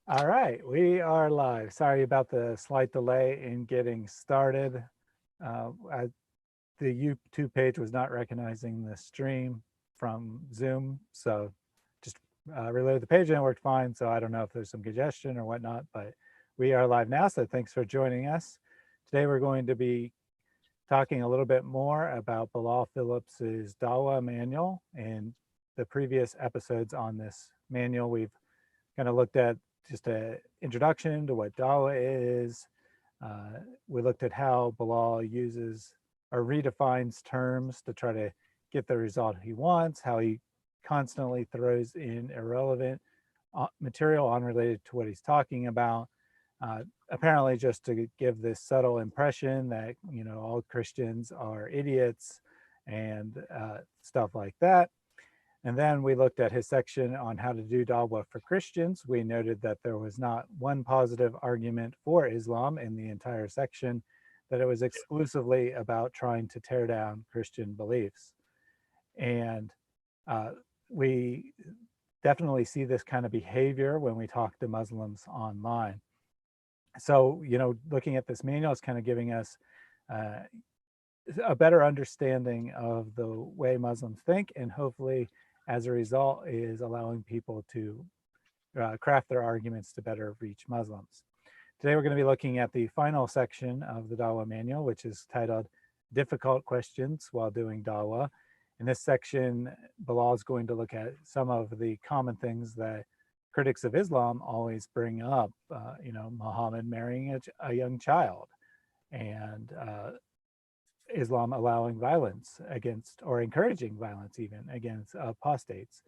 All right, we are live. Sorry about the slight delay in getting started. The YouTube page was not recognizing the stream from Zoom, so just reloaded the page and it worked fine. So I don't know if there's some congestion or whatnot, but we are live now. So thanks for joining us. Today we're going to be talking a little bit more about Bilal Phillips's Dawa manual. In the previous episodes on this manual, we've kind of looked at just an introduction to what Dawa is. We looked at how Bilal uses or redefines terms to try to get the result he wants, how he constantly throws in irrelevant material unrelated to what he's talking about, apparently just to give this subtle impression that, you know, all Christians are idiots and stuff like that. And then we looked at his section on how to do Dawa for Christians. We noted that there was not one positive argument for Islam in the entire section, that it was exclusively about trying to tear down Christian beliefs. And we definitely see this kind of behavior when we talk to Muslims online. So, you know, looking at this manual is kind of giving us a better understanding of the way Muslims think, and hopefully as a result is allowing people to craft their arguments to better reach Muslims. Today we're going to be looking at the final section of the Dawa manual, which is titled Difficult Questions While Doing Dawa. In this section, Bilal is going to look at some of the common things that critics of Islam always bring up, you know, Muhammad marrying a young child, and Islam allowing violence against, or encouraging violence even, against apostates,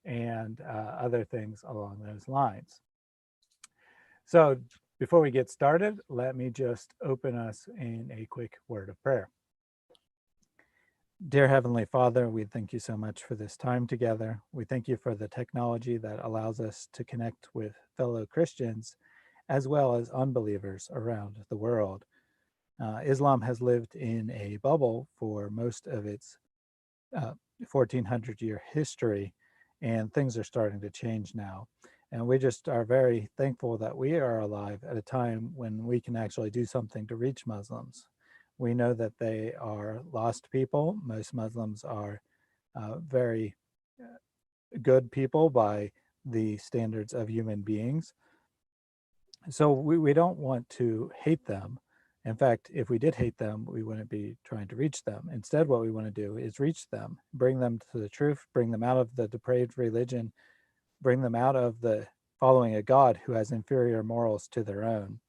and other things along those lines. So before we get started, let me just open us in a quick word of prayer. Dear Heavenly Father, we thank you so much for this time together. We thank you for the technology that allows us to connect with fellow Christians as well as unbelievers around the world. Islam has lived in a bubble for most of its 1400-year history, and things are starting to change now. And we just are very thankful that we are alive at a time when we can actually do something to reach Muslims. We know that they are lost people. Most Muslims are very good people by the standards of human beings. So we don't want to hate them. In fact, if we did hate them, we wouldn't be trying to reach them. Instead, what we want to do is reach them, bring them to the truth, bring them out of the depraved religion, bring them out of the following a God who has inferior morals to their own,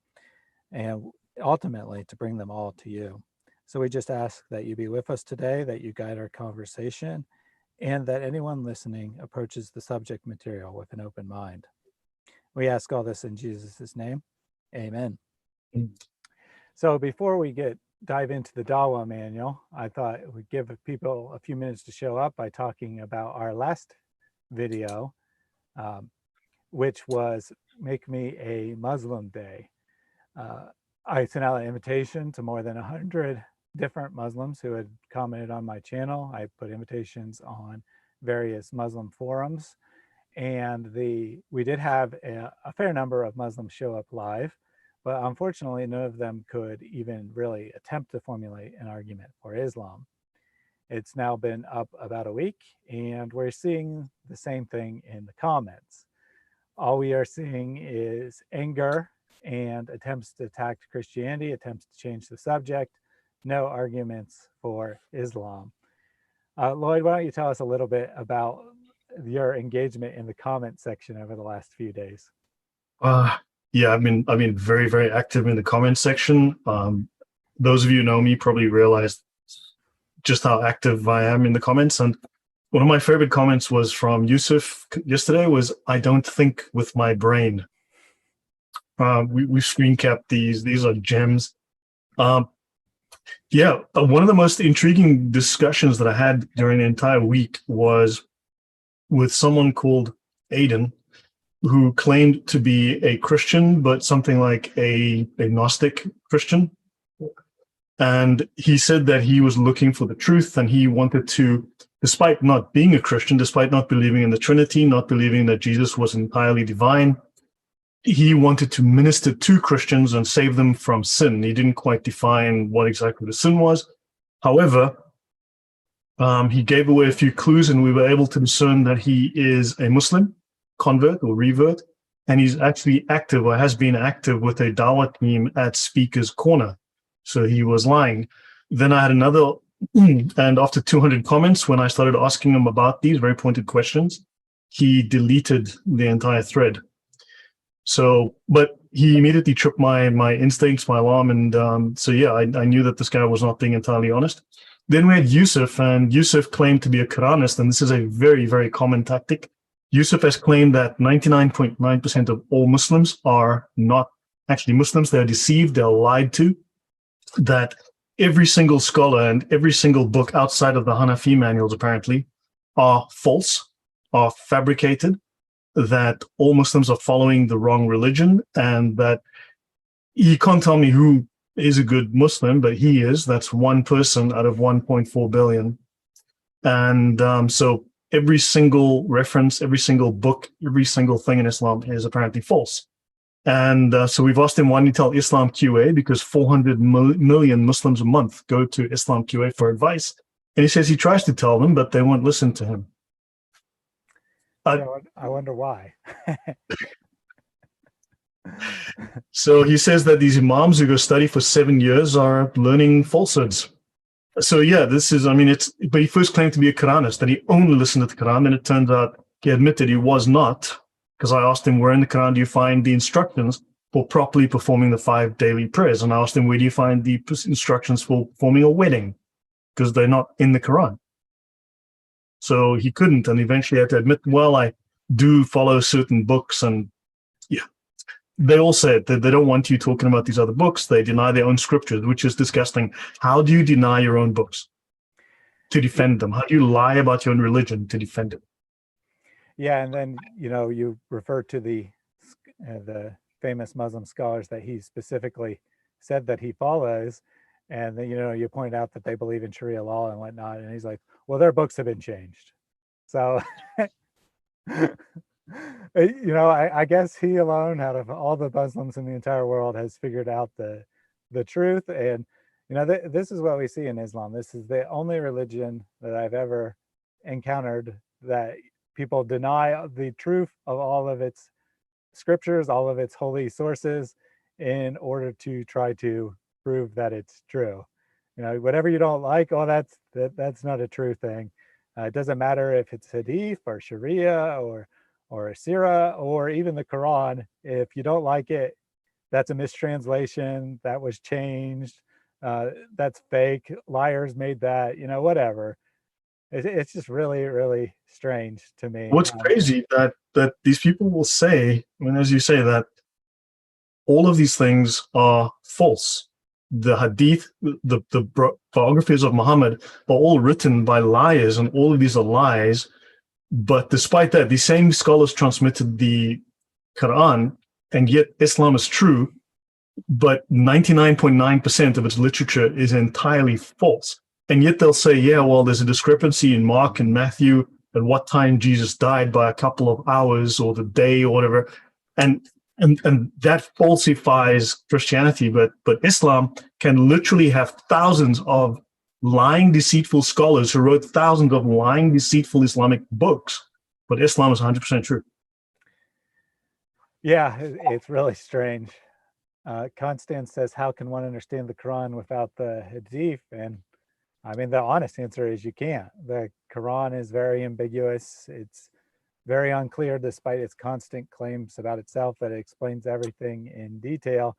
and ultimately to bring them all to you. So we just ask that you be with us today, that you guide our conversation, and that anyone listening approaches the subject material with an open mind. We ask all this in Jesus' name. Amen. So before we dive into the Dawa manual, I thought we'd give people a few minutes to show up by talking about our last video, which was Make Me a Muslim Day. I sent out an invitation to more than 100 different Muslims who had commented on my channel. I put invitations on various Muslim forums, and we did have a fair number of Muslims show up live. But unfortunately, none of them could even really attempt to formulate an argument for Islam. It's now been up about a week, and we're seeing the same thing in the comments. All we are seeing is anger and attempts to attack Christianity, attempts to change the subject, no arguments for Islam. Lloyd, why don't you tell us a little bit about your engagement in the comment section over the last few days? Yeah, I've been very, very active in the comment section. Those of you who know me probably realized just how active I am in the comments. And one of my favorite comments was from Yusuf yesterday, was, "I don't think with my brain." We screen capped these. These are gems. Yeah, one of the most intriguing discussions that I had during the entire week was with someone called Aiden, who claimed to be a Christian, but something like a Gnostic Christian. And he said that he was looking for the truth and he wanted to despite not being a Christian, despite not believing in the Trinity, not believing that Jesus was entirely divine, he wanted to minister to Christians and save them from sin. He didn't quite define what exactly the sin was. However, he gave away a few clues, and we were able to discern that he is a Muslim convert or revert, and he's actually active, or has been active, with a Dawah team at Speaker's Corner. So he was lying. Then I had another, and after 200 comments, when I started asking him about these very pointed questions, he deleted the entire thread. So, but he immediately tripped my instincts, my alarm, and so yeah, I knew that this guy was not being entirely honest. Then we had Yusuf, and Yusuf claimed to be a Quranist, and this is a very, very common tactic. Yusuf has claimed that 99.9% of all Muslims are not actually Muslims. They're deceived, they're lied to, that every single scholar and every single book outside of the Hanafi manuals apparently are false, are fabricated, that all Muslims are following the wrong religion, and that he can't tell me who is a good Muslim, but he is. That's one person out of 1.4 billion. And so every single reference, every single book, every single thing in Islam is apparently false. And so we've asked him, why don't you tell Islam QA? Because 400 million Muslims a month go to Islam QA for advice. And he says he tries to tell them, but they won't listen to him. I wonder why. So he says that these imams who go study for 7 years are learning falsehoods. So yeah, this is, I mean, but he first claimed to be a Quranist, that he only listened to the Quran, and it turned out he admitted he was not, because I asked him, where in the Quran do you find the instructions for properly performing the 5 daily prayers? And I asked him, where do you find the instructions for performing a wedding? Because they're not in the Quran. So he couldn't, and eventually had to admit, well, I do follow certain books, and yeah. They all said that they don't want you talking about these other books. They deny their own scriptures, which is disgusting. How do you deny your own books to defend them? How do you lie about your own religion to defend it? Yeah, and then, you refer to the famous Muslim scholars that he specifically said that he follows, and then, you point out that they believe in Sharia law and whatnot, and he's like, well, their books have been changed. So, I guess he alone, out of all the Muslims in the entire world, has figured out the truth. And, this is what we see in Islam. This is the only religion that I've ever encountered that people deny the truth of all of its scriptures, all of its holy sources, in order to try to prove that it's true. Whatever you don't like, oh, that's not a true thing. It doesn't matter if it's Hadith or Sharia or Sirah or even the Quran. If you don't like it, that's a mistranslation, that was changed, that's fake, liars made that, whatever. It's just really, really strange to me. What's crazy that these people will say, when, as you say, that all of these things are false. The Hadith, the biographies of Muhammad are all written by liars, and all of these are lies. But despite that, the same scholars transmitted the Quran, and yet Islam is true, but 99.9% of its literature is entirely false. And yet they'll say, yeah, well, there's a discrepancy in Mark and Matthew at what time Jesus died by a couple of hours or the day or whatever. And that falsifies Christianity, but Islam can literally have thousands of lying, deceitful scholars who wrote thousands of lying, deceitful Islamic books, but Islam is 100% true. Yeah, it's really strange. Constance says, how can one understand the Quran without the Hadith? And I mean, the honest answer is you can't. The Quran is very ambiguous. It's very unclear, despite its constant claims about itself that it explains everything in detail.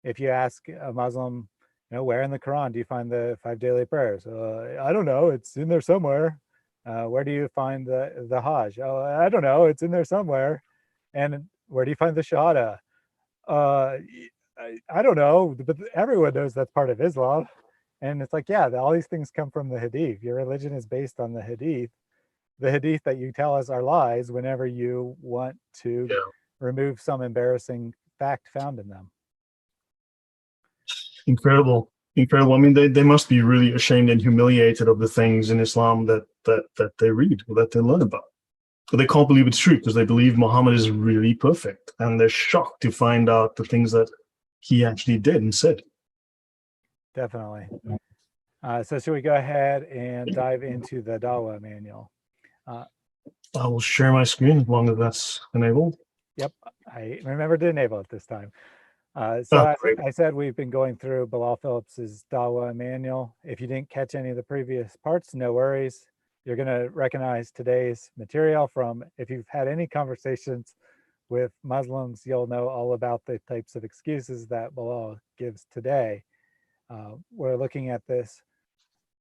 If you ask a Muslim, where in the Quran do you find the 5 daily prayers? I don't know. It's in there somewhere. Where do you find the Hajj? Oh, I don't know. It's in there somewhere. And where do you find the Shahada? I don't know, but everyone knows that's part of Islam. And it's like, yeah, all these things come from the Hadith. Your religion is based on the Hadith. The Hadith that you tell us are lies whenever you want to remove some embarrassing fact found in them. Incredible. I mean, they must be really ashamed and humiliated of the things in Islam that that they read or that they learn about. But they can't believe it's true because they believe Muhammad is really perfect, and they're shocked to find out the things that he actually did and said. Definitely. So should we go ahead and dive into the Dawa manual? I will share my screen as long as that's enabled. Yep, I remember to enable it this time. So as I said, we've been going through Bilal Phillips's Dawa manual. If you didn't catch any of the previous parts, no worries. You're going to recognize today's material from, if you've had any conversations with Muslims, you'll know all about the types of excuses that Bilal gives today. We're looking at this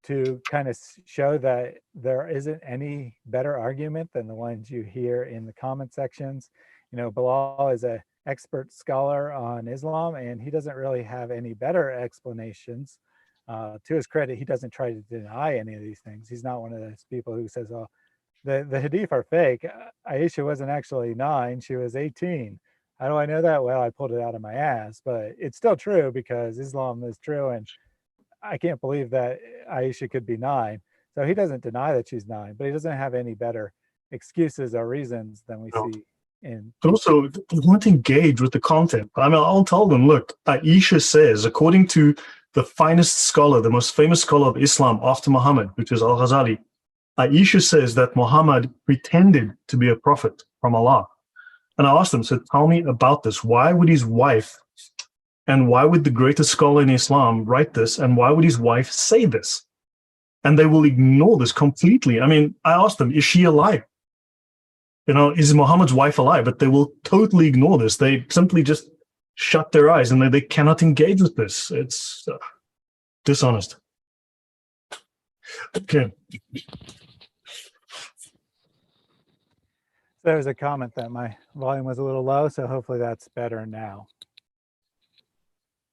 to kind of show that there isn't any better argument than the ones you hear in the comment sections. You know, Bilal is an expert scholar on Islam, and he doesn't really have any better explanations. To his credit, he doesn't try to deny any of these things. He's not one of those people who says, oh, the hadith are fake. Aisha wasn't actually 9, she was 18. How do I know that? Well, I pulled it out of my ass, but it's still true because Islam is true, and I can't believe that Aisha could be 9. So he doesn't deny that she's 9, but he doesn't have any better excuses or reasons than we see in. But also, they won't engage with the content. I mean, I'll tell them, look, Aisha says, according to the finest scholar, the most famous scholar of Islam after Muhammad, which is Al-Ghazali, Aisha says that Muhammad pretended to be a prophet from Allah. And I asked them, so tell me about this. Why would his wife, and why would the greatest scholar in Islam write this, and why would his wife say this? And they will ignore this completely. I mean, I asked them, is she alive? You know, is Muhammad's wife alive? But they will totally ignore this. They simply just shut their eyes and they cannot engage with this. It's dishonest. Okay. There's a comment that my volume was a little low, so hopefully that's better now.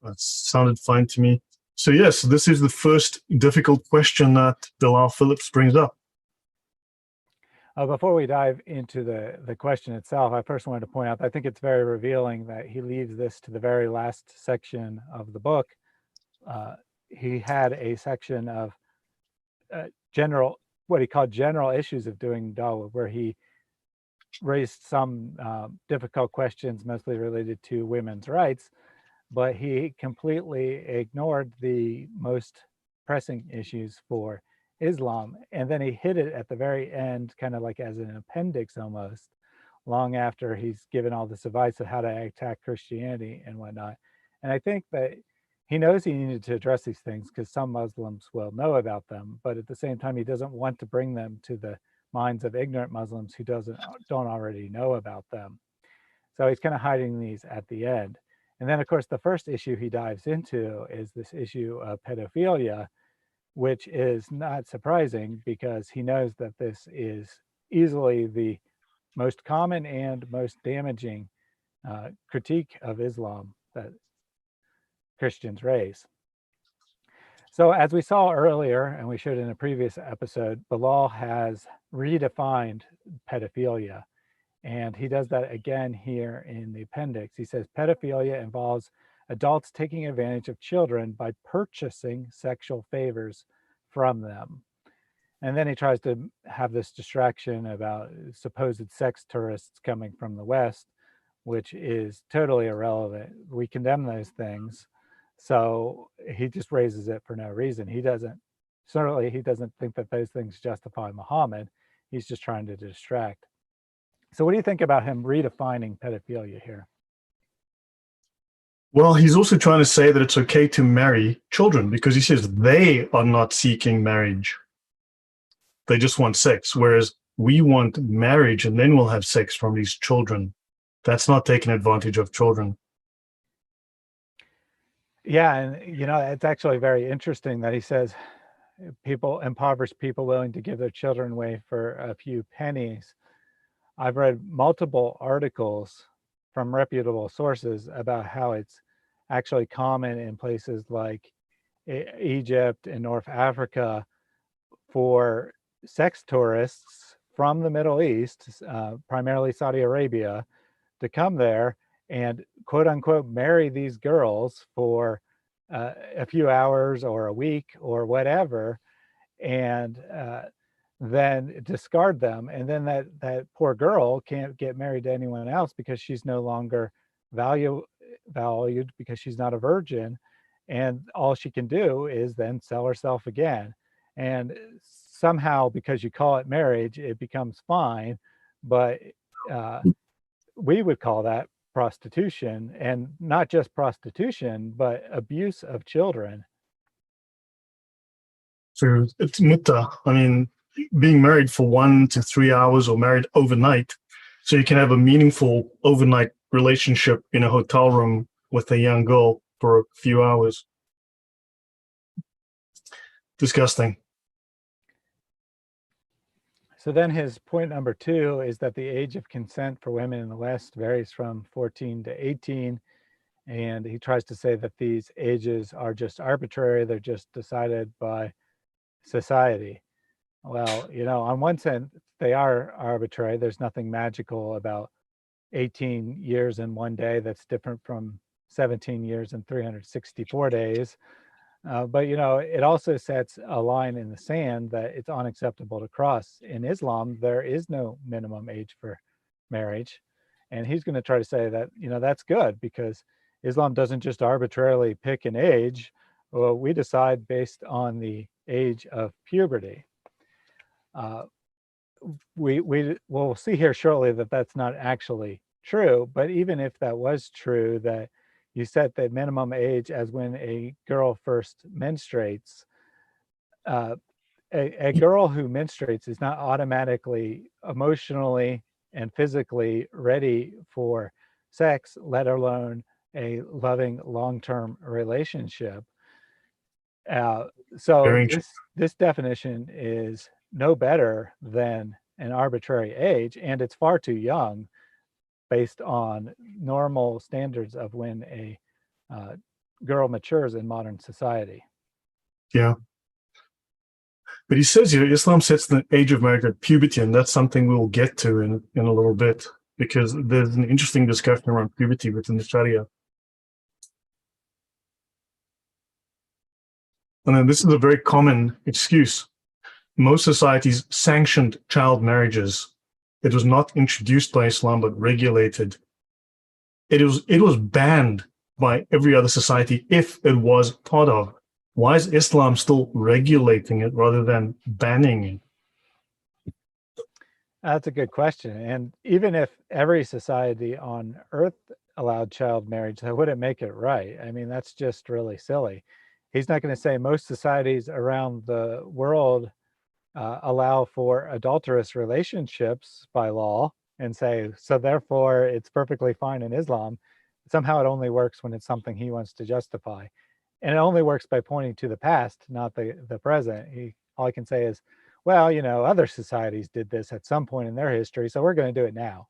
That sounded fine to me. So yes, this is the first difficult question that Bilal Phillips brings up. Before we dive into the question itself, I first wanted to point out that I think it's very revealing that he leaves this to the very last section of the book. He had a section of what he called general issues of doing Dawah, where he raised some difficult questions, mostly related to women's rights, but he completely ignored the most pressing issues for Islam. And then he hid it at the very end, kind of like as an appendix almost, long after he's given all this advice of how to attack Christianity and whatnot. And I think that he knows he needed to address these things because some Muslims will know about them, but at the same time, he doesn't want to bring them to the minds of ignorant Muslims who don't already know about them. So he's kind of hiding these at the end. And then, of course, the first issue he dives into is this issue of pedophilia, which is not surprising because he knows that this is easily the most common and most damaging critique of Islam that Christians raise. So as we saw earlier, and we showed in a previous episode, Bilal has redefined pedophilia. And he does that again here in the appendix. He says pedophilia involves adults taking advantage of children by purchasing sexual favors from them. And then he tries to have this distraction about supposed sex tourists coming from the West, which is totally irrelevant. We condemn those things. So he just raises it for no reason. He doesn't think that those things justify Muhammad. He's just trying to distract. So what do you think about him redefining pedophilia here? Well, he's also trying to say that it's okay to marry children because he says they are not seeking marriage. They just want sex, whereas we want marriage and then we'll have sex from these children. That's not taking advantage of children. Yeah, and you know, it's actually very interesting that he says impoverished people willing to give their children away for a few pennies. I've read multiple articles from reputable sources about how it's actually common in places like Egypt and North Africa for sex tourists from the Middle East, primarily Saudi Arabia, to come there and quote unquote marry these girls for a few hours or a week or whatever. And then discard them, and then that poor girl can't get married to anyone else because she's no longer valued because she's not a virgin, and all she can do is then sell herself again. And somehow, because you call it marriage, it becomes fine, but uh, we would call that prostitution, and not just prostitution, but abuse of children. So it's mutta. I mean, being married for 1 to 3 hours or married overnight, so you can have a meaningful overnight relationship in a hotel room with a young girl for a few hours. Disgusting. So then his point number 2 is that the age of consent for women in the West varies from 14 to 18. And he tries to say that these ages are just arbitrary. They're just decided by society. Well, on one sense, they are arbitrary. There's nothing magical about 18 years in one day that's different from 17 years and 364 days. But it also sets a line in the sand that it's unacceptable to cross. In Islam, there is no minimum age for marriage. And he's going to try to say that, that's good, because Islam doesn't just arbitrarily pick an age. Well, we decide based on the age of puberty. We'll see here shortly that that's not actually true. But even if that was true, that you set the minimum age as when a girl first menstruates, a girl who menstruates is not automatically emotionally and physically ready for sex, let alone a loving long-term relationship. So this definition is no better than an arbitrary age, and it's far too young based on normal standards of when a girl matures in modern society. Yeah. But he says here, Islam sets the age of marriage at puberty, and that's something we'll get to in a little bit, because there's an interesting discussion around puberty within the Sharia. And then this is a very common excuse. Most societies sanctioned child marriages. It was not introduced by Islam, but regulated. It was banned by every other society if it was part of. Why is Islam still regulating it rather than banning it? That's a good question. And even if every society on earth allowed child marriage, that wouldn't make it right. I mean, that's just really silly. He's not going to say most societies around the world allow for adulterous relationships by law and say, so therefore it's perfectly fine in Islam. Somehow it only works when it's something he wants to justify. And it only works by pointing to the past, not the present. All he can say is, well, other societies did this at some point in their history, so we're going to do it now.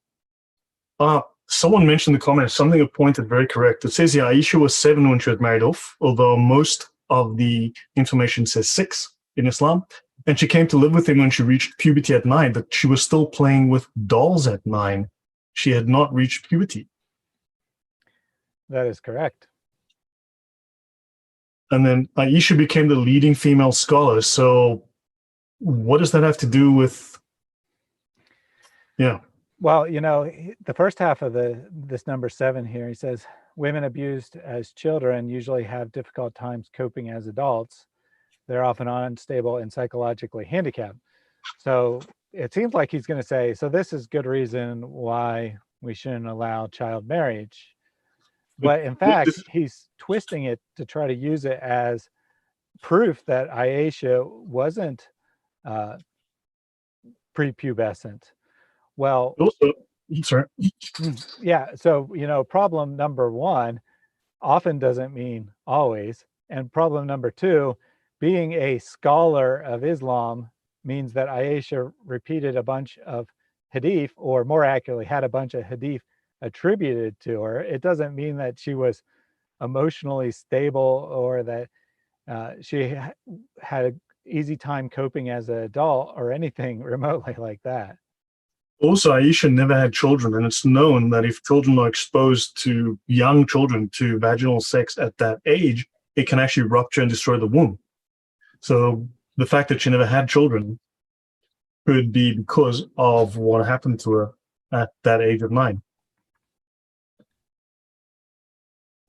Someone mentioned in the comments something pointed very correct. It says, yeah, Aisha was 7 when she was married off, although most of the information says 6 in Islam. And she came to live with him when she reached puberty at 9, but she was still playing with dolls at 9. She had not reached puberty. That is correct. And then Aisha became the leading female scholar. So what does that have to do with, yeah. Well, the first half of this number 7 here, he says, women abused as children usually have difficult times coping as adults. They're often unstable and psychologically handicapped. So it seems like he's going to say, so this is good reason why we shouldn't allow child marriage. But in fact, he's twisting it to try to use it as proof that Aisha wasn't prepubescent. Well, sorry. Yeah. So, problem number 1 often doesn't mean always. And problem number 2, being a scholar of Islam means that Aisha repeated a bunch of hadith, or more accurately, had a bunch of hadith attributed to her. It doesn't mean that she was emotionally stable or that she had an easy time coping as an adult or anything remotely like that. Also, Aisha never had children, and it's known that if children are exposed to young children to vaginal sex at that age, it can actually rupture and destroy the womb. So the fact that she never had children could be because of what happened to her at that age of 9.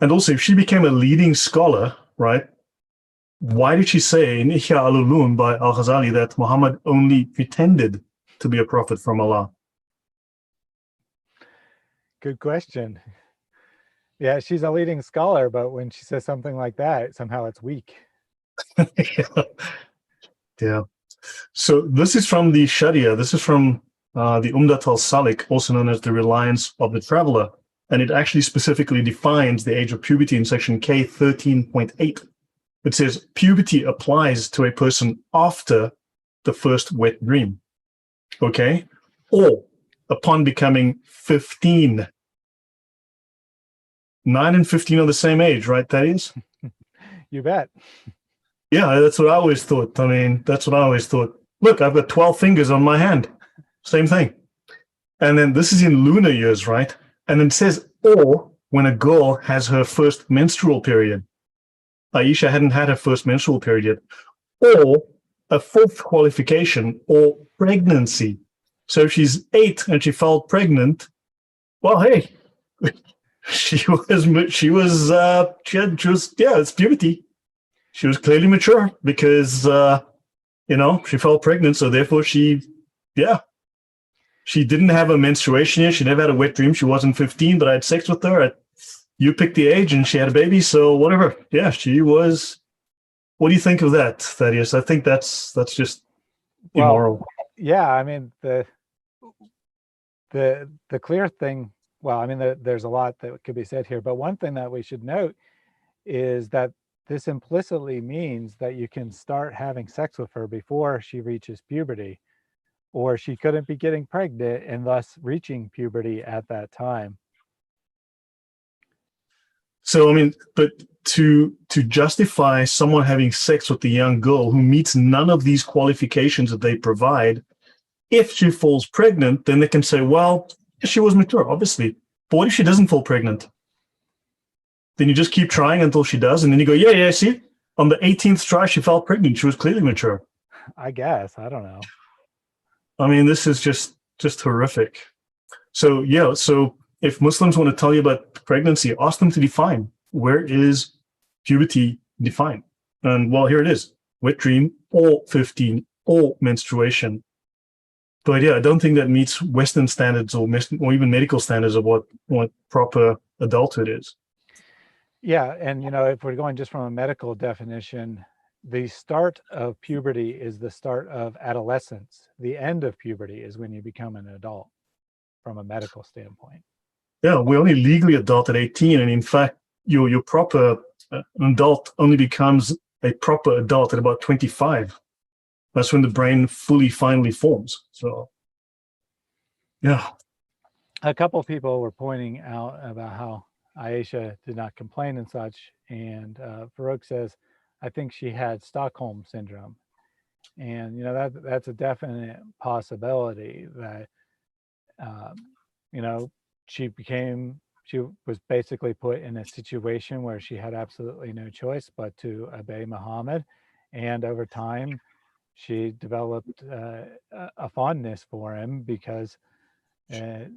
And also, if she became a leading scholar, right, why did she say in Ihya al-Ulum by Al-Ghazali that Muhammad only pretended to be a prophet from Allah? Good question. Yeah, she's a leading scholar, but when she says something like that, somehow it's weak. Yeah. So this is from the Sharia. This is from the Umdat al-Salik, also known as the Reliance of the Traveler. And it actually specifically defines the age of puberty in section K 13.8. It says puberty applies to a person after the first wet dream. Okay? Or upon becoming 15. 9 and 15 are the same age, right? That is? You bet. Yeah, that's what I always thought. I mean, that's what I always thought. Look, I've got 12 fingers on my hand. Same thing. And then this is in lunar years, right? And then it says, or when a girl has her first menstrual period. Aisha hadn't had her first menstrual period yet. Or a fourth qualification, or pregnancy. So if she's 8 and she felt pregnant, well, hey, she it's puberty. She was clearly mature because, she felt pregnant. So therefore she didn't have a menstruation yet. She never had a wet dream. She wasn't 15, but I had sex with her. You picked the age and she had a baby. So whatever. Yeah, she was. What do you think of that, Thaddeus? I think that's just immoral. Well, yeah, I mean, the clear thing, well, I mean, there's a lot that could be said here, but one thing that we should note is that this implicitly means that you can start having sex with her before she reaches puberty, or she couldn't be getting pregnant and thus reaching puberty at that time. So I mean, but to justify someone having sex with a young girl who meets none of these qualifications that they provide, if she falls pregnant, then they can say, well, she was mature, obviously. But what if she doesn't fall pregnant? Then you just keep trying until she does, and then you go, yeah, see, on the 18th try, she fell pregnant. She was clearly mature. I guess, I don't know. I mean, this is just horrific. So yeah, so if Muslims want to tell you about pregnancy, ask them to define where is puberty defined. And well, here it is: wet dream, or 15, or menstruation. But yeah, I don't think that meets Western standards or even medical standards of what proper adulthood is. Yeah, and if we're going just from a medical definition, the start of puberty is the start of adolescence. The end of puberty is when you become an adult from a medical standpoint. Yeah, we're only legally adult at 18, and in fact, your proper adult only becomes a proper adult at about 25. That's when the brain finally forms. So, yeah. A couple of people were pointing out about how Aisha did not complain and such, and Farouk says, I think she had Stockholm syndrome. And that's a definite possibility that she was basically put in a situation where she had absolutely no choice but to obey Muhammad, and over time she developed a fondness for him because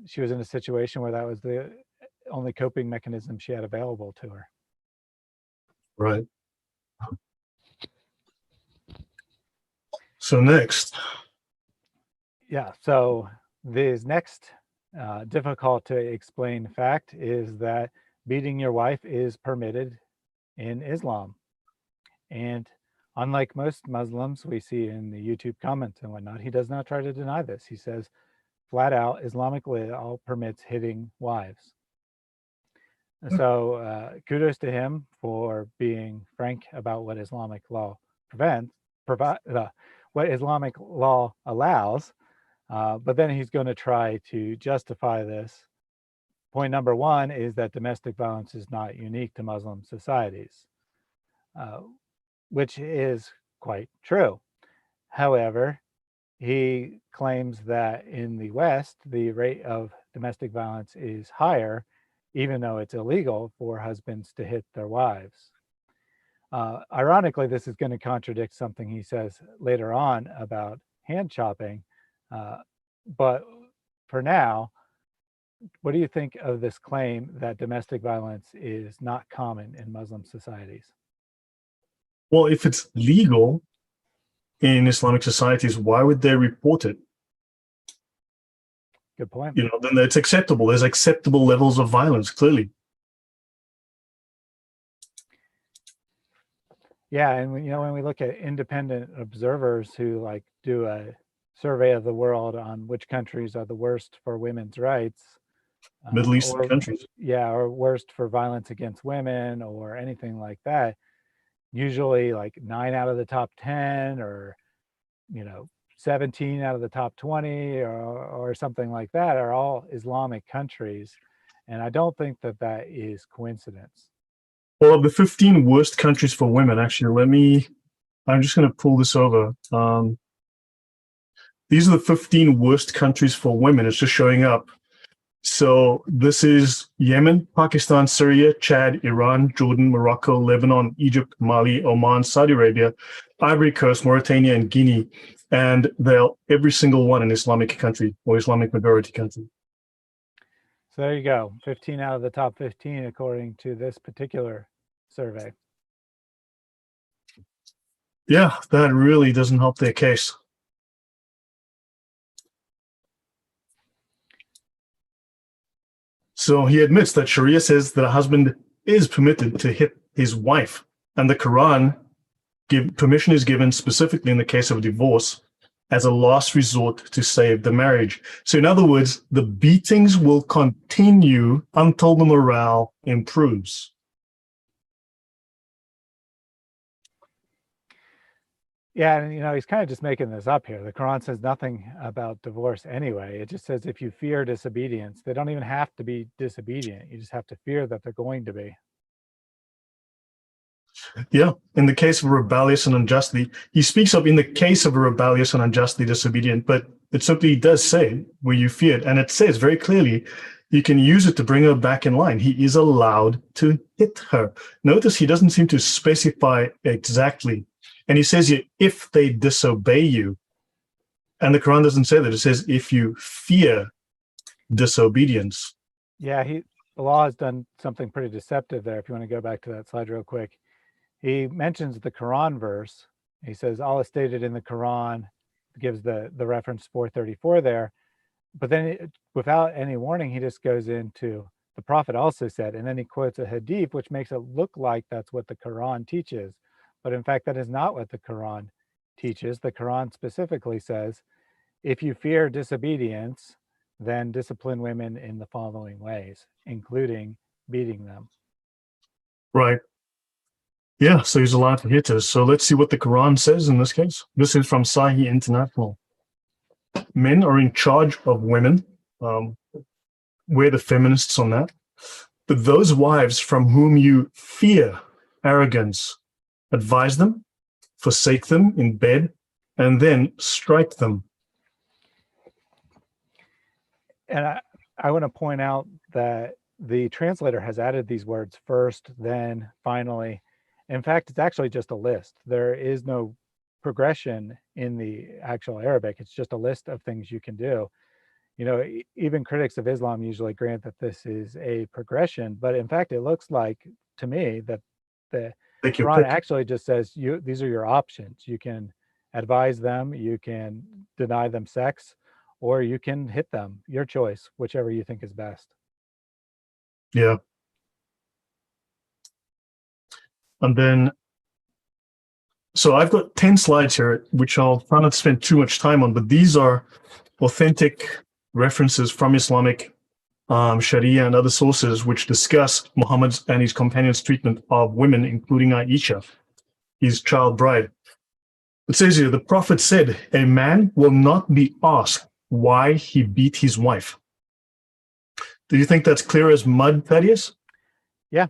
she was in a situation where that was the only coping mechanism she had available to her. Right. So next. Yeah, so this next difficult to explain fact is that beating your wife is permitted in Islam. And unlike most Muslims we see in the YouTube comments and whatnot, he does not try to deny this. He says flat out, Islamic law permits hitting wives. So kudos to him for being frank about what Islamic law what Islamic law allows. But then he's going to try to justify this. Point number one is that domestic violence is not unique to Muslim societies, which is quite true. However, he claims that in the West, the rate of domestic violence is higher, even though it's illegal for husbands to hit their wives. Ironically, this is going to contradict something he says later on about hand chopping, But for now, what do you think of this claim that domestic violence is not common in Muslim societies? Well, if it's legal in Islamic societies, why would they report it? Good point. Then it's acceptable. There's acceptable levels of violence, clearly. Yeah, and when we look at independent observers who like do a survey of the world on which countries are the worst for women's rights, Middle Eastern countries. or worst for violence against women or anything like that, usually like 9 out of the top 10 or 17 out of the top 20 or something like that are all Islamic countries. And I don't think that that is coincidence. Well, of the 15 worst countries for women, actually, I'm just going to pull this over. These are the 15 worst countries for women. It's just showing up. So this is Yemen, Pakistan, Syria, Chad, Iran, Jordan, Morocco, Lebanon, Egypt, Mali, Oman, Saudi Arabia, Ivory Coast, Mauritania, and Guinea. And they're every single one an Islamic country or Islamic majority country. So there you go, 15 out of the top 15 according to this particular survey. Yeah, that really doesn't help their case. So he admits that Sharia says that a husband is permitted to hit his wife, and the Quran permission is given specifically in the case of divorce as a last resort to save the marriage. So in other words, the beatings will continue until the morale improves. Yeah, and he's kind of just making this up here. The Quran says nothing about divorce anyway. It just says if you fear disobedience, they don't even have to be disobedient. You just have to fear that they're going to be. Yeah, in the case of rebellious and unjustly, he speaks of in the case of a rebellious and unjustly disobedient, but it simply does say where you fear it. And it says very clearly, you can use it to bring her back in line. He is allowed to hit her. Notice he doesn't seem to specify exactly. And he says here, if they disobey you. And the Quran doesn't say that. It says, if you fear disobedience. Yeah, Allah has done something pretty deceptive there. If you want to go back to that slide real quick. He mentions the Quran verse. He says, Allah stated in the Quran, gives the reference 434 there. But then without any warning, he just goes into the Prophet also said, and then he quotes a hadith, which makes it look like that's what the Quran teaches. But in fact, that is not what the Quran teaches. The Quran specifically says, if you fear disobedience, then discipline women in the following ways, including beating them. Right. Yeah, so he's allowed to hit us. So let's see what the Quran says in this case. This is from Sahih International. Men are in charge of women. We're the feminists on that. But those wives from whom you fear arrogance, advise them, forsake them in bed, and then strike them. And I want to point out that the translator has added these words first, then, finally. In fact, it's actually just a list. There is no progression in the actual Arabic. It's just a list of things you can do. Even critics of Islam usually grant that this is a progression, but in fact, it looks like to me that the Quran actually just says these are your options. You can advise them, you can deny them sex, or you can hit them. Your choice, whichever you think is best. Yeah. And then, so I've got 10 slides here, which I'll try not to spend too much time on, but these are authentic references from Islamic Sharia and other sources which discuss Muhammad's and his companions' treatment of women, including Aisha, his child bride. It says here, the Prophet said, a man will not be asked why he beat his wife. Do you think that's clear as mud, Thaddeus? Yeah.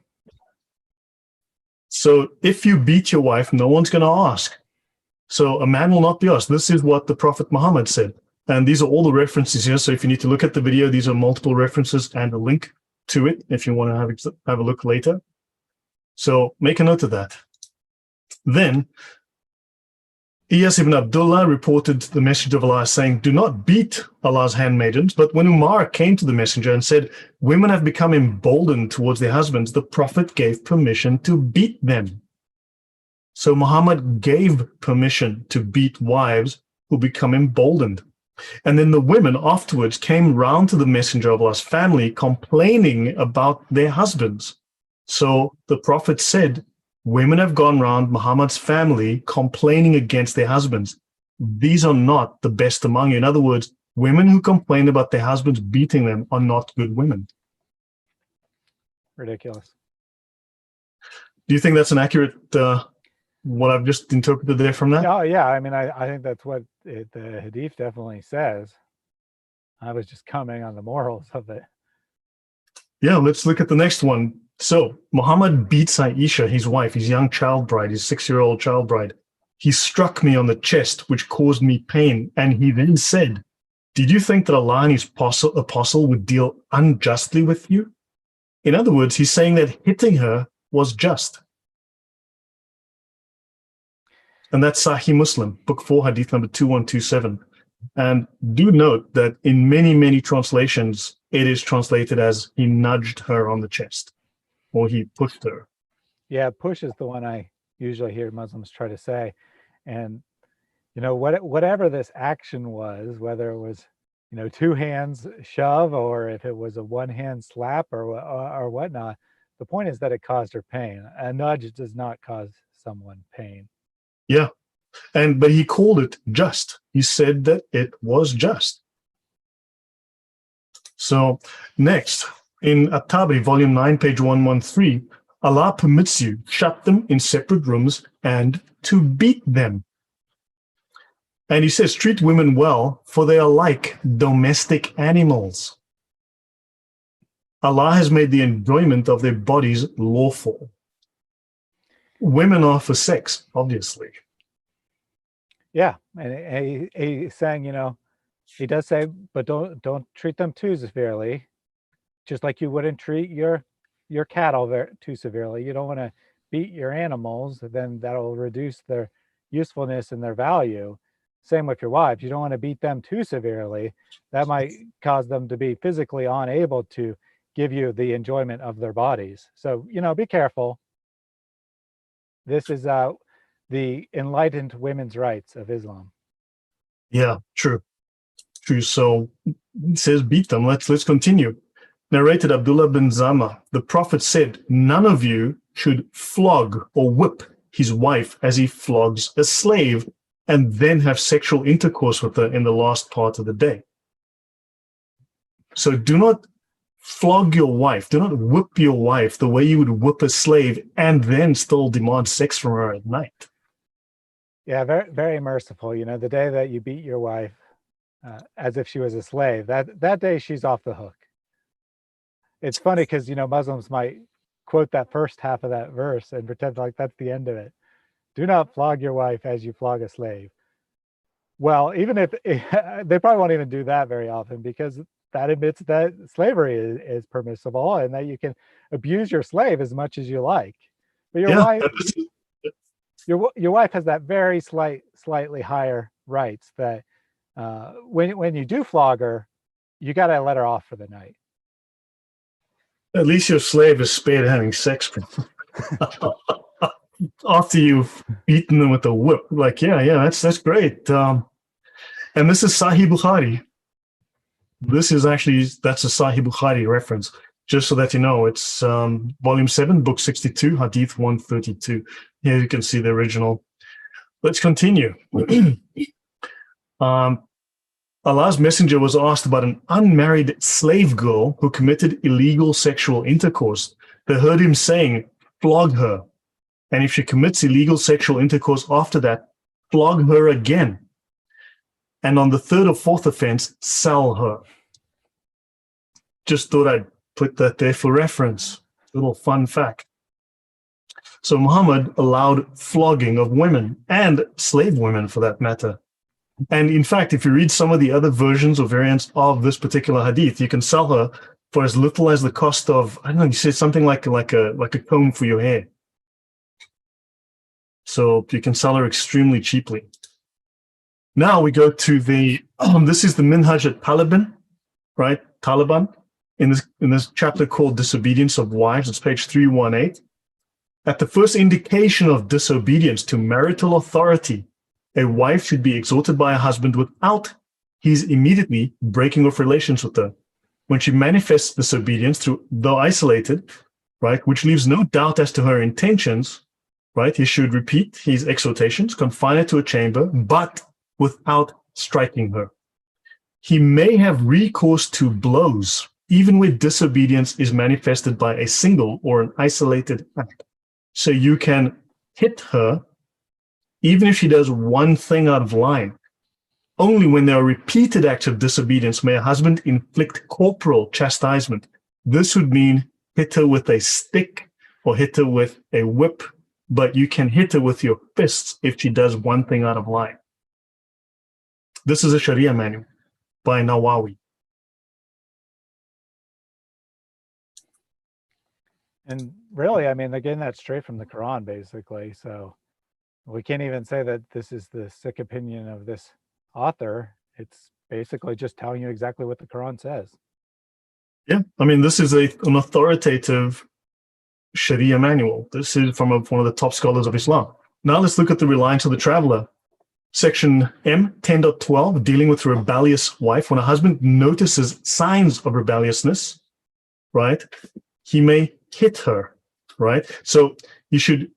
So if you beat your wife, no one's going to ask. So a man will not be asked. This is what the Prophet Muhammad said. And these are all the references here. So if you need to look at the video, these are multiple references and a link to it if you want to have a look later. So make a note of that. Then Iyas ibn Abdullah reported the messenger of Allah saying, "Do not beat Allah's handmaidens." But when Umar came to the messenger and said, "Women have become emboldened towards their husbands," the Prophet gave permission to beat them. So Muhammad gave permission to beat wives who become emboldened. And then the women afterwards came round to the messenger of Allah's family complaining about their husbands. So the Prophet said, women have gone round Muhammad's family complaining against their husbands. These are not the best among you. In other words, women who complain about their husbands beating them are not good women. Ridiculous. Do you think that's an accurate, what I've just interpreted there from that? Oh, yeah. I mean, I think that's what the Hadith definitely says. I was just commenting on the morals of it. Yeah, let's look at the next one. So Muhammad beats Aisha, his wife, his young child bride, his 6-year-old child bride. He struck me on the chest, which caused me pain. And he then said, "Did you think that Allah and his apostle would deal unjustly with you?" In other words, he's saying that hitting her was just. And that's Sahih Muslim, book 4, hadith number 2127. And do note that in many, many translations, it is translated as he nudged her on the chest or he pushed her. Yeah, push is the one I usually hear Muslims try to say. And, you know, whatever this action was, whether it was, you know, 2 hands shove or if it was a 1-hand slap or whatnot, the point is that it caused her pain. A nudge does not cause someone pain. Yeah. But he called it just. He said that it was just. So next, in At-Tabari, volume 9, page 113, Allah permits you shut them in separate rooms and to beat them. And he says, treat women well, for they are like domestic animals. Allah has made the enjoyment of their bodies lawful. Women are for sex, obviously. Yeah, and he's saying, you know, he does say, but don't treat them too severely, just like you wouldn't treat your cattle too severely. You don't want to beat your animals, then that'll reduce their usefulness and their value. Same with your wives. You don't want to beat them too severely. That might cause them to be physically unable to give you the enjoyment of their bodies. So, you know, be careful. This is the enlightened women's rights of Islam. Yeah, true. True. So it says beat them. Let's continue. Narrated Abdullah bin Zama, the Prophet said, none of you should flog or whip his wife as he flogs a slave and then have sexual intercourse with her in the last part of the day. So do not flog your wife. Do not whip your wife the way you would whip a slave and then still demand sex from her at night. Yeah, very, very merciful. You know, the day that you beat your wife as if she was a slave, that day she's off the hook. It's funny because, you know, Muslims might quote that first half of that verse and pretend like that's the end of it. Do not flog your wife as you flog a slave. Well, even if they probably won't even do that very often, because that admits that slavery is permissible and that you can abuse your slave as much as you like. But your wife has that very slightly higher rights that when you do flog her, you got to let her off for the night. At least your slave is spared having sex after you've beaten them with a whip. Like, yeah, that's great. And this is Sahih Bukhari. That's a Sahih Bukhari reference. Just so that you know, it's volume 7, book 62, hadith 132. Here you can see the original. Let's continue. Allah's messenger was asked about an unmarried slave girl who committed illegal sexual intercourse. They heard him saying, flog her. And if she commits illegal sexual intercourse after that, flog her again. And on the 3rd or 4th offense, sell her. Just thought I'd put that there for reference. Little fun fact. So Muhammad allowed flogging of women and slave women for that matter. And in fact, if you read some of the other versions or variants of this particular hadith, you can sell her for as little as the cost of, I don't know, you said something like a comb for your hair. So you can sell her extremely cheaply. Now we go to the, this is the Minhaj at Taliban, right? Taliban, in this chapter called Disobedience of Wives. It's page 318. At the first indication of disobedience to marital authority, a wife should be exhorted by a husband without his immediately breaking off relations with her. When she manifests disobedience, though isolated, right, which leaves no doubt as to her intentions, right, he should repeat his exhortations, confine her to a chamber, but without striking her. He may have recourse to blows, even where disobedience is manifested by a single or an isolated act. So you can hit her, even if she does one thing out of line. Only when there are repeated acts of disobedience may a husband inflict corporal chastisement. This would mean hit her with a stick or hit her with a whip, but you can hit her with your fists if she does one thing out of line. This is a Sharia manual by Nawawi. And really, I mean, they're getting that straight from the Quran, basically. So we can't even say that this is the sick opinion of this author. It's basically just telling you exactly what the Quran says. Yeah, I mean, this is an authoritative Sharia manual. This is from one of the top scholars of Islam. Now let's look at the reliance of the traveler. Section M, 10.12, dealing with rebellious wife. When a husband notices signs of rebelliousness, right, he may hit her, right? So you should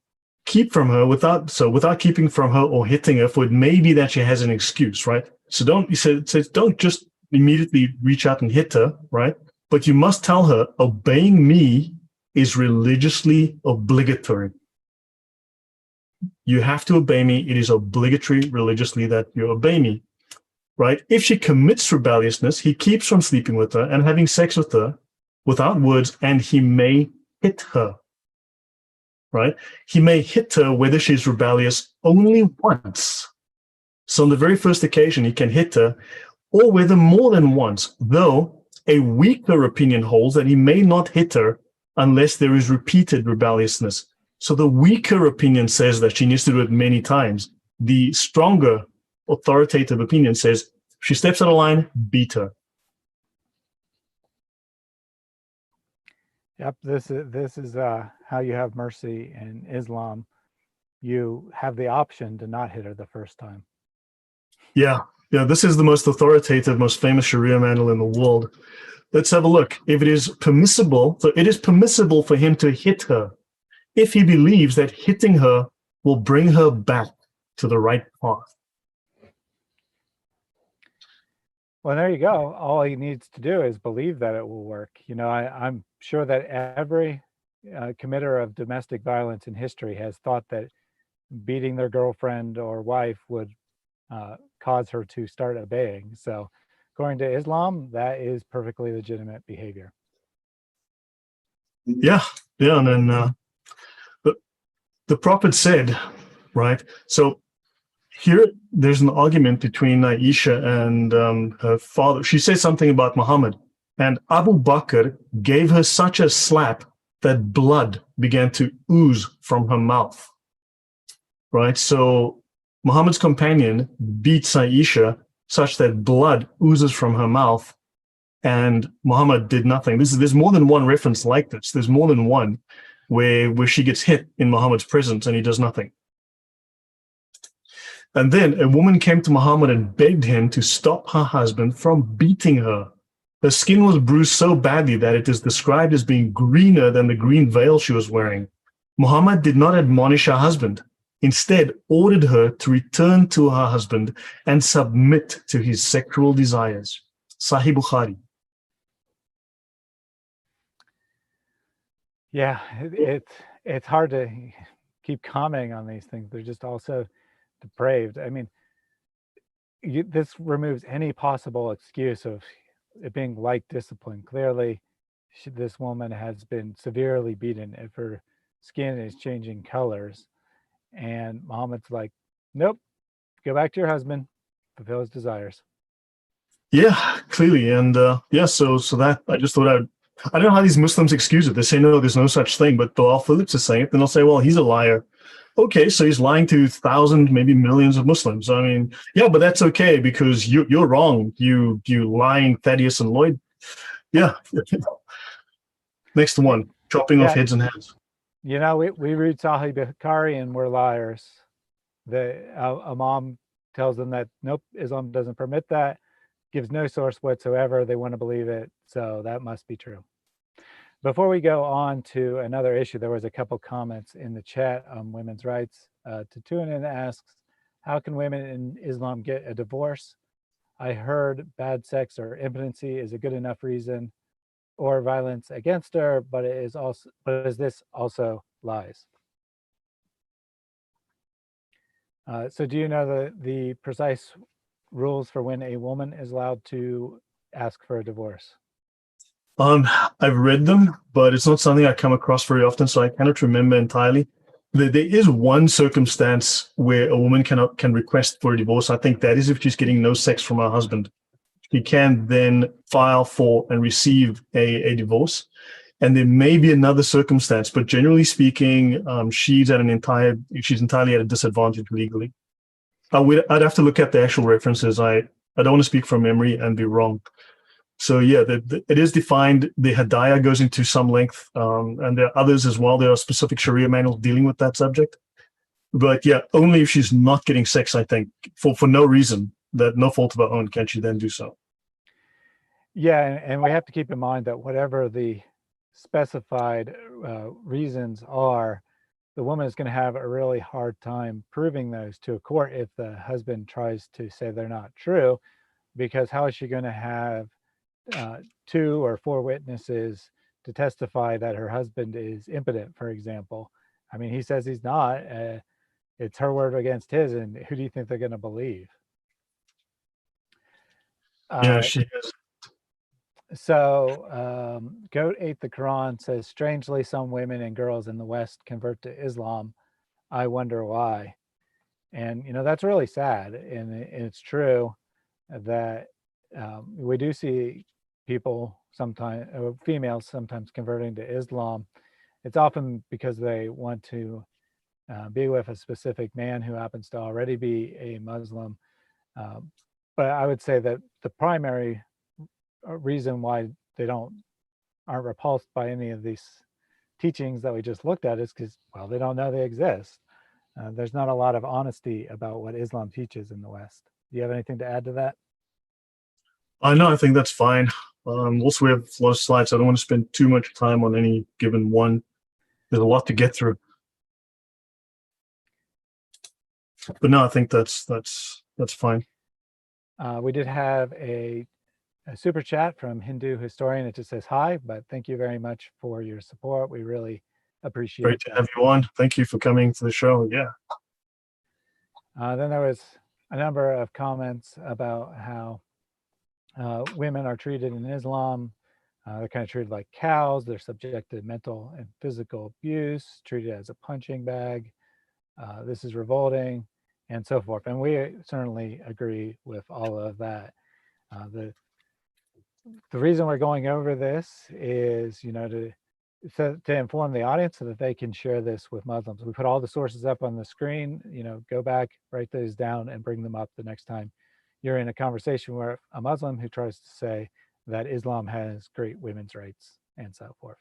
keep from her without keeping from her or hitting her, for it may be that she has an excuse, right? So don't just immediately reach out and hit her, right? But you must tell her, obeying me is religiously obligatory. You have to obey me. It is obligatory religiously that you obey me, right? If she commits rebelliousness, he keeps from sleeping with her and having sex with her without words, and he may hit her, right? He may hit her whether she's rebellious only once. So on the very first occasion, he can hit her, or whether more than once, though a weaker opinion holds that he may not hit her unless there is repeated rebelliousness. So the weaker opinion says that she needs to do it many times. The stronger authoritative opinion says, if she steps out of line, beat her. Yep, this is how you have mercy in Islam. You have the option to not hit her the first time. Yeah, this is the most authoritative, most famous Sharia manual in the world. Let's have a look. If it is permissible, so it is permissible for him to hit her if he believes that hitting her will bring her back to the right path. Well, there you go. All he needs to do is believe that it will work. You know, I'm sure that every committer of domestic violence in history has thought that beating their girlfriend or wife would cause her to start obeying. So according to Islam, that is perfectly legitimate behavior. Yeah, and then the Prophet said, right? So here, there's an argument between Aisha and her father. She says something about Muhammad, and Abu Bakr gave her such a slap that blood began to ooze from her mouth, right? So Muhammad's companion beats Aisha such that blood oozes from her mouth, and Muhammad did nothing. There's more than one reference like this. There's more than one where she gets hit in Muhammad's presence and he does nothing. And then a woman came to Muhammad and begged him to stop her husband from beating her. Her skin was bruised so badly that it is described as being greener than the green veil she was wearing. Muhammad did not admonish her husband, instead ordered her to return to her husband and submit to his sexual desires. Sahih Bukhari. Yeah, it's hard to keep commenting on these things. They're just also depraved. I mean, this removes any possible excuse of it being like discipline. Clearly, this woman has been severely beaten if her skin is changing colors. And Muhammad's like, nope, go back to your husband, fulfill his desires. Yeah, clearly. And so that I just thought I don't know how these Muslims excuse it. They say, no, there's no such thing, but Bilal Phillips is saying it. Then they'll say, well, he's a liar. okay, so he's lying to thousands, maybe millions of Muslims. I mean, yeah, but that's okay because you're wrong. You lying Thaddeus and Lloyd. Yeah. Next one, chopping off Yeah, heads and hands. we read Sahih Bukhari and we're liars. A mom tells them that nope, Islam doesn't permit that, gives no source whatsoever. They want to believe it, so that must be true. Before we go on to another issue, there was a couple comments in the chat on women's rights. Tatunin asks, how can women in Islam get a divorce? I heard bad sex or impotency is a good enough reason, or violence against her, but is this also lies? So do you know the precise rules for when a woman is allowed to ask for a divorce? I've read them, but it's not something I come across very often, so I cannot remember entirely. There is one circumstance where a woman can request for a divorce. I think that is if she's getting no sex from her husband. She can then file for and receive a divorce. And there may be another circumstance, but generally speaking, she's entirely at a disadvantage legally. I'd have to look at the actual references. I don't want to speak from memory and be wrong. So yeah, it is defined. The Hadaya goes into some length, and there are others as well. There are specific Sharia manuals dealing with that subject. But yeah, only if she's not getting sex, I think, for no reason, that no fault of her own, can she then do so. Yeah, and we have to keep in mind that whatever the specified reasons are, the woman is going to have a really hard time proving those to a court if the husband tries to say they're not true, because how is she going to have 2 or 4 witnesses to testify that her husband is impotent, for example? I mean, he says he's not. It's her word against his, and who do you think they're going to believe? Yeah, she is. So, Goat Ate the Quran says, strangely, some women and girls in the West convert to Islam. I wonder why. And, that's really sad. And it's true that we do see people sometimes, females sometimes converting to Islam. It's often because they want to be with a specific man who happens to already be a Muslim. But I would say that the primary reason why they aren't repulsed by any of these teachings that we just looked at is because, well, they don't know they exist. There's not a lot of honesty about what Islam teaches in the West. Do you have anything to add to that? I think that's fine. Also, we have a lot of slides. I don't want to spend too much time on any given one. There's a lot to get through. But no, I think that's fine. We did have a super chat from Hindu historian. It just says hi, but thank you very much for your support. We really appreciate Great to have you on. Thank you for coming to the show. Yeah. Then there was a number of comments about how women are treated in Islam. They're kind of treated like cows. They're subject to mental and physical abuse, treated as a punching bag. This is revolting, and so forth. And we certainly agree with all of that. The reason we're going over this is, to inform the audience so that they can share this with Muslims. We put all the sources up on the screen. Go back, write those down, and bring them up the next time you're in a conversation with a Muslim who tries to say that Islam has great women's rights and so forth.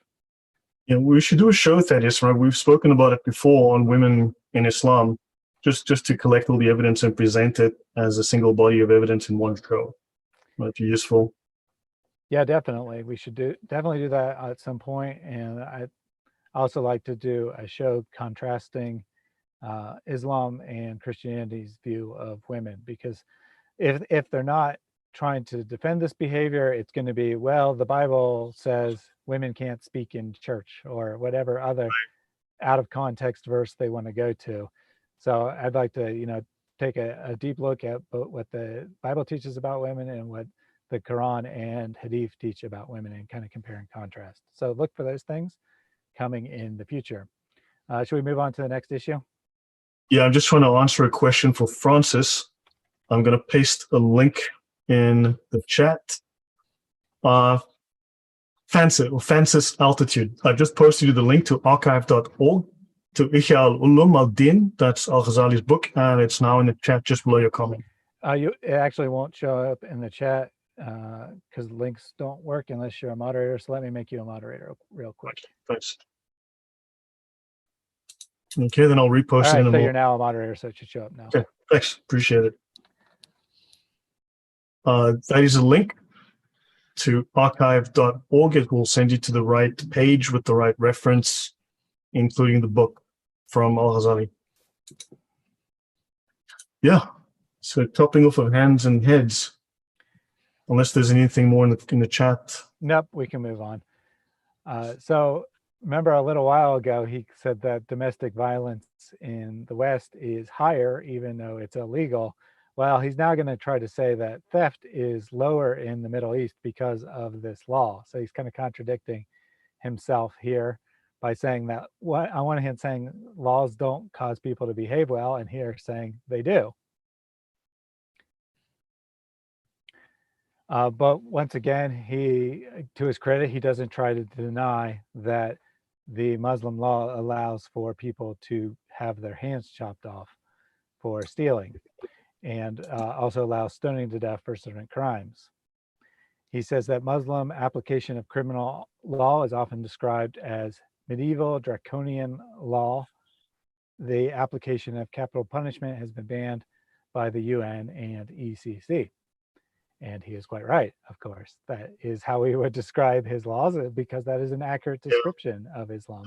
Yeah, we should do a show, Thaddeus, right? We've spoken about it before on women in Islam, just to collect all the evidence and present it as a single body of evidence in one show. Might be useful. Yeah, definitely. We should definitely do that at some point. And I also like to do a show contrasting Islam and Christianity's view of women, because if they're not trying to defend this behavior, it's going to be, well, the Bible says women can't speak in church, or whatever other out of context verse they want to go to. So I'd like to, take a deep look at what the Bible teaches about women and what the Quran and Hadith teach about women, and kind of compare and contrast. So look for those things coming in the future. Should we move on to the next issue? Yeah, I'm just trying to answer a question for Francis. I'm going to paste a link in the chat. Francis Altitude. I've just posted you the link to archive.org to Ihya al-Ulum al-Din. That's Al-Ghazali's book, and it's now in the chat just below your comment. It actually won't show up in the chat because links don't work unless you're a moderator. So let me make you a moderator real quick. Thanks. Okay, then I'll repost All it right, in a so moment. you're now a moderator, so it should show up now. Okay, thanks. Appreciate it. That is a link to archive.org. It will send you to the right page with the right reference, including the book from Al-Ghazali. Yeah, so topping off of hands and heads, unless there's anything more in the chat. Nope, we can move on. So remember a little while ago, he said that domestic violence in the West is higher, even though it's illegal. Well, he's now going to try to say that theft is lower in the Middle East because of this law. So he's kind of contradicting himself here by saying that on one hand saying laws don't cause people to behave well, and here saying they do. But once again, to his credit, he doesn't try to deny that the Muslim law allows for people to have their hands chopped off for stealing, and also allows stoning to death for certain crimes. He says that Muslim application of criminal law is often described as medieval draconian law. The application of capital punishment has been banned by the UN and ECC. And he is quite right, of course. That is how we would describe his laws, because that is an accurate description of Islam.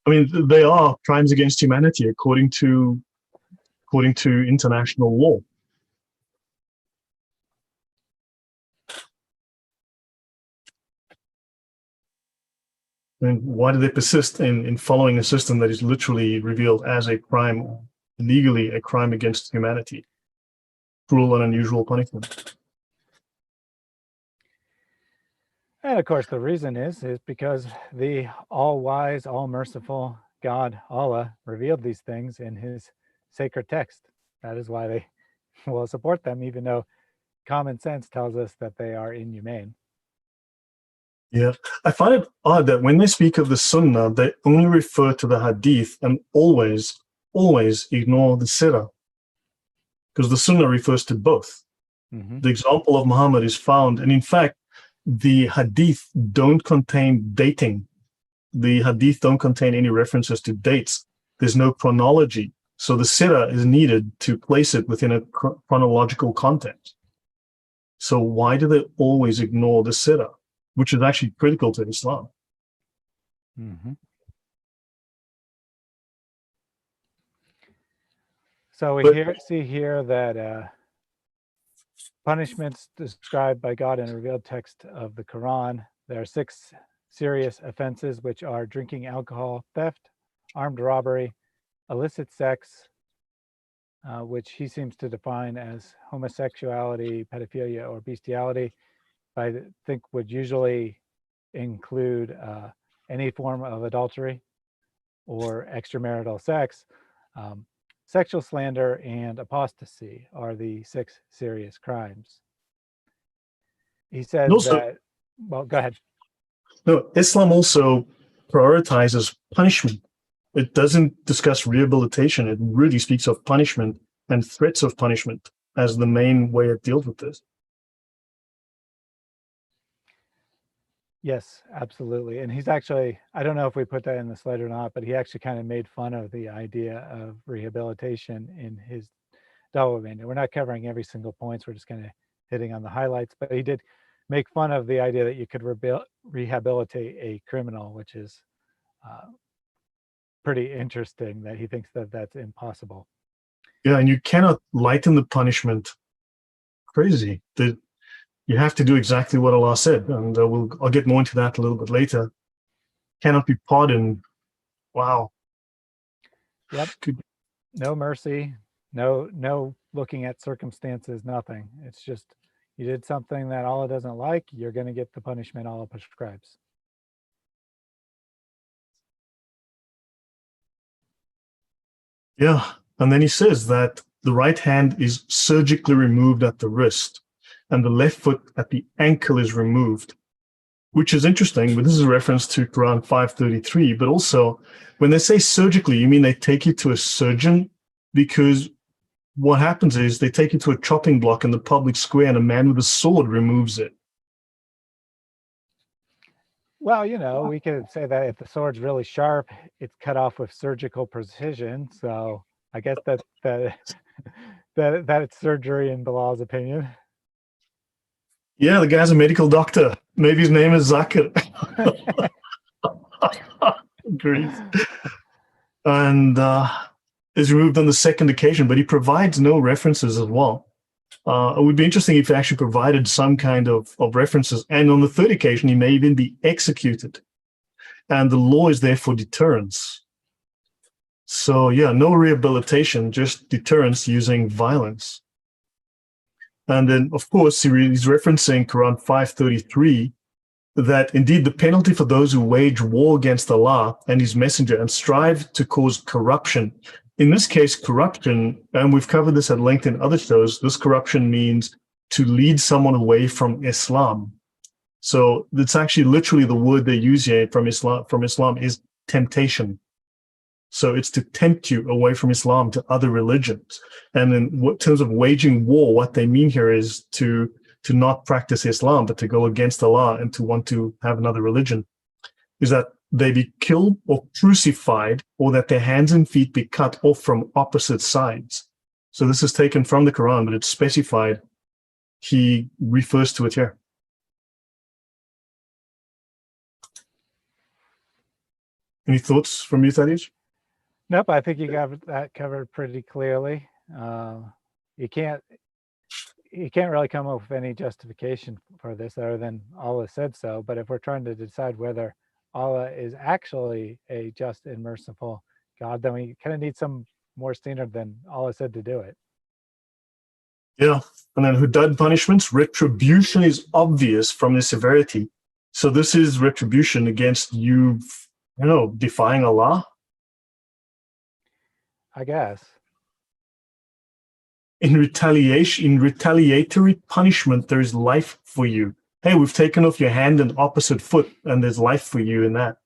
I mean, they are crimes against humanity according to international law. And why do they persist in following a system that is literally revealed as a crime, legally a crime against humanity? Cruel and unusual punishment. And of course, the reason is because the all-wise, all-merciful God, Allah, revealed these things in his sacred text. That is why they will support them, even though common sense tells us that they are inhumane. Yeah, I find it odd that when they speak of the Sunnah, they only refer to the Hadith and always ignore the Sirah, because the Sunnah refers to both. Mm-hmm. The example of Muhammad is found, and in fact, the Hadith don't contain dating. The Hadith don't contain any references to dates. There's no chronology. So the Sirah is needed to place it within a chronological context. So why do they always ignore the Sirah, which is actually critical to Islam? Mm-hmm. So we see here that punishments described by God in a revealed text of the Quran. There are 6 serious offenses, which are drinking alcohol, theft, armed robbery, illicit sex, which he seems to define as homosexuality, pedophilia, or bestiality. I think would usually include any form of adultery or extramarital sex. Sexual slander and apostasy are the 6 serious crimes. He said also, that, well, go ahead. No, Islam also prioritizes punishment. It doesn't discuss rehabilitation. It really speaks of punishment and threats of punishment as the main way it deals with this. Yes, absolutely. And he's actually, I don't know if we put that in the slide or not, but he actually kind of made fun of the idea of rehabilitation in his Dawah manual. We're not covering every single point. We're just kind of hitting on the highlights, but he did make fun of the idea that you could rehabilitate a criminal, which is pretty interesting, that he thinks that that's impossible. Yeah, and you cannot lighten the punishment. Crazy. You have to do exactly what Allah said, and I'll get more into that a little bit later. Cannot be pardoned. Wow. Yep. No mercy, no looking at circumstances, nothing. It's just, you did something that Allah doesn't like, you're going to get the punishment Allah prescribes. Yeah, and then he says that the right hand is surgically removed at the wrist, and the left foot at the ankle is removed. which is interesting, but this is a reference to Quran 533. But also, when they say surgically, you mean they take you to a surgeon? Because what happens is they take you to a chopping block in the public square and a man with a sword removes it. Well, we could say that if the sword's really sharp, it's cut off with surgical precision. So I guess that it's surgery in Bilal's opinion. Yeah, the guy's a medical doctor. Maybe his name is Zakir. Agrees. And is removed on the second occasion, but he provides no references as well. It would be interesting if he actually provided some kind of references. And on the third occasion, he may even be executed. And the law is there for deterrence. So yeah, no rehabilitation, just deterrence using violence. And then, of course, he's referencing Quran 533, that indeed the penalty for those who wage war against Allah and his messenger and strive to cause corruption. In this case, corruption, and we've covered this at length in other shows, this corruption means to lead someone away from Islam. So it's actually literally the word they use here from Islam is temptation. So it's to tempt you away from Islam to other religions. And in terms of waging war, what they mean here is to not practice Islam, but to go against Allah and to want to have another religion, is that they be killed or crucified, or that their hands and feet be cut off from opposite sides. So this is taken from the Quran, but it's specified. He refers to it here. Any thoughts from you, Thaddeus? Nope, I think you got that covered pretty clearly. You can't really come up with any justification for this other than Allah said so. But if we're trying to decide whether Allah is actually a just and merciful God, then we kind of need some more standard than Allah said to do it. Yeah, and then hudud punishments, retribution is obvious from the severity. So this is retribution against you, defying Allah. I guess. In retaliatory punishment, there is life for you. Hey, we've taken off your hand and opposite foot, and there's life for you in that.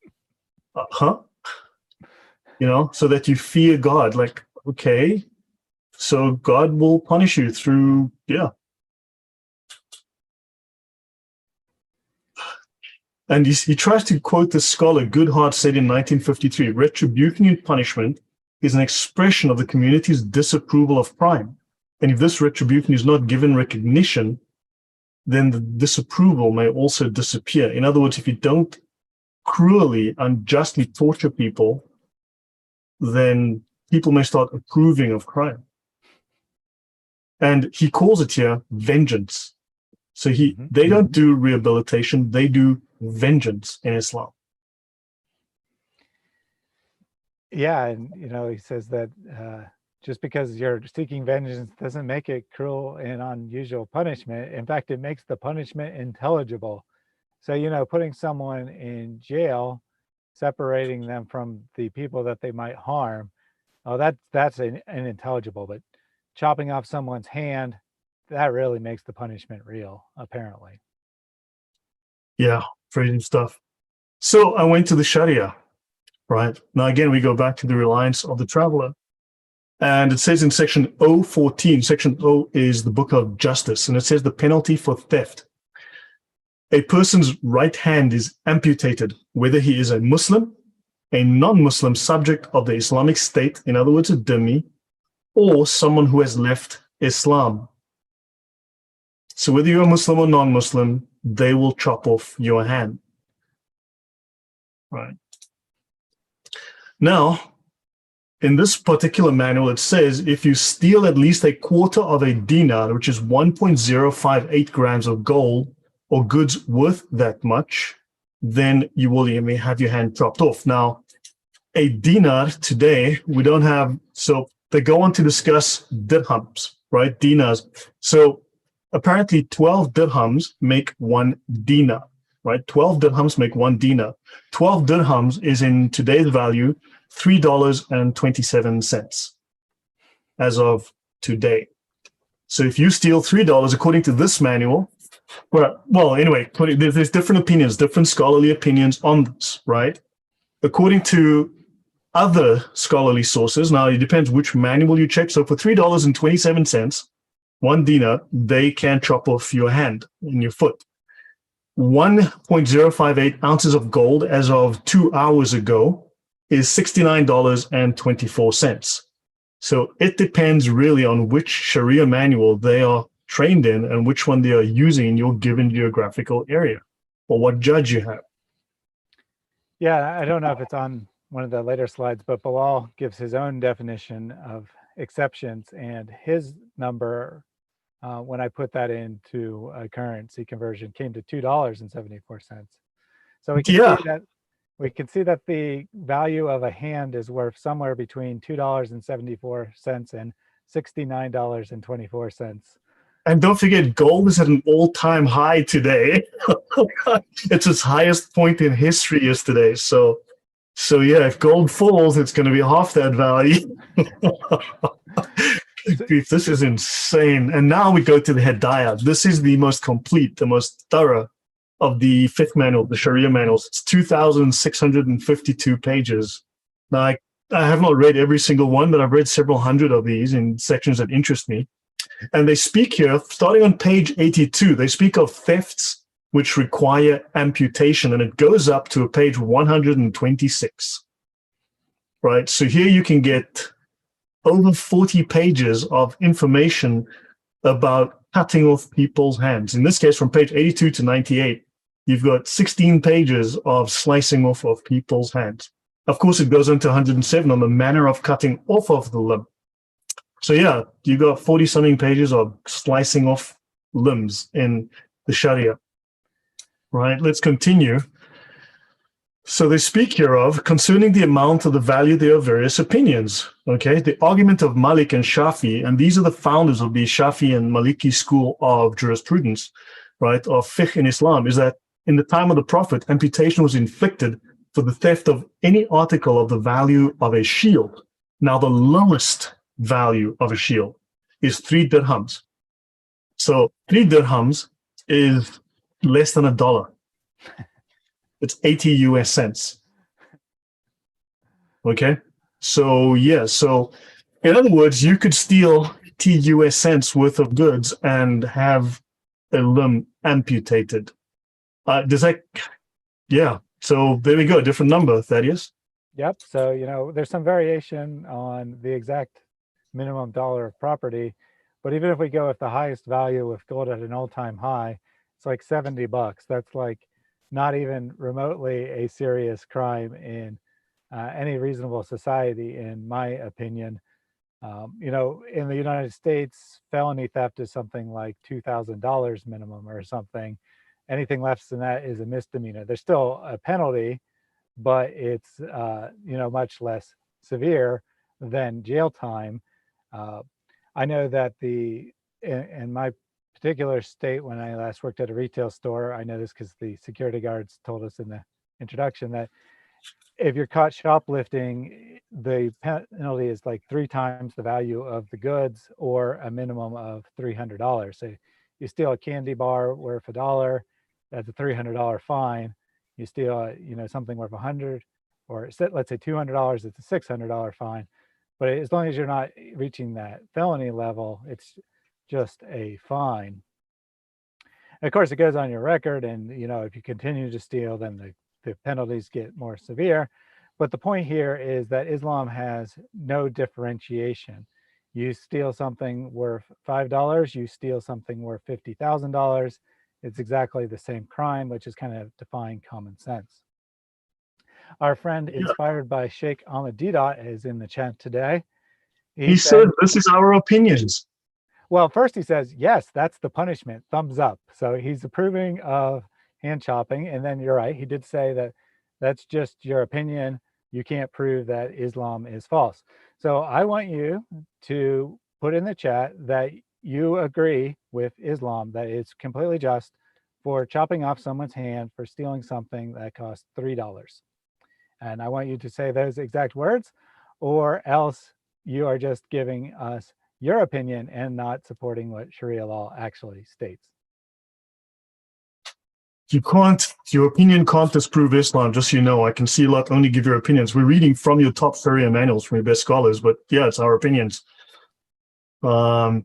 So that you fear God. Like, okay, so God will punish you through, And he tries to quote the scholar Goodhart said in 1953, retribution and punishment is an expression of the community's disapproval of crime. And if this retribution is not given recognition, then the disapproval may also disappear. In other words, if you don't cruelly, unjustly torture people, then people may start approving of crime. And he calls it here vengeance. So they don't do rehabilitation, they do vengeance in Islam. Yeah, and he says that just because you're seeking vengeance doesn't make it cruel and unusual punishment. In fact, it makes the punishment intelligible. So, putting someone in jail, separating them from the people that they might harm, that's unintelligible. But chopping off someone's hand, that really makes the punishment real, apparently. Yeah, crazy stuff. So I went to the Sharia, right? Now, again, we go back to the reliance of the traveler. And it says in section 014, section O is the book of justice, and it says the penalty for theft. A person's right hand is amputated, whether he is a Muslim, a non-Muslim subject of the Islamic State, in other words, a dhimmi, or someone who has left Islam. So whether you're a Muslim or non-Muslim, they will chop off your hand. Right. Now, in this particular manual, it says if you steal at least a quarter of a dinar, which is 1.058 grams of gold or goods worth that much, then you may have your hand chopped off. Now, a dinar today, we don't have, so they go on to discuss dirhams, right? Dinars. So apparently 12 dirhams make one dinar, right? 12 dirhams make one dinar. 12 dirhams is in today's value $3.27 as of today. So if you steal $3, according to this manual, Well, anyway, there's different opinions, different scholarly opinions on this, right? According to other scholarly sources, now it depends which manual you check. So for $3.27, 1 dinar, they can chop off your hand and your foot. 1.058 ounces of gold as of 2 hours ago is $69.24. So it depends really on which Sharia manual they are trained in and which one they are using in your given geographical area or what judge you have. Yeah, I don't know if it's on one of the later slides, but Bilal gives his own definition of exceptions, and his number, when I put that into a currency conversion, came to $2.74. So Yeah, we can see that the value of a hand is worth somewhere between $2.74 and $69.24. and don't forget, gold is at an all-time high today. It's its highest point in history yesterday. So yeah, if gold falls, it's going to be half that value. So, Grief, this is insane. And now we go to the Hedaya. This is the most complete, the most thorough of the fifth manual, the Sharia manuals. It's 2,652 pages. Now, I have not read every single one, but I've read several hundred of these in sections that interest me. And they speak here, starting on page 82, they speak of thefts which require amputation, and it goes up to page 126. Right? So here you can get over 40 pages of information about cutting off people's hands. In this case, from page 82 to 98, you've got 16 pages of slicing off of people's hands. Of course, it goes into 107 on the manner of cutting off of the limb. So yeah, you got 40 something pages of slicing off limbs in the Sharia. Right, let's continue. So they speak here of concerning the amount of the value, there are various opinions. Okay, the argument of Malik and Shafi, and these are the founders of the Shafi and Maliki school of jurisprudence, right, of fiqh in Islam, is that in the time of the Prophet, amputation was inflicted for the theft of any article of the value of a shield. Now, the lowest value of a shield is 3 dirhams. So 3 dirhams is less than $1. It's 80 US cents. Okay. So yeah. So in other words, you could steal 80 US cents worth of goods and have a limb amputated. Does that? Yeah. So there we go. Different number, Thaddeus. yep. So, there's some variation on the exact minimum dollar of property, but even if we go with the highest value with gold at an all-time high, it's like $70. That's like not even remotely a serious crime in any reasonable society, in my opinion. In the United States, felony theft is something like $2,000 minimum or something. Anything less than that is a misdemeanor. There's still a penalty, but it's much less severe than jail time. Uh, I know that in my particular state, when I last worked at a retail store, I know this because the security guards told us in the introduction that if you're caught shoplifting, the penalty is like 3 times the value of the goods, or a minimum of $300. So you steal a candy bar worth $1, that's a $300 fine. You steal, something worth 100, or let's say $200, it's a $600 fine. But as long as you're not reaching that felony level, it's just a fine. And of course, it goes on your record, and if you continue to steal, then the penalties get more severe. But the point here is that Islam has no differentiation. You steal something worth $5, you steal something worth $50,000, it's exactly the same crime, which is kind of defying common sense. Our friend, Yeah. inspired by Sheikh Ahmed Didat, is in the chat today. He said, "This is our opinions." Well, first he says, yes, that's the punishment, thumbs up. So he's approving of hand chopping. And then you're right, he did say that that's just your opinion. You can't prove that Islam is false. So I want you to put in the chat that you agree with Islam, that it's completely just for chopping off someone's hand for stealing something that costs $3. And I want you to say those exact words, or else you are just giving us your opinion and not supporting what Sharia law actually states. You can't, your opinion can't disprove Islam, just so you know. I can see a lot, only give your opinions. We're reading from your top Sharia manuals from your best scholars, but yeah, it's our opinions. That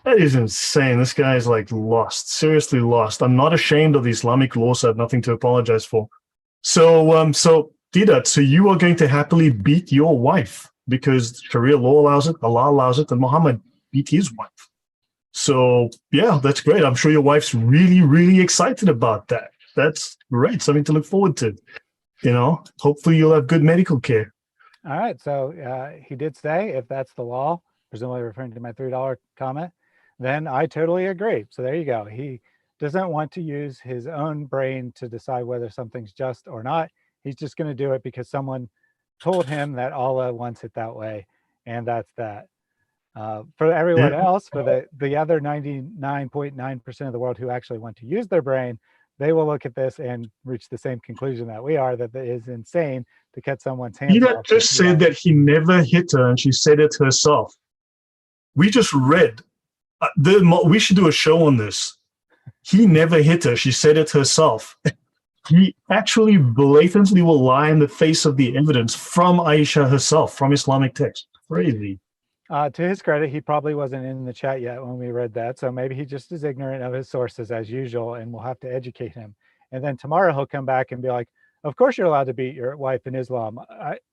is insane. This guy is like lost, seriously lost. I'm not ashamed of the Islamic law, so I have nothing to apologize for. So Didat, so you are going to happily beat your wife because Sharia law allows it, Allah allows it, and Muhammad beat his wife. So yeah, that's great. I'm sure your wife's really, really excited about that. That's great. Something to look forward to. You know, hopefully you'll have good medical care. All right. So he did say, if that's the law, presumably referring to my $3 comment, then I totally agree. So there you go. He doesn't want to use his own brain to decide whether something's just or not. He's just going to do it because someone told him that Allah wants it that way. And that's that. For everyone Yeah. else, for the other 99.9% of the world who actually want to use their brain, they will look at this and reach the same conclusion that we are, that it is insane to cut someone's hands Didat off. just said that he never hit her and she said it herself. We just read. We should do a show on this. He never hit her. She said it herself. He actually blatantly will lie in the face of the evidence from Aisha herself, from Islamic text. Crazy. To his credit, he probably wasn't in the chat yet when we read that. So maybe he just is ignorant of his sources as usual, and we'll have to educate him. And then tomorrow he'll come back and be like, of course you're allowed to beat your wife in Islam.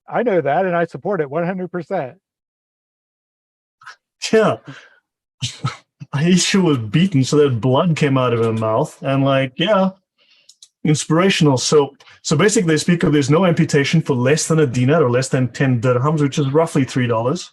I know that, and I support it 100%. Yeah. Aisha was beaten so that blood came out of her mouth. And like, yeah, inspirational. So basically they speak of there's no amputation for less than a dinar or less than 10 dirhams, which is roughly $3.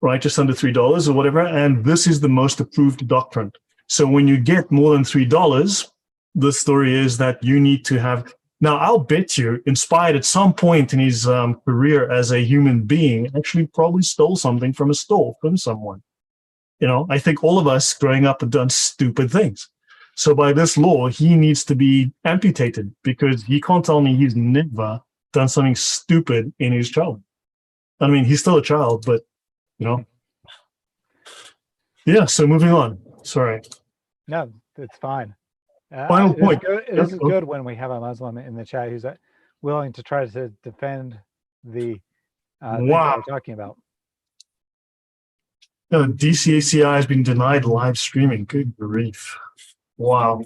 Right, just under $3 or whatever, and this is the most approved doctrine. So when you get more than $3, the story is that you need to have. Now, I'll bet you, inspired at some point in his career as a human being, actually probably stole something from a store from someone. You know, I think all of us growing up have done stupid things. So by this law, he needs to be amputated because he can't tell me he's never done something stupid in his childhood. I mean, he's still a child, but you know. Yeah, so moving on. Sorry. No, it's fine. Final point. This is good when we have a Muslim in the chat who's willing to try to defend the thing that we're talking about. DCACI has been denied live streaming. Good grief. Wow.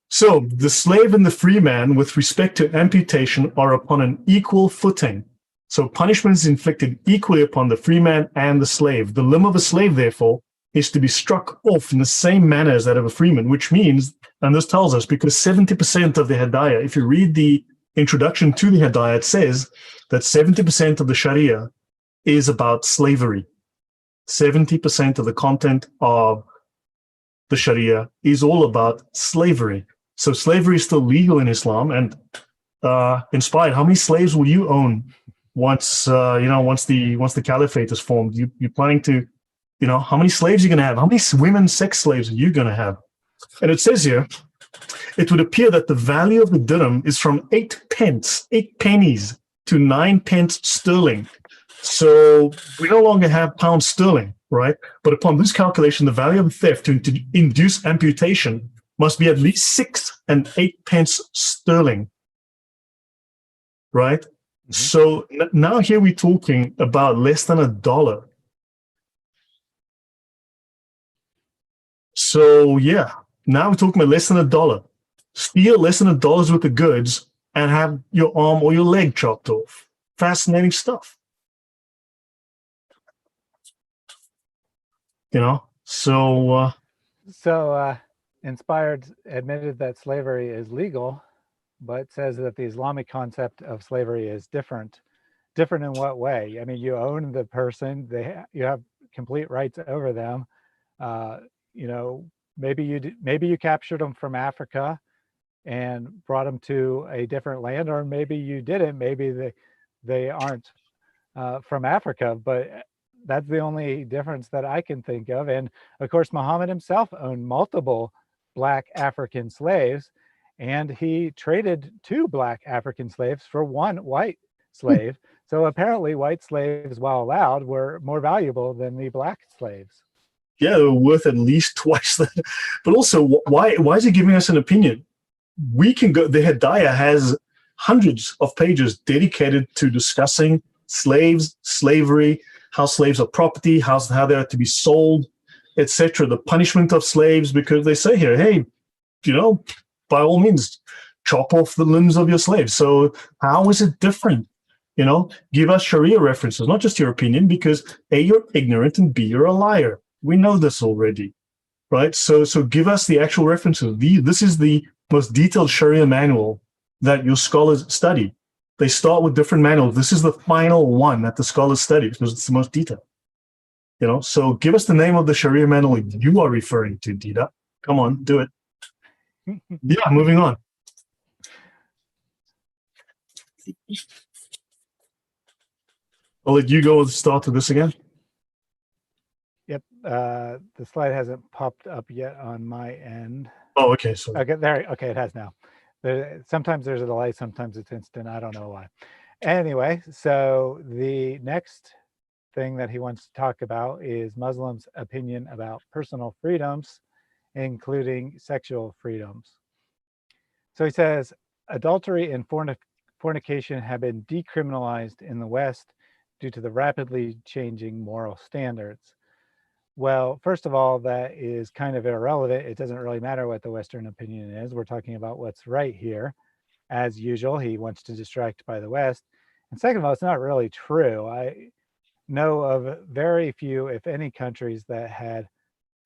So the slave and the free man with respect to amputation are upon an equal footing. So punishment is inflicted equally upon the free man and the slave. The limb of a slave, therefore, is to be struck off in the same manner as that of a freeman, which means, and this tells us, because 70% of the Hadayah, if you read the introduction to the Hadayah, it says that 70% of the Sharia is about slavery. 70% of the content of the Sharia is all about slavery. So slavery is still legal in Islam. And Inspired, how many slaves will you own once the caliphate is formed? You're planning to, how many slaves are you going to have? How many women sex slaves are you going to have? And it says here, it would appear that the value of the dirham is from 8 pennies to 9 pence sterling. So we no longer have pounds sterling, right? But upon this calculation, the value of the theft to induce amputation must be at least 6 and 8 pence sterling, right? Mm-hmm. So now here we're talking about less than $1. So yeah, now we're talking about less than $1. Steal less than $1 worth of goods and have your arm or your leg chopped off. Fascinating stuff. So Inspired admitted that slavery is legal, but says that the Islamic concept of slavery is different. Different in what way? I mean, you own the person, you have complete rights over them. Maybe you captured them from Africa and brought them to a different land, or maybe you didn't. Maybe they aren't from Africa, but that's the only difference that I can think of. And of course, Muhammad himself owned multiple Black African slaves, and he traded 2 Black African slaves for 1 white slave. So apparently white slaves, while allowed, were more valuable than the Black slaves. Yeah, they were worth at least twice that. But also, why is he giving us an opinion? we can go. The Hidayah has hundreds of pages dedicated to discussing slaves, slavery, how slaves are property, how they are to be sold, etc. The punishment of slaves, because they say here, hey, by all means, chop off the limbs of your slaves. So how is it different? Give us Sharia references, not just your opinion, because A, you're ignorant, and B, you're a liar. We know this already, right? So give us the actual references. This is the most detailed Sharia manual that your scholars study. They start with different manuals. This is the final one that the scholars study because it's the most detailed. So give us the name of the Sharia manual you are referring to, Dida. Come on, do it. Yeah, moving on. I'll let you go with the start of this again. Yep. The slide hasn't popped up yet on my end. Oh, okay. So okay, there. Okay, it has now. Sometimes there's a delay, sometimes it's instant. I don't know why. Anyway, so the next thing that he wants to talk about is Muslims' opinion about personal freedoms, including sexual freedoms. So he says, adultery and fornication have been decriminalized in the West due to the rapidly changing moral standards. Well, first of all, that is kind of irrelevant. It doesn't really matter what the Western opinion is. We're talking about what's right here. As usual, he wants to distract by the West. And second of all, it's not really true. I know of very few, if any, countries that had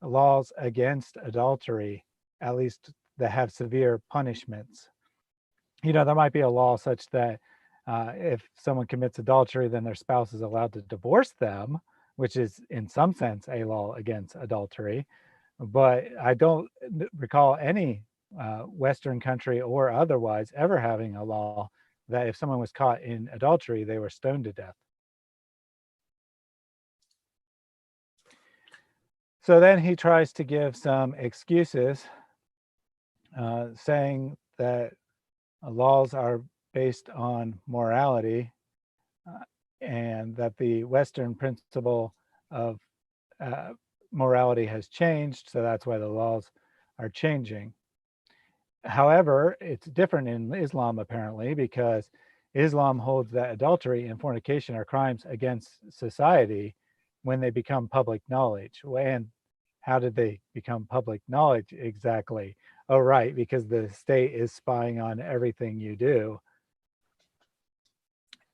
laws against adultery, at least that have severe punishments. There might be a law such that if someone commits adultery, then their spouse is allowed to divorce them, which is in some sense a law against adultery. But I don't recall any Western country or otherwise ever having a law that if someone was caught in adultery, they were stoned to death. So then he tries to give some excuses, saying that laws are based on morality, and that the Western principle of morality has changed, so that's why the laws are changing. However, it's different in Islam apparently, because Islam holds that adultery and fornication are crimes against society when they become public knowledge. And how did they become public knowledge exactly? Oh, right, because the state is spying on everything you do.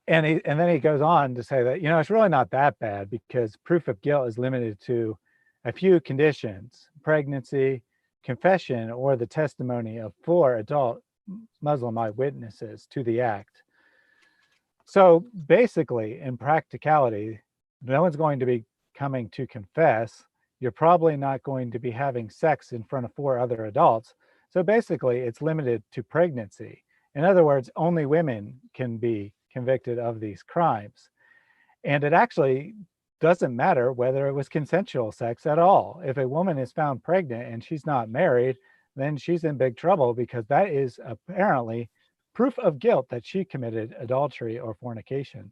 And then he goes on to say that, it's really not that bad because proof of guilt is limited to a few conditions: pregnancy, confession, or the testimony of 4 adult Muslim eyewitnesses to the act. So basically, in practicality, no one's going to be coming to confess. You're probably not going to be having sex in front of 4 other adults. So basically, it's limited to pregnancy. In other words, only women can be convicted of these crimes. And it actually doesn't matter whether it was consensual sex at all. If a woman is found pregnant and she's not married, then she's in big trouble, because that is apparently proof of guilt that she committed adultery or fornication.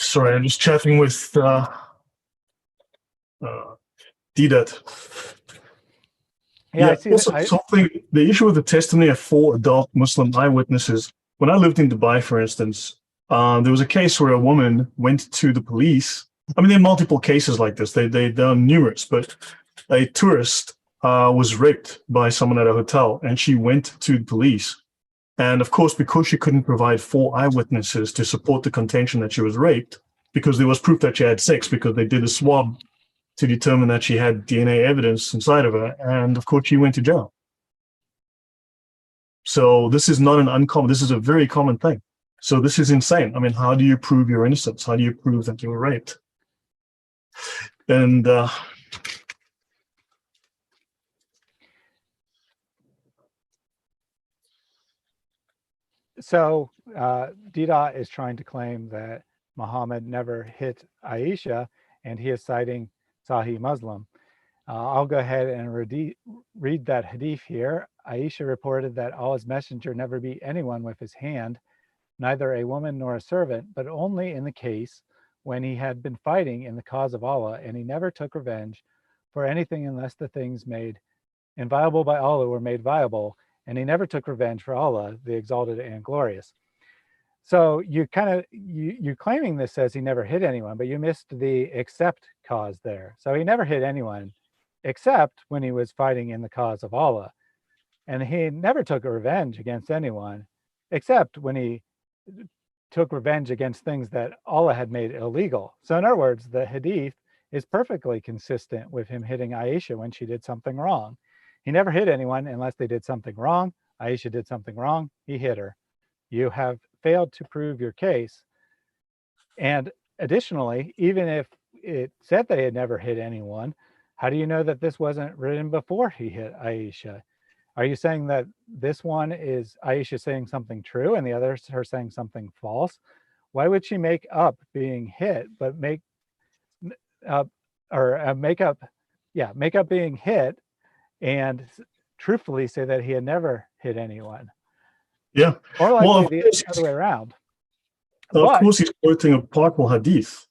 sorry, I'm just chatting with Didat. Yeah, I see also, that. something, the issue with the testimony of 4 adult Muslim eyewitnesses, when I lived in Dubai, for instance, there was a case where a woman went to the police. I mean, there are multiple cases like this. There are numerous, but a tourist was raped by someone at a hotel, and she went to the police. And of course, because she couldn't provide 4 eyewitnesses to support the contention that she was raped, because there was proof that she had sex, because they did a swab to determine that she had DNA evidence inside of her, and of course, she went to jail. So this is not an uncommon, this is a very common thing. So this is insane. I mean, how do you prove your innocence? How do you prove that you were raped? And So Dida is trying to claim that Muhammad never hit Aisha, and he is citing Sahih Muslim. I'll go ahead and read that hadith here. Aisha reported that Allah's messenger never beat anyone with his hand, neither a woman nor a servant, but only in the case when he had been fighting in the cause of Allah, and he never took revenge for anything unless the things made inviolable by Allah were made viable, and he never took revenge for Allah, the exalted and glorious. So you kind of you're claiming this says he never hit anyone, but you missed the except cause there. So he never hit anyone except when he was fighting in the cause of Allah. And he never took a revenge against anyone except when he took revenge against things that Allah had made illegal. So in other words, the hadith is perfectly consistent with him hitting Aisha when she did something wrong. He never hit anyone unless they did something wrong. Aisha did something wrong, he hit her. You have failed to prove your case. And additionally, even if it said they had never hit anyone, how do you know that this wasn't written before he hit Aisha? Are you saying that this one is Aisha saying something true and the other is her saying something false? Why would she make up being hit, but make up make up being hit and truthfully say that he had never hit anyone? Yeah. Or Well, likely the other way around. of course, he's quoting a partial hadith.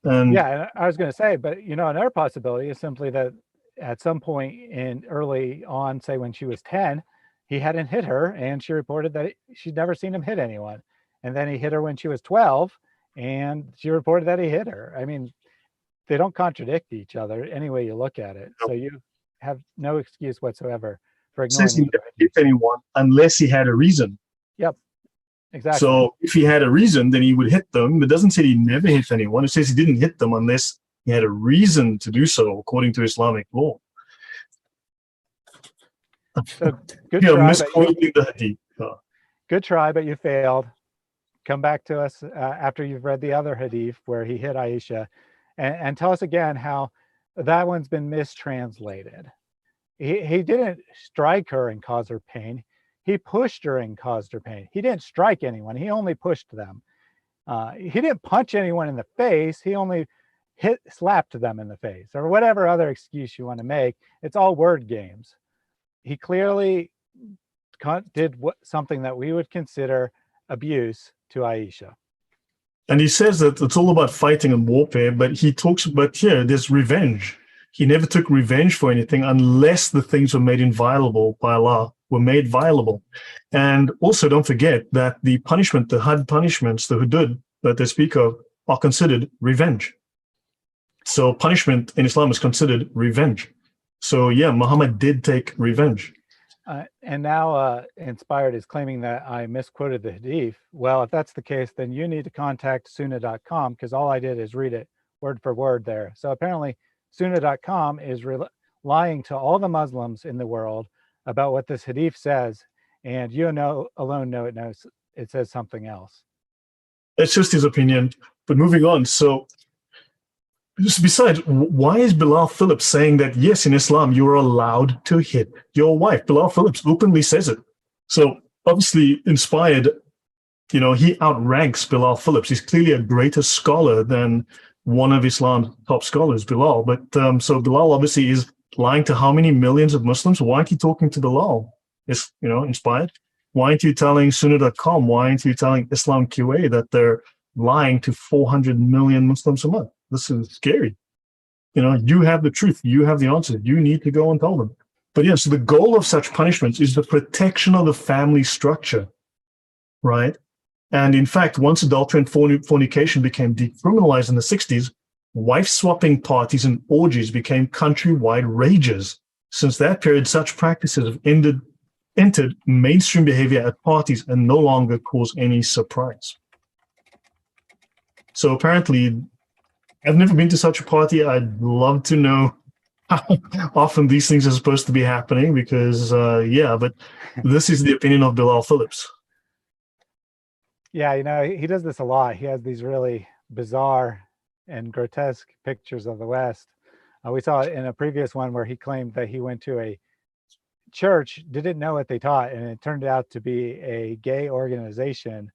And yeah, I was going to say, but another possibility is simply that at some point in early on, say when she was 10, he hadn't hit her and she reported that she'd never seen him hit anyone. And then he hit her when she was 12 and she reported that he hit her. I mean, they don't contradict each other any way you look at it. So you have no excuse whatsoever for ignoring says he never hit anyone unless he had a reason. Yep, exactly. So if he had a reason, then he would hit them. It doesn't say he never hit anyone. It says he didn't hit them unless he had a reason to do so, according to Islamic law. So good try, misquoting the hadith. Good try, but you failed. Come back to us after you've read the other hadith where he hit Aisha, and tell us again how that one's been mistranslated. He didn't strike her and cause her pain. He pushed her and caused her pain. He didn't strike anyone. He only pushed them. He didn't punch anyone in the face. He only slapped them in the face, or whatever other excuse you want to make. It's all word games. He clearly did something that we would consider abuse to Aisha. And he says that it's all about fighting and warfare, but he talks about here, there's revenge. He never took revenge for anything unless the things were made inviolable by Allah, were made violable. And also don't forget that the punishment, the had punishments, the hudud that they speak of, are considered revenge. So punishment in Islam is considered revenge. So yeah, Muhammad did take revenge. And now Inspired is claiming that I misquoted the hadith. Well, if that's the case, then you need to contact sunnah.com because all I did is read it word for word there. So apparently sunnah.com is lying to all the Muslims in the world about what this hadith says. And you alone know it says something else. It's just his opinion. But moving on. So besides, why is Bilal Phillips saying that, yes, in Islam, you're allowed to hit your wife? Bilal Phillips openly says it. So obviously Inspired, he outranks Bilal Phillips. He's clearly a greater scholar than one of Islam's top scholars, Bilal. But so Bilal obviously is lying to how many millions of Muslims? Why aren't you talking to Bilal? Is, Inspired? Why aren't you telling Sunnah.com? Why aren't you telling Islam QA that they're lying to 400 million Muslims a month? This is scary. You have the truth. You have the answer. You need to go and tell them. But yeah, so the goal of such punishments is the protection of the family structure, right? And in fact, once adultery and fornication became decriminalized in the 60s, wife-swapping parties and orgies became countrywide rages. Since that period, such practices have entered mainstream behavior at parties and no longer cause any surprise. So apparently, I've never been to such a party. I'd love to know how often these things are supposed to be happening because, but this is the opinion of Bilal Phillips. Yeah, he does this a lot. He has these really bizarre and grotesque pictures of the West. We saw it in a previous one where he claimed that he went to a church, didn't know what they taught, and it turned out to be a gay organization,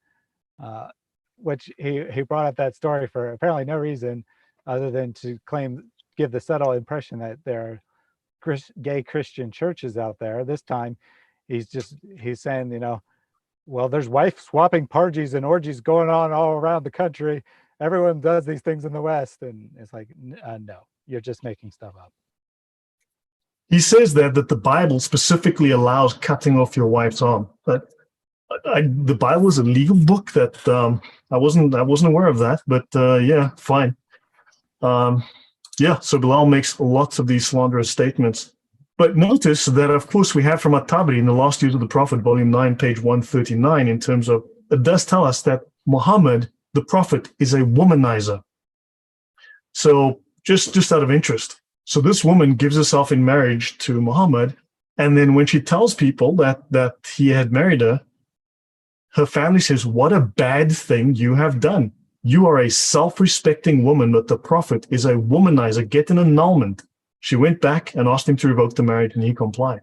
which he brought up that story for apparently no reason other than to give the subtle impression that there are gay Christian churches out there. This time he's saying, well, there's wife swapping parties and orgies going on all around the country. Everyone does these things in the West. And it's like, no, you're just making stuff up. He says that the Bible specifically allows cutting off your wife's arm. But the Bible is a legal book that I wasn't aware of that. But yeah, fine. Yeah, so Bilal makes lots of these slanderous statements. But notice that, of course, we have from At-Tabari in the Last Years of the Prophet, volume 9, page 139, in terms of, it does tell us that Muhammad, the Prophet, is a womanizer. So just out of interest. So this woman gives herself in marriage to Muhammad, and then when she tells people that he had married her, her family says, "What a bad thing you have done. You are a self-respecting woman, but the Prophet is a womanizer. Get an annulment." She went back and asked him to revoke the marriage, and he complied.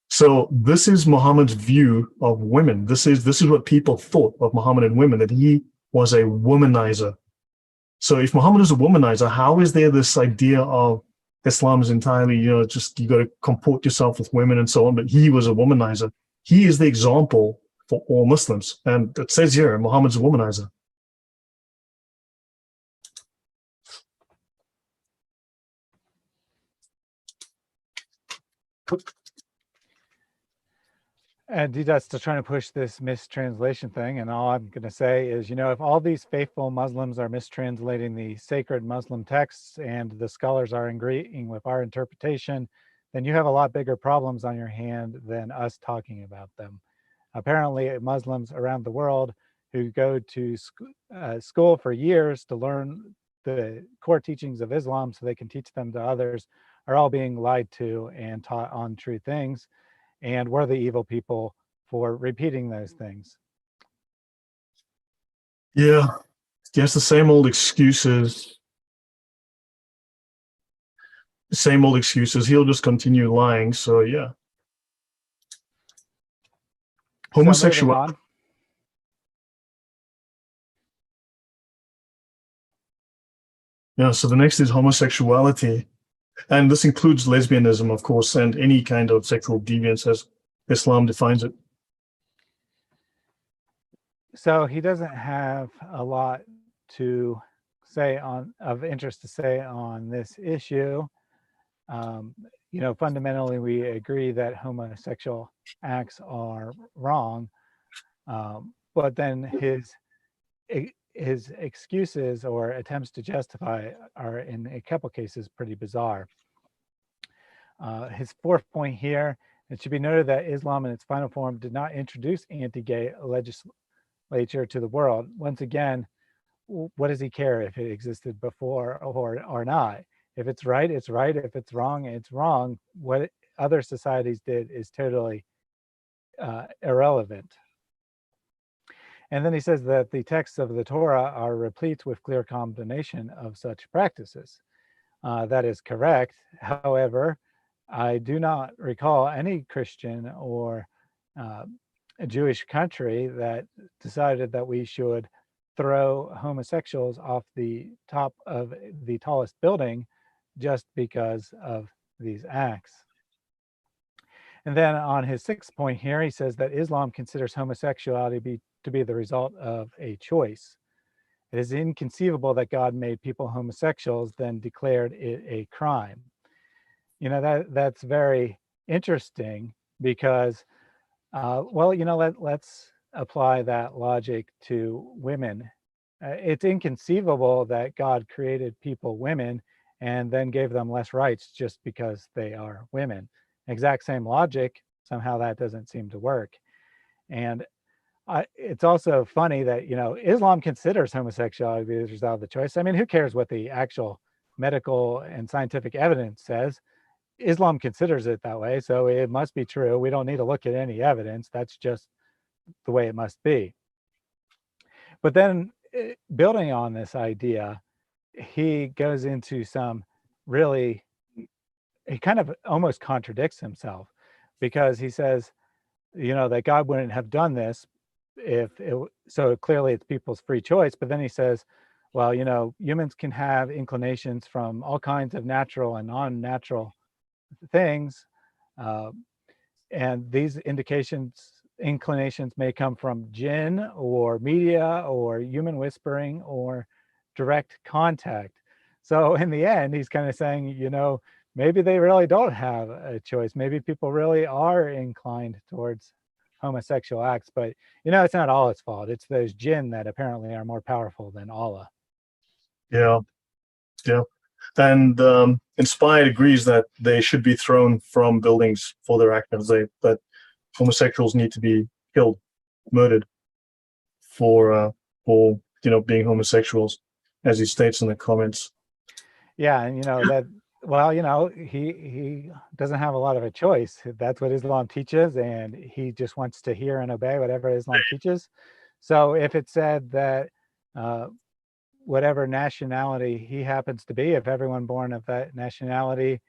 So this is Muhammad's view of women. This is what people thought of Muhammad and women, that he was a womanizer. So if Muhammad is a womanizer, how is there this idea of Islam is entirely, just you got to comport yourself with women and so on, but he was a womanizer. He is the example for all Muslims. And it says here, Muhammad's a womanizer. And Didat's still trying to push this mistranslation thing. And all I'm going to say is, if all these faithful Muslims are mistranslating the sacred Muslim texts and the scholars are agreeing with our interpretation, then you have a lot bigger problems on your hand than us talking about them. Apparently, Muslims around the world who go to school for years to learn the core teachings of Islam so they can teach them to others are all being lied to and taught untrue things. And we're the evil people for repeating those things. Yeah, yes, the same old excuses. Same old excuses. He'll just continue lying. So yeah. Homosexuality. Yeah, so the next is homosexuality. And this includes lesbianism, of course, and any kind of sexual deviance as Islam defines it. So he doesn't have a lot to say of interest to say on this issue. Fundamentally, we agree that homosexual acts are wrong, but then his excuses or attempts to justify are in a couple cases pretty bizarre. His fourth point here, it should be noted that Islam in its final form did not introduce anti-gay legislature to the world. Once again, what does he care if it existed before or not? If it's right, it's right. If it's wrong, it's wrong. What other societies did is totally irrelevant. And then he says that the texts of the Torah are replete with clear condemnation of such practices. That is correct. However, I do not recall any Christian or a Jewish country that decided that we should throw homosexuals off the top of the tallest building just because of these acts. And then on his sixth point here, he says that Islam considers homosexuality to be the result of a choice. It is inconceivable that God made people homosexuals, then declared it a crime. That's very interesting because, let's apply that logic to women. It's inconceivable that God created people women and then gave them less rights just because they are women. Exact same logic, somehow that doesn't seem to work. And it's also funny that, Islam considers homosexuality to be the result of the choice. I mean, who cares what the actual medical and scientific evidence says? Islam considers it that way, so it must be true. We don't need to look at any evidence. That's just the way it must be. But then building on this idea, he goes into some really, he kind of almost contradicts himself because he says, that God wouldn't have done this so clearly it's people's free choice. But then he says, well, humans can have inclinations from all kinds of natural and non-natural things. And these inclinations may come from jinn or media or human whispering or direct contact. So in the end, he's kind of saying, maybe they really don't have a choice. Maybe people really are inclined towards homosexual acts, but it's not Allah's fault. It's those jinn that apparently are more powerful than Allah. Yeah, yeah. And Inspired agrees that they should be thrown from buildings for their actions. That homosexuals need to be killed, murdered for being homosexuals, as he states in the comments. Yeah, and that, well, he doesn't have a lot of a choice. That's what Islam teaches, and he just wants to hear and obey whatever Islam teaches. So if it said that whatever nationality he happens to be, if everyone born of that nationality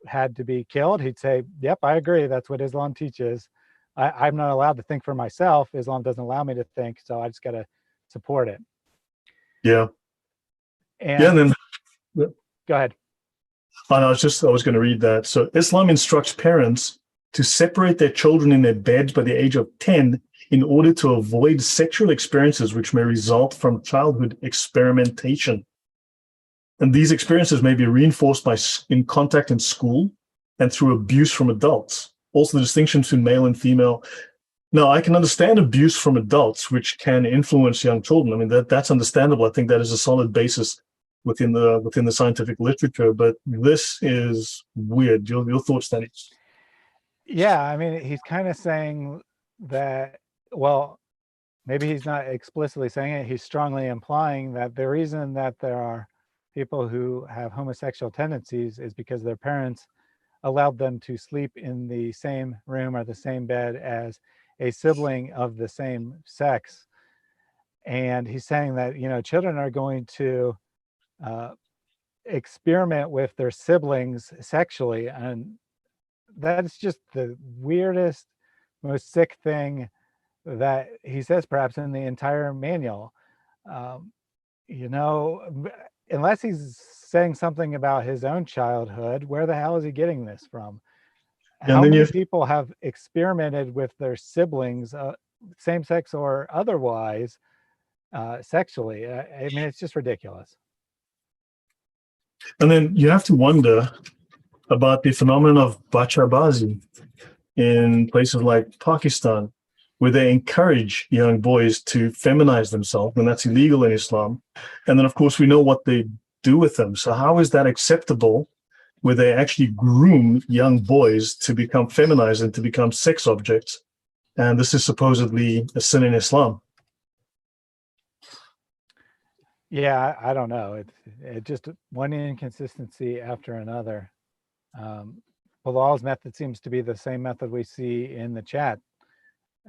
had to be killed, he'd say, yep, I agree. That's what Islam teaches. I'm not allowed to think for myself. Islam doesn't allow me to think, so I just got to support it. Yeah. And yeah, and then go ahead. I was going to read that. So Islam instructs parents to separate their children in their beds by the age of 10 in order to avoid sexual experiences which may result from childhood experimentation. And these experiences may be reinforced in contact in school and through abuse from adults. Also, the distinction between male and female. Now, I can understand abuse from adults, which can influence young children. I mean, that's understandable. I think that is a solid basis within the scientific literature. But this is weird. Your thoughts, Danny? Yeah, I mean, he's kind of saying that, well, maybe he's not explicitly saying it. He's strongly implying that the reason that there are people who have homosexual tendencies is because their parents allowed them to sleep in the same room or the same bed as a sibling of the same sex. And he's saying that, children are going to experiment with their siblings sexually. And that's just the weirdest, most sick thing that he says, perhaps in the entire manual. Unless he's saying something about his own childhood, where the hell is he getting this from? How many people have experimented with their siblings, same sex or otherwise, sexually? I mean, it's just ridiculous. And then you have to wonder about the phenomenon of bachabazi in places like Pakistan, where they encourage young boys to feminize themselves, and that's illegal in Islam. And then, of course, we know what they do with them. So how is that acceptable, where they actually groom young boys to become feminized and to become sex objects? And this is supposedly a sin in Islam. Yeah, I don't know. It just one inconsistency after another. Bilal's method seems to be the same method we see in the chat,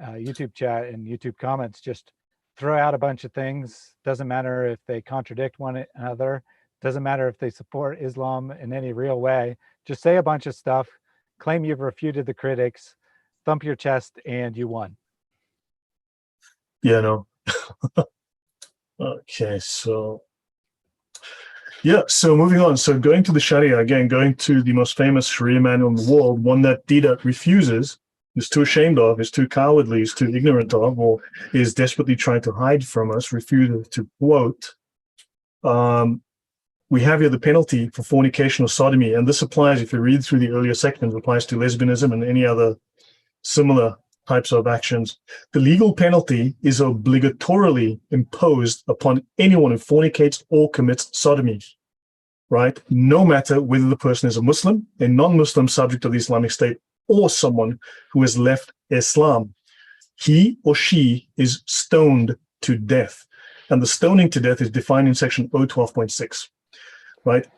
YouTube chat and YouTube comments. Just throw out a bunch of things. Doesn't matter if they contradict one another. Doesn't matter if they support Islam in any real way. Just say a bunch of stuff, claim you've refuted the critics, thump your chest, and you won. Yeah, no. Okay, so so moving on. So going to the Sharia, again, going to the most famous Sharia manual in the world, one that Dida refuses, is too ashamed of, is too cowardly, is too ignorant of, or is desperately trying to hide from us, refuses to quote. We have here the penalty for fornication or sodomy, and this applies, if you read through the earlier sections, applies to lesbianism and any other similar types of actions. The legal penalty is obligatorily imposed upon anyone who fornicates or commits sodomy, right? No matter whether the person is a Muslim, a non-Muslim subject of the Islamic State, or someone who has left Islam. He or she is stoned to death. And the stoning to death is defined in section 012.6, right?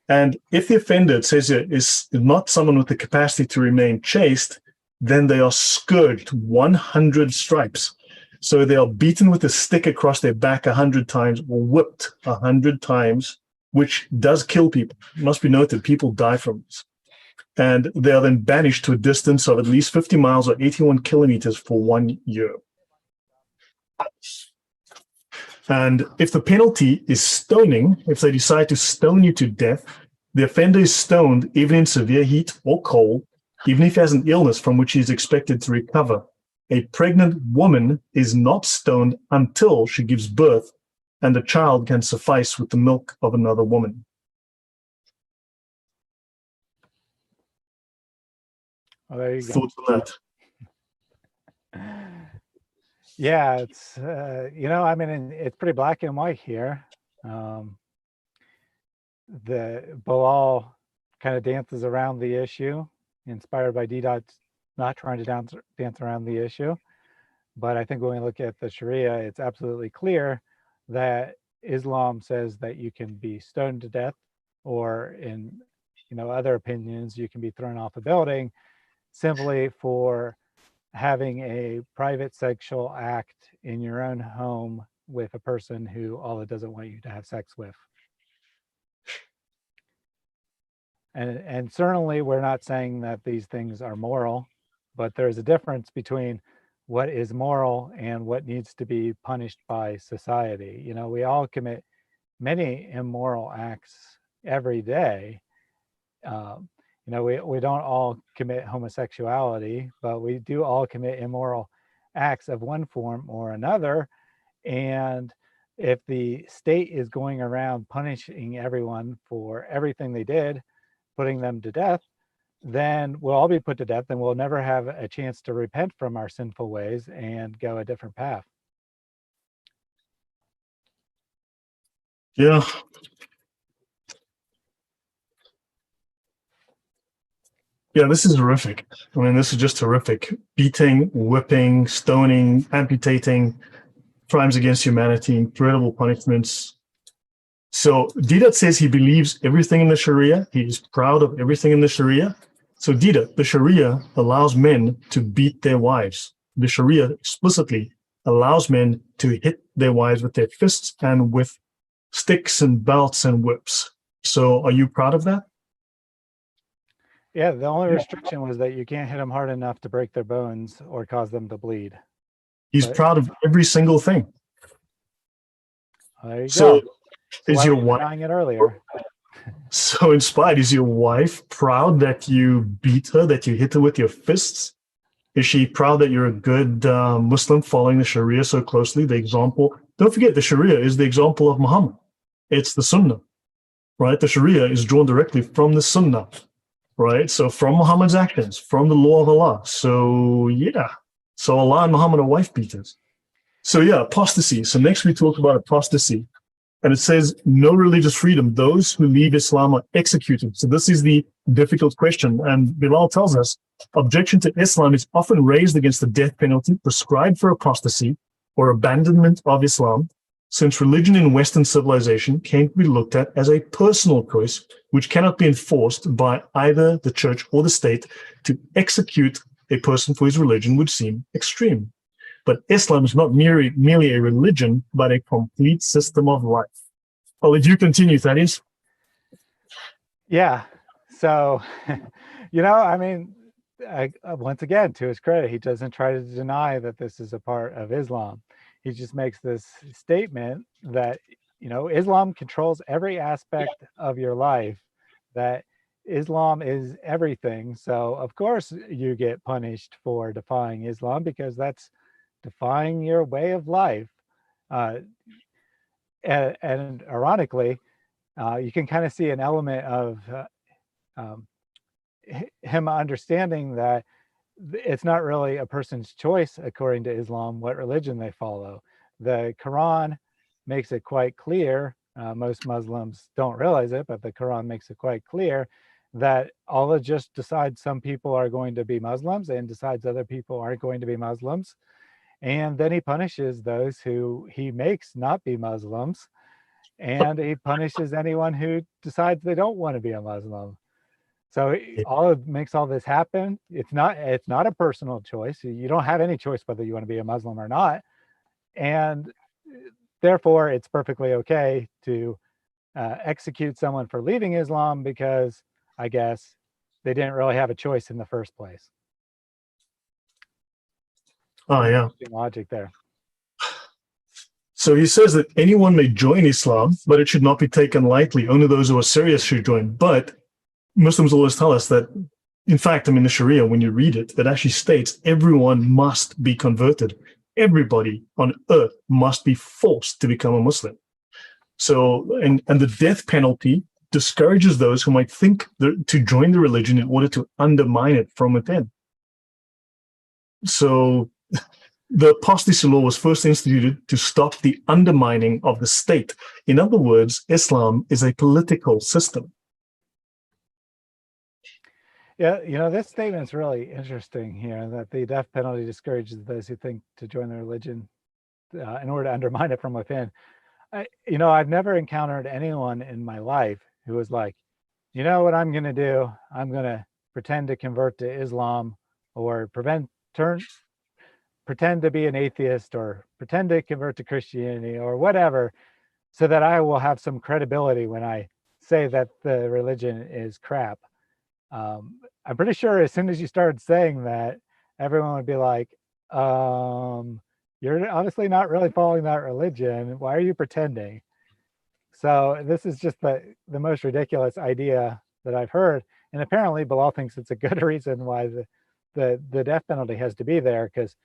And if the offender, it says here, is not someone with the capacity to remain chaste, then they are scourged 100 stripes. So they are beaten with a stick across their back 100 times or whipped 100 times, which does kill people. It must be noted, people die from this. And they are then banished to a distance of at least 50 miles or 81 kilometers for 1 year. And if the penalty is stoning, if they decide to stone you to death, the offender is stoned even in severe heat or cold, even if he has an illness from which he is expected to recover. a pregnant woman is not stoned until she gives birth, and the child can suffice with the milk of another woman. Well, there you go. Thoughts on that? Yeah, it's I mean, it's pretty black and white here. The Bilal kind of dances around the issue, inspired by D. Dot's not trying to dance around the issue. But I think when we look at the Sharia, it's absolutely clear that Islam says that you can be stoned to death, or in other opinions, you can be thrown off a building simply for having a private sexual act in your own home with a person who Allah doesn't want you to have sex with. And certainly we're not saying that these things are moral, but there's a difference between what is moral and what needs to be punished by society. We all commit many immoral acts every day. We don't all commit homosexuality, but we do all commit immoral acts of one form or another. And if the state is going around punishing everyone for everything they did, putting them to death, then we'll all be put to death, and we'll never have a chance to repent from our sinful ways and go a different path. Yeah. Yeah, this is horrific. I mean, this is just horrific. Beating, whipping, stoning, amputating, crimes against humanity, incredible punishments. So Didat says he believes everything in the Sharia. He is proud of everything in the Sharia. So Didat, the Sharia allows men to beat their wives. The Sharia explicitly allows men to hit their wives with their fists and with sticks and belts and whips. So are you proud of that? Yeah, the only restriction was that you can't hit them hard enough to break their bones or cause them to bleed. He's proud of every single thing. There you So go. is your wife denying it earlier? So inspired? Is your wife proud that you beat her, that you hit her with your fists? Is she proud that you're a good Muslim following the Sharia so closely? The example, don't forget, the Sharia is the example of Muhammad. It's the Sunnah, right? The Sharia is drawn directly from the Sunnah, right? So from Muhammad's actions, from the law of Allah. So yeah, so Allah and Muhammad are wife beaters. So yeah, apostasy. So next we talk about apostasy. And it says, no religious freedom. Those who leave Islam are executed. So this is the difficult question. And Bilal tells us, objection to Islam is often raised against the death penalty prescribed for apostasy or abandonment of Islam, since religion in Western civilization came to be looked at as a personal choice, which cannot be enforced by either the church or the state. To execute a person for his religion would seem extreme. But Islam is not merely a religion, but a complete system of life. I'll let you continue, Thaddeus. Yeah. So, I mean, once again, to his credit, he doesn't try to deny that this is a part of Islam. He just makes this statement that, Islam controls every aspect of your life, that Islam is everything. So, of course, you get punished for defying Islam, because that's defying your way of life. And ironically, you can kind of see an element of him understanding that it's not really a person's choice, according to Islam, what religion they follow. The Quran makes it quite clear, most Muslims don't realize it, but the Quran makes it quite clear that Allah just decides some people are going to be Muslims and decides other people aren't going to be Muslims. And then he punishes those who he makes not be Muslims, and he punishes anyone who decides they don't want to be a Muslim. So makes all this happen. It's not a personal choice. You don't have any choice whether you want to be a Muslim or not, and therefore it's perfectly okay to execute someone for leaving Islam, because I guess they didn't really have a choice in the first place. Oh, yeah. Logic there. So he says that anyone may join Islam, but it should not be taken lightly. Only those who are serious should join. But Muslims always tell us that In fact, I mean, the Sharia, when you read it, it actually states everyone must be converted. Everybody on earth must be forced to become a Muslim. So, and the death penalty discourages those who might think to join the religion in order to undermine it from within. So the apostasy law was first instituted to stop the undermining of the state. In other words, Islam is a political system. Yeah, this statement is really interesting here, that the death penalty discourages those who think to join the religion in order to undermine it from within. I've never encountered anyone in my life who was like, you know what I'm going to do? I'm going to pretend to convert to Islam, or pretend to be an atheist, or pretend to convert to Christianity, or whatever, so that I will have some credibility when I say that the religion is crap. I'm pretty sure as soon as you started saying that, everyone would be like, you're obviously not really following that religion. Why are you pretending? So this is just the most ridiculous idea that I've heard. And apparently Bilal thinks it's a good reason why the death penalty has to be there, because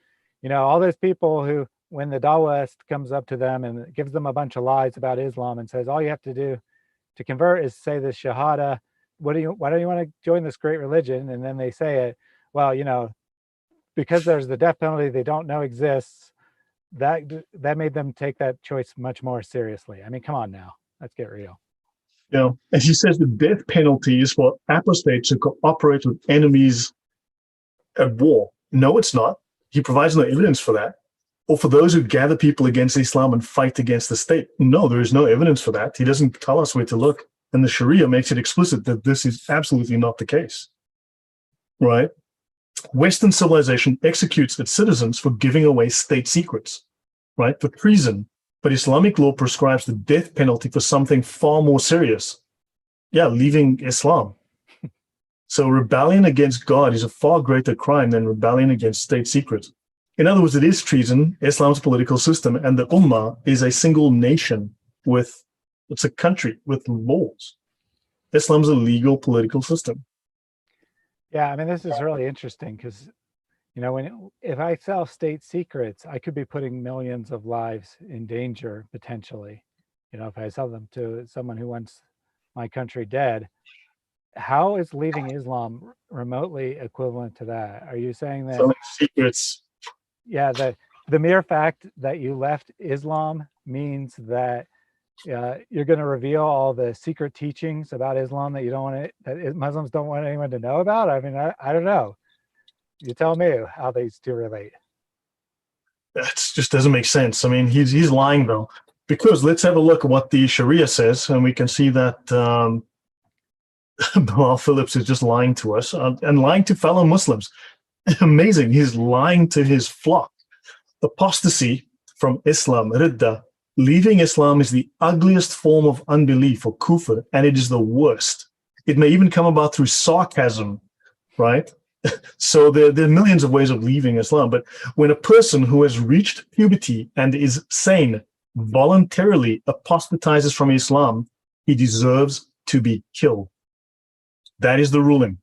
all those people who, when the Dawaist comes up to them and gives them a bunch of lies about Islam and says all you have to do to convert is say this Shahada, why don't you want to join this great religion? And then they say it, well, because there's the death penalty they don't know exists, that made them take that choice much more seriously. I mean, come on now, let's get real. And he says the death penalty is for apostates who cooperate with enemies at war. No, it's not. He provides no evidence for that. Or for those who gather people against Islam and fight against the state. No, there is no evidence for that. He doesn't tell us where to look. And the Sharia makes it explicit that this is absolutely not the case, right? Western civilization executes its citizens for giving away state secrets, right? For treason. But Islamic law prescribes the death penalty for something far more serious. Yeah, leaving Islam. So rebellion against God is a far greater crime than rebellion against state secrets. In other words, it is treason, Islam's political system, and the Ummah is a single nation it's a country with laws. Islam's a legal political system. Yeah, I mean, this is really interesting because, if I sell state secrets, I could be putting millions of lives in danger potentially. If I sell them to someone who wants my country dead. How is leaving Islam remotely equivalent to that? Are you saying that Selling secrets? Yeah, the mere fact that you left Islam means that you're going to reveal all the secret teachings about Islam that Muslims don't want anyone to know about? I mean, I don't know. You tell me how these two relate. That just doesn't make sense. I mean, he's lying though, because let's have a look at what the Sharia says, and we can see that Bilal Phillips is just lying to us and lying to fellow Muslims. Amazing. He's lying to his flock. Apostasy from Islam, Ridda, leaving Islam is the ugliest form of unbelief or kufr, and it is the worst. It may even come about through sarcasm, right? So there are millions of ways of leaving Islam. But when a person who has reached puberty and is sane voluntarily apostatizes from Islam, he deserves to be killed. That is the ruling.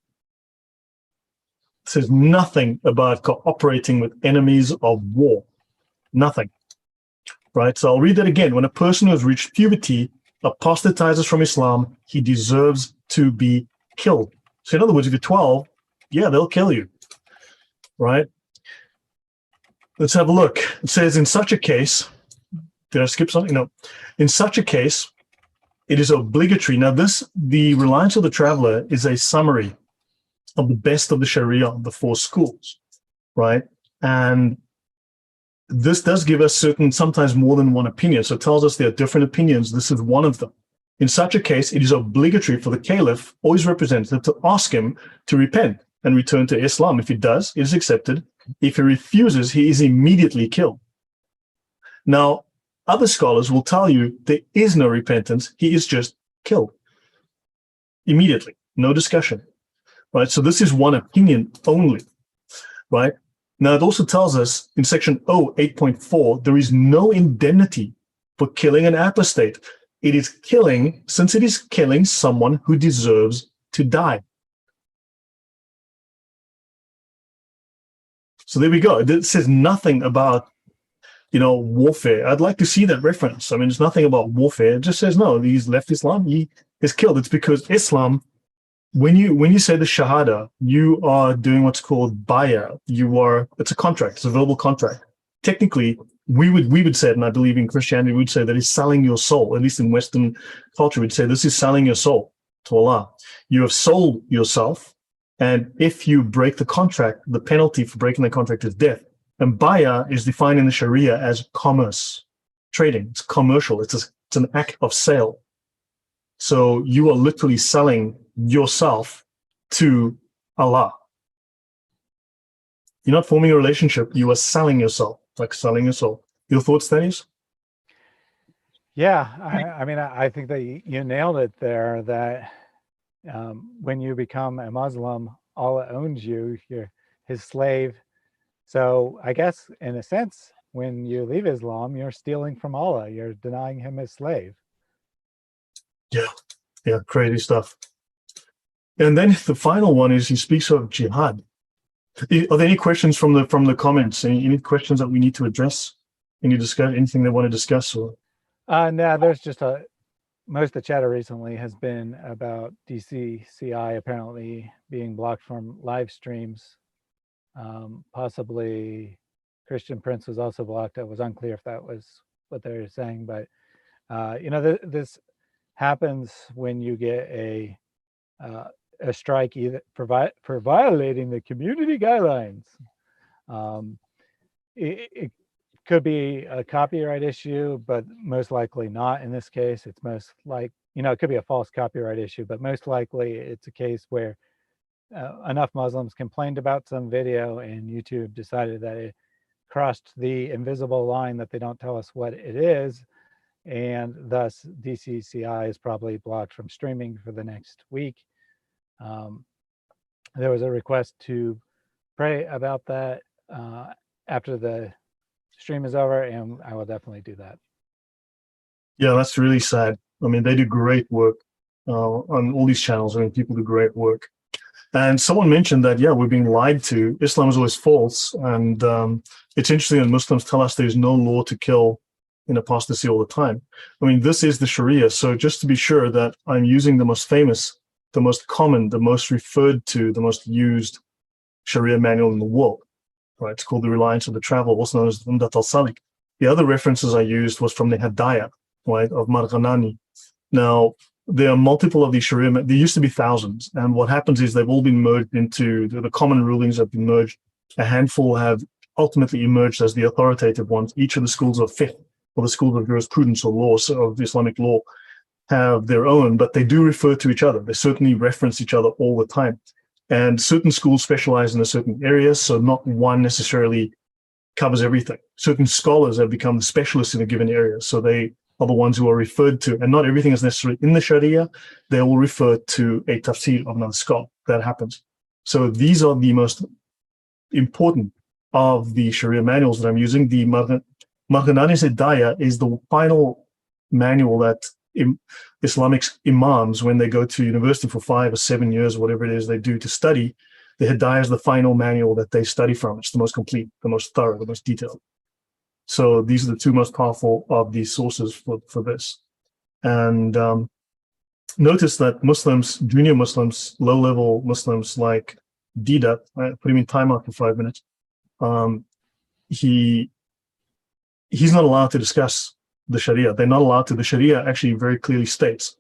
It says nothing about cooperating with enemies of war. Nothing. Right? So I'll read that again. When a person who has reached puberty apostatizes from Islam, he deserves to be killed. So in other words, if you're 12, yeah, they'll kill you. Right? Let's have a look. It says in such a case, did I skip something? No. In such a case, it is obligatory. Now the Reliance of the Traveler is a summary of the best of the Sharia of the four schools, right? And this does give us sometimes more than one opinion. So it tells us there are different opinions. This is one of them. In such a case, it is obligatory for the caliph or his representative to ask him to repent and return to Islam. If he does, it is accepted. If he refuses, he is immediately killed. Now, other scholars will tell you there is no repentance. He is just killed immediately. No discussion. Right? So this is one opinion only. Right? Now, it also tells us in section 8.4, there is no indemnity for killing an apostate. It is killing, since it is killing someone who deserves to die. So there we go. It says nothing about, warfare. I'd like to see that reference. I mean, there's nothing about warfare. It just says, no, he's left Islam. He is killed. It's because Islam, when you say the Shahada, you are doing what's called bay'ah. It's a contract. It's a verbal contract. Technically, we would say it, and I believe in Christianity, we would say that it's selling your soul. At least in Western culture, we'd say this is selling your soul to Allah. You have sold yourself, and if you break the contract, the penalty for breaking the contract is death. And bay'ah is defined in the Sharia as commerce, trading. It's commercial. It's an act of sale. So you are literally selling yourself to Allah. You're not forming a relationship. You are selling yourself, like selling your soul. Your thoughts, Thaddeus? Yeah, I mean, I think that you nailed it there, that when you become a Muslim, Allah owns you, you're his slave. So I guess in a sense, when you leave Islam, you're stealing from Allah, you're denying him his slave. Yeah, crazy stuff. And then the final one is he speaks of jihad. Are there any questions from the comments? Any questions that we need to address? Anything they want to discuss? Or No, there's just most of the chatter recently has been about DCCI apparently being blocked from live streams. Possibly Christian Prince was also blocked. It was unclear if that was what they were saying, but this happens when you get a strike either for violating the community guidelines. It could be a copyright issue, but most likely not in this case. It's most like, it could be a false copyright issue, but most likely it's a case where enough Muslims complained about some video and YouTube decided that it crossed the invisible line that they don't tell us what it is. And thus DCCI is probably blocked from streaming for the next week. There was a request to pray about that after the stream is over, and I will definitely do that. yeah, that's really sad. I mean, they do great work on all these channels. I mean, people do great work. And someone mentioned that, yeah, we're being lied to. Islam is always false. And it's interesting that Muslims tell us there's no law to kill in apostasy all the time. I mean, this is the Sharia. So just to be sure that I'm using the most famous, the most common, the most referred to, the most used Sharia manual in the world, right? It's called the Reliance of the Travel, also known as the Umdat al-Salik. The other references I used was from the Hadaya, right, of Marghanani. Now, there are multiple of these Sharia, there used to be thousands. And what happens is they've all been merged into, the common rulings have been merged. A handful have ultimately emerged as the authoritative ones. Each of the schools of fiqh, or the schools of jurisprudence or law, so of Islamic law, have their own, but they do refer to each other. They certainly reference each other all the time. And certain schools specialize in a certain area, so not one necessarily covers everything. Certain scholars have become specialists in a given area, so they are the ones who are referred to, and not everything is necessarily in the Sharia. They will refer to a tafsir of another scholar. That happens. So these are the most important of the Sharia manuals that I'm using. The Marghanani's Hidayah is the final manual that Islamic imams, when they go to university for 5 or 7 years, whatever it is they do to study, the Hidayah is the final manual that they study from. It's the most complete, the most thorough, the most detailed. So these are the two most powerful of these sources for this. And notice that Muslims, junior Muslims, low-level Muslims like Dida, I put him in timeout for 5 minutes. He's not allowed to discuss the Sharia. They're not allowed to. The Sharia actually very clearly states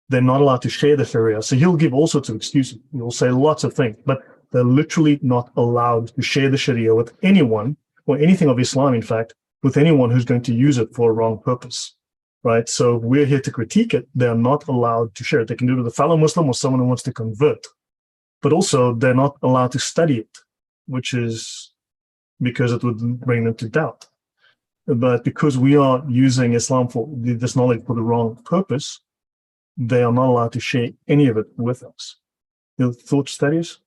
they're not allowed to share the Sharia. So he'll give all sorts of excuses. He'll say lots of things, but they're literally not allowed to share the Sharia with anyone, or anything of Islam, in fact, with anyone who's going to use it for a wrong purpose, right? So we're here to critique it. They're not allowed to share it. They can do it with a fellow Muslim or someone who wants to convert, but also they're not allowed to study it, which is because it would bring them to doubt. But because we are using Islam for this knowledge for the wrong purpose, they are not allowed to share any of it with us. Your thoughts, Thaddeus?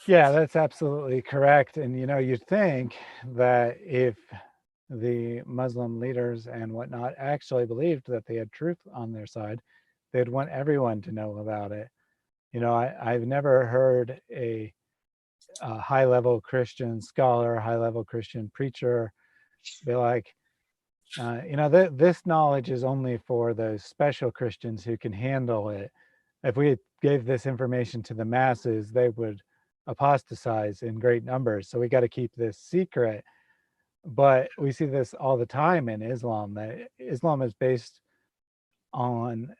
Yeah, that's absolutely correct. And you'd think that if the Muslim leaders and whatnot actually believed that they had truth on their side, they'd want everyone to know about it. I've never heard a a high-level Christian scholar, high-level Christian preacher, be like, this knowledge is only for those special Christians who can handle it. If we gave this information to the masses, they would apostatize in great numbers. So we got to keep this secret. But we see this all the time in Islam, that Islam is based on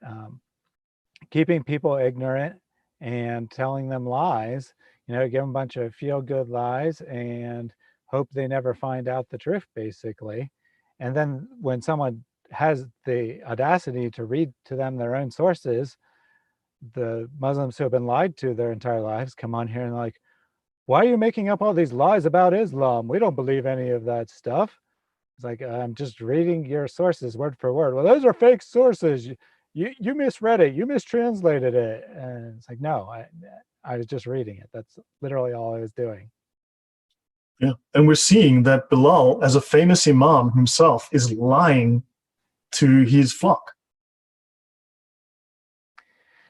keeping people ignorant and telling them lies, give them a bunch of feel-good lies and hope they never find out the truth, basically. And then when someone has the audacity to read to them their own sources, the Muslims who have been lied to their entire lives come on here and like, why are you making up all these lies about Islam? We don't believe any of that stuff. It's like, I'm just reading your sources word for word. Well, those are fake sources. You misread it. You mistranslated it. And it's like, no, I was just reading it. That's literally all I was doing. Yeah. And we're seeing that Bilal, as a famous imam himself, is lying to his flock.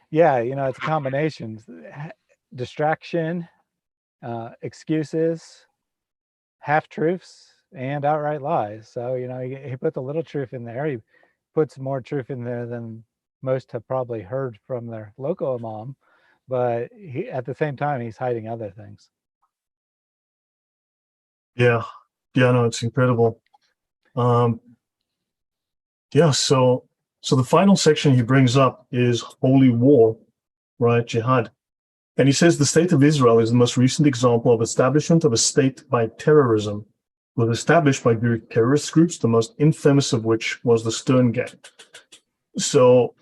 Yeah, it's a combination. Distraction, excuses, half-truths, and outright lies. So, he puts a little truth in there. He puts more truth in there than most have probably heard from their local imam, but at the same time, he's hiding other things. Yeah. Yeah, no, it's incredible. Yeah, so the final section he brings up is holy war, right? Jihad. And he says the state of Israel is the most recent example of establishment of a state by terrorism. It was established by Greek terrorist groups, the most infamous of which was the Stern Gang. So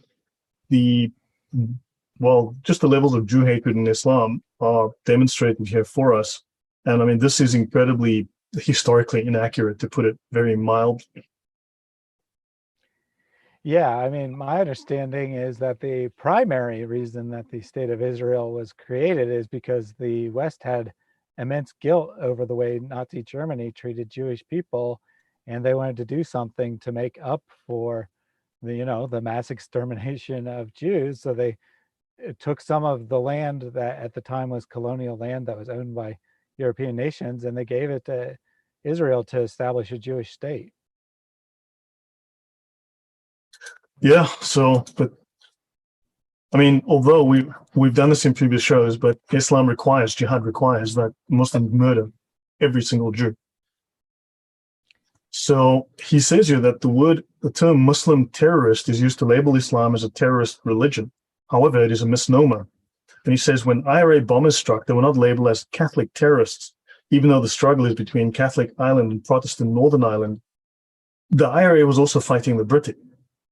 just the levels of Jew hatred in Islam are demonstrated here for us. And I mean, this is incredibly historically inaccurate, to put it very mildly. Yeah, I mean, my understanding is that the primary reason that the state of Israel was created is because the West had immense guilt over the way Nazi Germany treated Jewish people, and they wanted to do something to make up for the mass extermination of Jews. So they took some of the land that at the time was colonial land that was owned by European nations, and they gave it to Israel to establish a Jewish state. Yeah, but I mean, although we've done this in previous shows, but jihad requires that Muslims murder every single Jew. So he says here that the term Muslim terrorist is used to label Islam as a terrorist religion. However, it is a misnomer. And he says when IRA bombers struck, they were not labeled as Catholic terrorists, even though the struggle is between Catholic Ireland and Protestant Northern Ireland. The IRA was also fighting the British.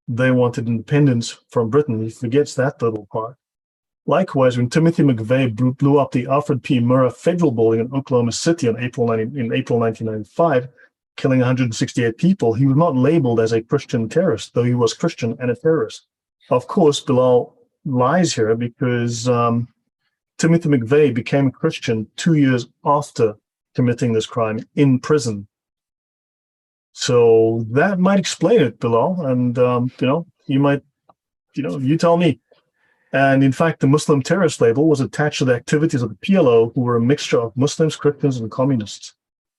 They wanted independence from Britain. He forgets that little part. Likewise, when Timothy McVeigh blew up the Alfred P. Murrah Federal Building in Oklahoma City in April 1995, killing 168 people, he was not labeled as a Christian terrorist, though he was Christian and a terrorist. Of course, Bilal lies here because Timothy McVeigh became a Christian 2 years after committing this crime in prison. So that might explain it, Bilal. And, you might, you tell me. And in fact, the Muslim terrorist label was attached to the activities of the PLO, who were a mixture of Muslims, Christians, and communists.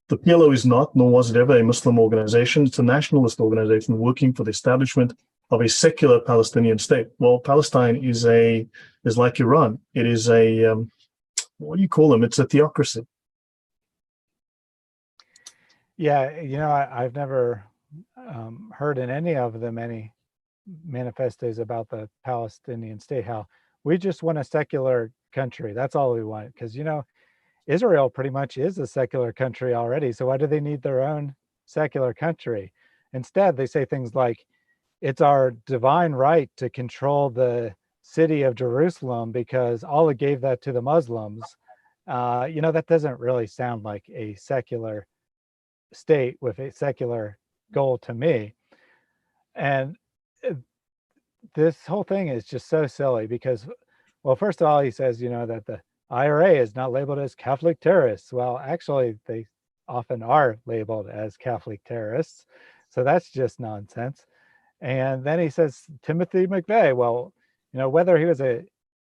The PLO is not, nor was it ever, a Muslim organization. It's a nationalist organization working for the establishment of a secular Palestinian state. Well, Palestine is like Iran. It is a, what do you call them? It's a theocracy. Yeah, I've never heard in any of them any manifestos about the Palestinian state, how we just want a secular country. That's all we want. Because, Israel pretty much is a secular country already. So why do they need their own secular country? Instead, they say things like, it's our divine right to control the city of Jerusalem because Allah gave that to the Muslims. That doesn't really sound like a secular state with a secular goal to me. And this whole thing is just so silly because, well, first of all, he says, that the IRA is not labeled as Catholic terrorists. Well, actually, they often are labeled as Catholic terrorists. So that's just nonsense. And then he says, Timothy McVeigh, well, whether he was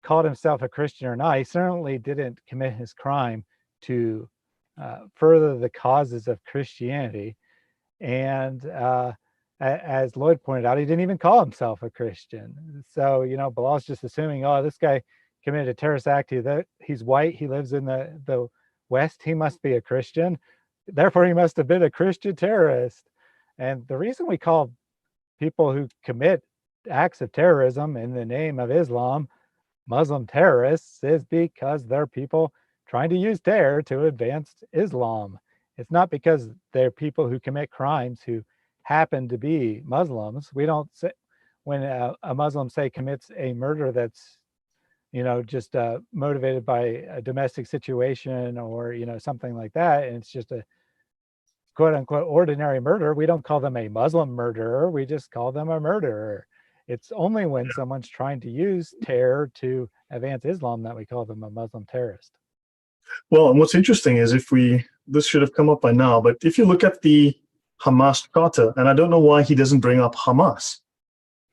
called himself a Christian or not, he certainly didn't commit his crime to further the causes of Christianity. And as Lloyd pointed out, he didn't even call himself a Christian. So, Bilal's just assuming, oh, this guy committed a terrorist act. He's white. He lives in the West. He must be a Christian. Therefore, he must have been a Christian terrorist. And the reason we call people who commit acts of terrorism in the name of Islam Muslim terrorists is because they're people trying to use terror to advance Islam. It's not because they're people who commit crimes who happen to be Muslims. We don't say, when a Muslim, say, commits a murder that's, just motivated by a domestic situation or, something like that, and it's just a quote unquote ordinary murder, we don't call them a Muslim murderer. We just call them a murderer. It's only when someone's trying to use terror to advance Islam that we call them a Muslim terrorist. Well, and what's interesting is this should have come up by now, but if you look at the Hamas charter, and I don't know why he doesn't bring up Hamas,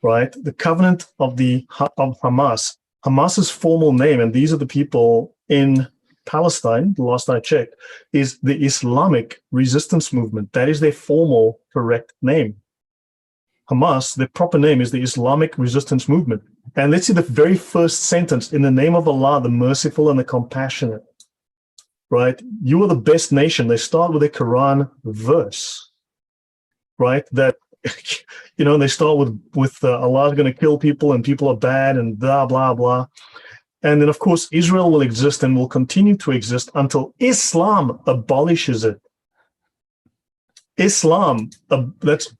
right? The covenant of Hamas, Hamas's formal name, and these are the people in Palestine, the last I checked, is the Islamic Resistance Movement. That is their formal correct name. Hamas, the proper name is the Islamic Resistance Movement. And let's see the very first sentence: in the name of Allah, the merciful and the compassionate. Right? You are the best nation. They start with a Quran verse, right? That, they start with Allah is going to kill people and people are bad and blah, blah, blah. And then, of course, Israel will exist and will continue to exist until Islam abolishes it. Islam, that's,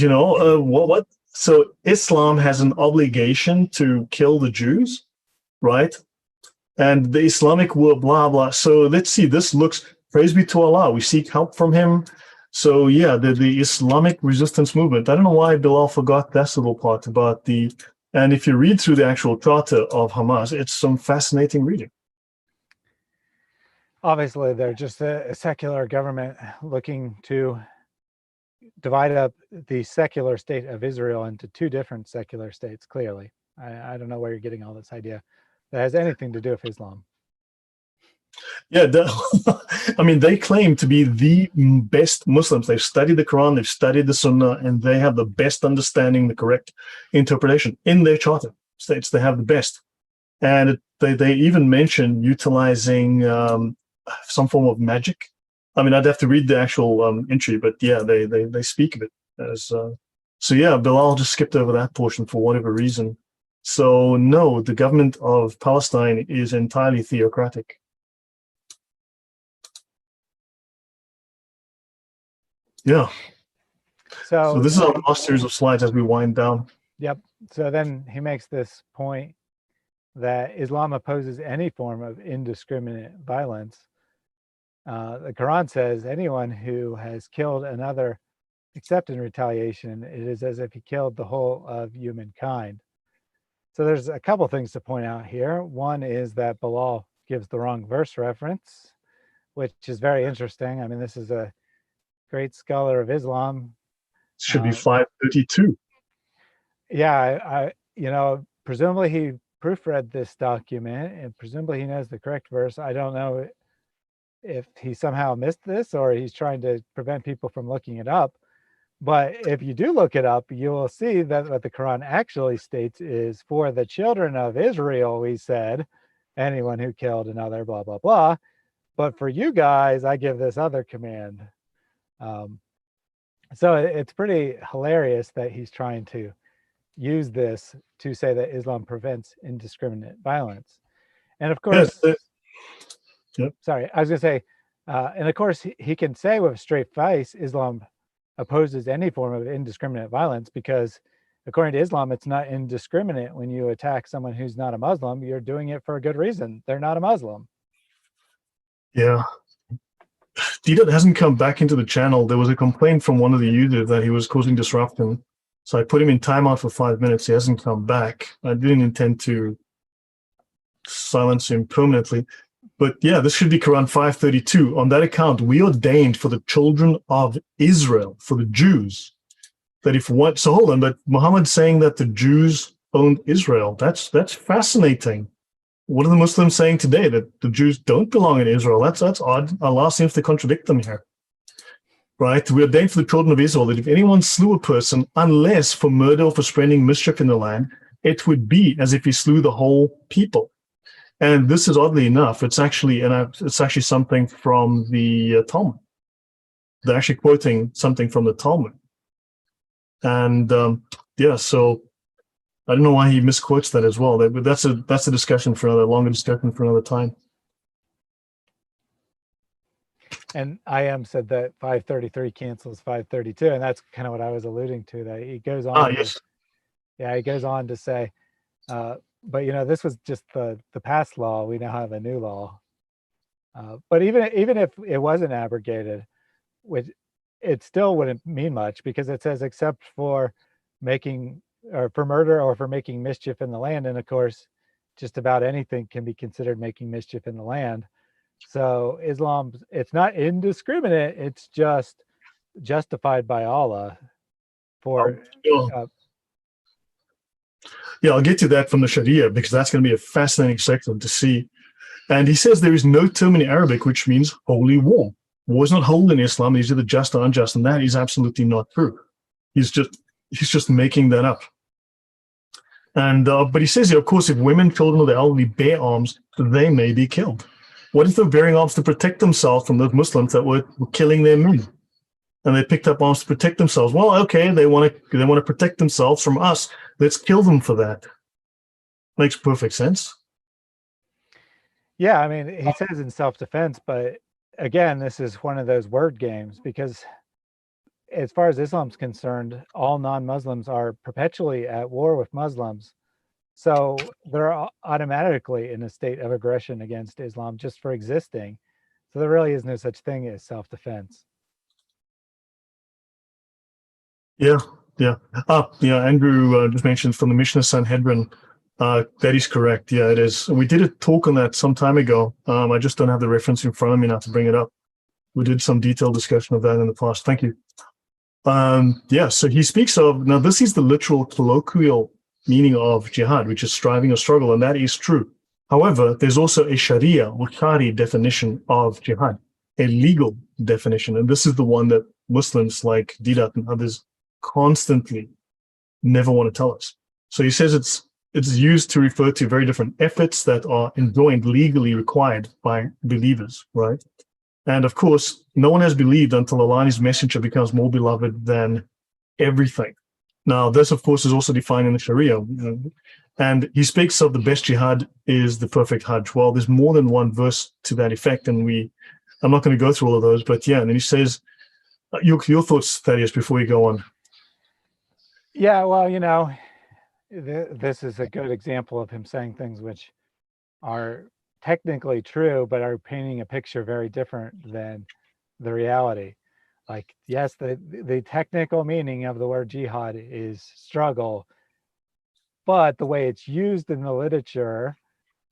what? So Islam has an obligation to kill the Jews, right? And the Islamic word, blah, blah. So let's see, this looks, praise be to Allah. We seek help from him. So yeah, the Islamic Resistance Movement. I don't know why Bilal forgot that little part about and if you read through the actual charter of Hamas, it's some fascinating reading. Obviously, they're just a secular government looking to divide up the secular state of Israel into two different secular states, clearly. I don't know where you're getting all this idea that has anything to do with Islam. Yeah, I mean, they claim to be the best Muslims. They've studied the Quran, they've studied the Sunnah, and they have the best understanding, the correct interpretation. In their charter states they have the best. And they even mention utilizing some form of magic. I mean, I'd have to read the actual entry, but yeah, they speak of it as. So yeah, Bilal just skipped over that portion for whatever reason. So no, the government of Palestine is entirely theocratic. Yeah. So this is our last series of slides as we wind down. Yep. So then he makes this point that Islam opposes any form of indiscriminate violence. The Quran says anyone who has killed another except in retaliation, it is as if he killed the whole of humankind. So there's a couple things to point out here. One is that Bilal gives the wrong verse reference, which is very interesting. I mean, this is a great scholar of Islam. Should be 532. Yeah, presumably he proofread this document and presumably he knows the correct verse. I don't know if he somehow missed this or he's trying to prevent people from looking it up. But if you do look it up, you will see that what the Quran actually states is, for the children of Israel, we said, anyone who killed another, blah, blah, blah. But for you guys, I give this other command. So it's pretty hilarious that he's trying to use this to say that Islam prevents indiscriminate violence. And of course, sorry, I was going to say, and of course, he can say with a straight face, Islam opposes any form of indiscriminate violence, because according to Islam, it's not indiscriminate when you attack someone who's not a Muslim. You're doing it for a good reason. They're not a Muslim. Yeah. Dita hasn't come back into the channel. There was a complaint from one of the users that he was causing disruption. So I put him in timeout for 5 minutes. He hasn't come back. I didn't intend to silence him permanently. But yeah, this should be Quran 532. On that account, we ordained for the children of Israel, for the Jews, that if one, so hold on, but Muhammad's saying that the Jews owned Israel. That's fascinating. what are the Muslims saying today? That the Jews don't belong in Israel? That's odd. Allah seems to contradict them here. Right? We ordained for the children of Israel that if anyone slew a person, unless for murder or for spreading mischief in the land, it would be as if he slew the whole people. And this is, oddly enough, it's actually something from the Talmud. They're actually quoting something from the Talmud. And so I don't know why he misquotes that as well. But that's a discussion for another longer discussion for another time. And IM said that 533 cancels 532, and that's kind of what I was alluding to. That he goes on. Yes. He goes on to say, but this was just the past law. We now have a new law. But even if it wasn't abrogated, which it still wouldn't mean much, because it says except for making or for murder or for making mischief in the land. And of course, just about anything can be considered making mischief in the land. So Islam, it's not indiscriminate, it's just justified by Allah for I'll get to that from the Sharia, because that's going to be a fascinating section to see. And he says there is no term in Arabic which means holy war. War is not holy in Islam. These are the just or unjust, and that is absolutely not true. He's just making that up. And but he says here, of course, if women, children, or the elderly bear arms, they may be killed. What if they're bearing arms to protect themselves from those Muslims that were killing their men? And they picked up arms to protect themselves. Well, okay, they want to protect themselves from us. Let's kill them for that. Makes perfect sense. Yeah, I mean, he says in self-defense, but again, this is one of those word games, because as far as Islam's concerned, all non-Muslims are perpetually at war with Muslims. So they're automatically in a state of aggression against Islam just for existing. So there really is no such thing as self-defense. Yeah. Andrew just mentioned from the Mishnah Sanhedrin. That is correct. Yeah, it is. We did a talk on that some time ago. I just don't have the reference in front of me now to bring it up. We did some detailed discussion of that in the past. Thank you. So he speaks of, now this is the literal colloquial meaning of jihad, which is striving or struggle, and that is true. However, there's also a Sharia or Shari definition of jihad, a legal definition, and this is the one that Muslims like Didat and others constantly never want to tell us. So he says it's used to refer to very different efforts that are enjoined legally required by believers, right? And of course, no one has believed until Allah and His Messenger becomes more beloved than everything. Now, this, of course, is also defined in the Sharia. And he speaks of the best jihad is the perfect Hajj. Well, there's more than one verse to that effect, and I'm not going to go through all of those, but yeah, and then he says, your thoughts, Thaddeus, before we go on. Yeah, well, this is a good example of him saying things which are technically true, but are painting a picture very different than the reality. Like, yes, the technical meaning of the word jihad is struggle, but the way it's used in the literature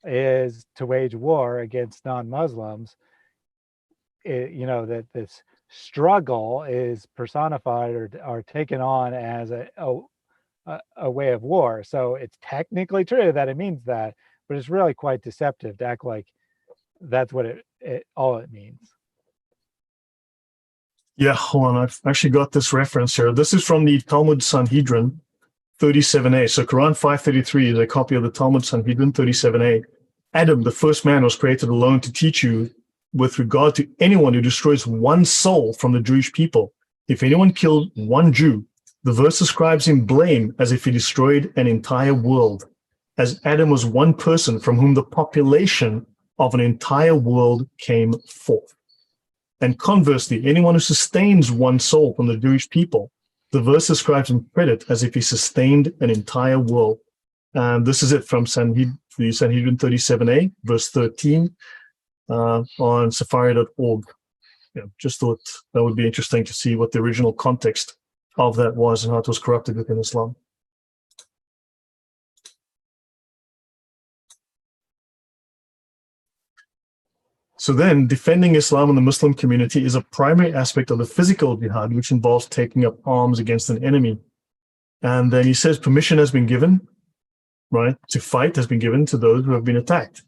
is to wage war against non-Muslims. That this struggle is personified or taken on as a way of war. So it's technically true that it means that, but it's really quite deceptive to act like that's what all it means. Yeah, hold on. I've actually got this reference here. This is from the Talmud Sanhedrin 37a. So Quran 533 is a copy of the Talmud Sanhedrin 37a. Adam, the first man, was created alone to teach you with regard to anyone who destroys one soul from the Jewish people. If anyone killed one Jew, the verse ascribes him blame as if he destroyed an entire world, as Adam was one person from whom the population of an entire world came forth. And conversely, anyone who sustains one soul from the Jewish people, the verse ascribes him credit as if he sustained an entire world. And this is it from the Sanhedrin 37a, verse 13, on safari.org. Just thought that would be interesting to see what the original context of that was and how it was corrupted within Islam. So then, defending Islam and the Muslim community is a primary aspect of the physical jihad, which involves taking up arms against an enemy. And then he says permission has been given, right, to fight has been given to those who have been attacked.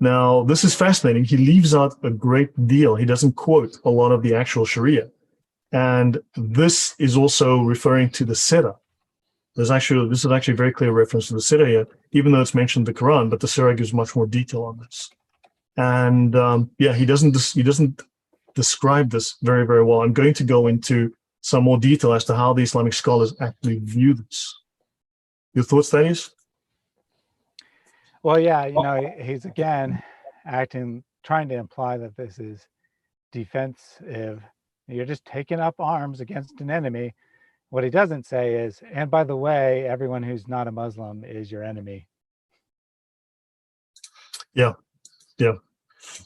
Now, this is fascinating. He leaves out a great deal. He doesn't quote a lot of the actual Sharia. And this is also referring to the Sirah. This is actually a very clear reference to the Sirah here, even though it's mentioned in the Quran, but the Sirah gives much more detail on this. And he doesn't describe this very, very well. I'm going to go into some more detail as to how the Islamic scholars actually view this. Your thoughts, Thaddeus? Well, yeah, he's again trying to imply that this is defensive. You're just taking up arms against an enemy. What he doesn't say is, and by the way, everyone who's not a Muslim is your enemy. Yeah.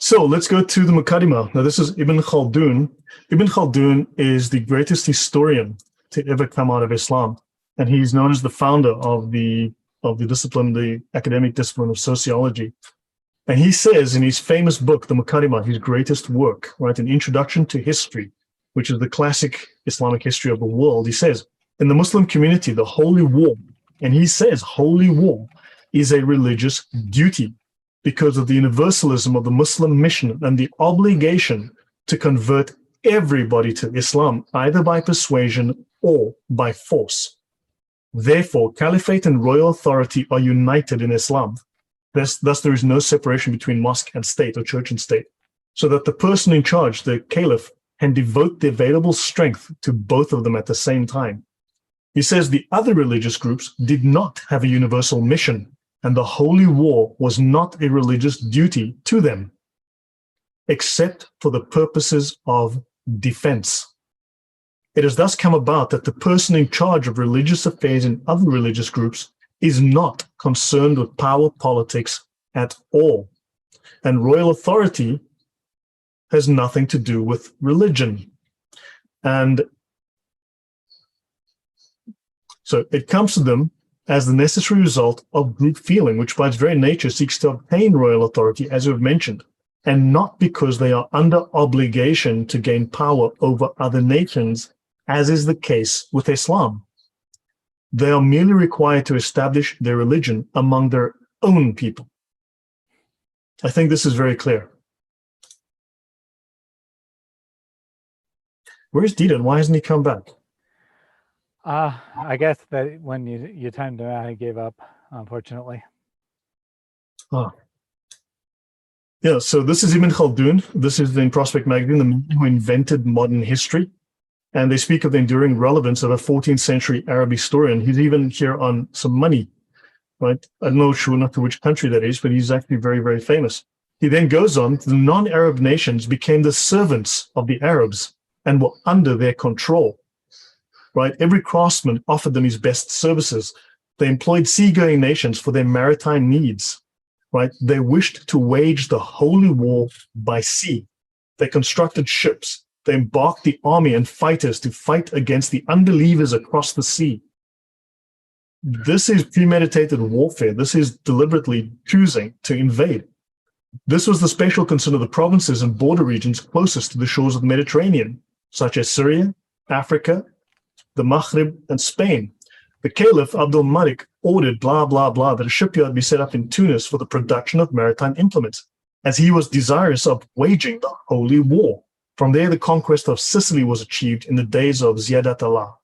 So let's go to the Muqaddimah. Now, this is Ibn Khaldun. Ibn Khaldun is the greatest historian to ever come out of Islam, and he's known as the founder of the discipline, the academic discipline of sociology. And he says in his famous book, the Muqaddimah, his greatest work, right, an introduction to history, which is the classic Islamic history of the world, he says, in the Muslim community, the holy war, and he says holy war is a religious duty because of the universalism of the Muslim mission and the obligation to convert everybody to Islam, either by persuasion or by force. Therefore, caliphate and royal authority are united in Islam. Thus, there is no separation between mosque and state or church and state, so that the person in charge, the caliph, can devote the available strength to both of them at the same time. He says the other religious groups did not have a universal mission, and the holy war was not a religious duty to them, except for the purposes of defense. It has thus come about that the person in charge of religious affairs in other religious groups is not concerned with power politics at all, and royal authority has nothing to do with religion. And so it comes to them as the necessary result of group feeling, which by its very nature seeks to obtain royal authority, as we've mentioned, and not because they are under obligation to gain power over other nations, as is the case with Islam. They are merely required to establish their religion among their own people. I think this is very clear. Where's Didan? Why hasn't he come back? I guess that when you timed him out, he gave up, unfortunately. Oh. Yeah, so this is Ibn Khaldun. This is in Prospect Magazine, the man who invented modern history. And they speak of the enduring relevance of a 14th century Arab historian. He's even here on some money, right? I don't know sure enough to which country that is, but he's actually very, very famous. He then goes on, the non-Arab nations became the servants of the Arabs and were under their control, right? Every craftsman offered them his best services. They employed seagoing nations for their maritime needs, right? They wished to wage the holy war by sea. They constructed ships. They embarked the army and fighters to fight against the unbelievers across the sea. This is premeditated warfare. This is deliberately choosing to invade. This was the special concern of the provinces and border regions closest to the shores of the Mediterranean, such as Syria, Africa, the Maghrib, and Spain. The Caliph Abdul Malik ordered blah, blah, blah that a shipyard be set up in Tunis for the production of maritime implements, as he was desirous of waging the holy war. From there, the conquest of Sicily was achieved in the days of Ziyadat Allah.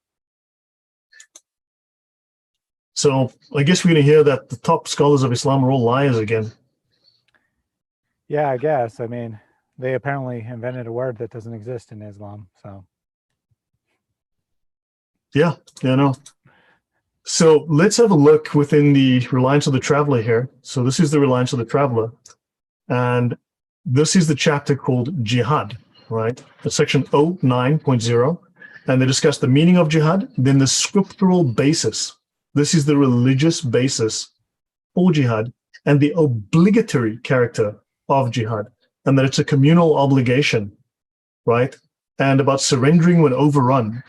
So I guess we're going to hear that the top scholars of Islam are all liars again. Yeah, I guess. I mean, they apparently invented a word that doesn't exist in Islam. So yeah, no. So let's have a look within the Reliance of the Traveler here. So this is the Reliance of the Traveler. And this is the chapter called Jihad, right? It's section 09.0. And they discuss the meaning of jihad, then the scriptural basis. This is the religious basis for jihad and the obligatory character of jihad, and that it's a communal obligation, right? And about surrendering when overrun.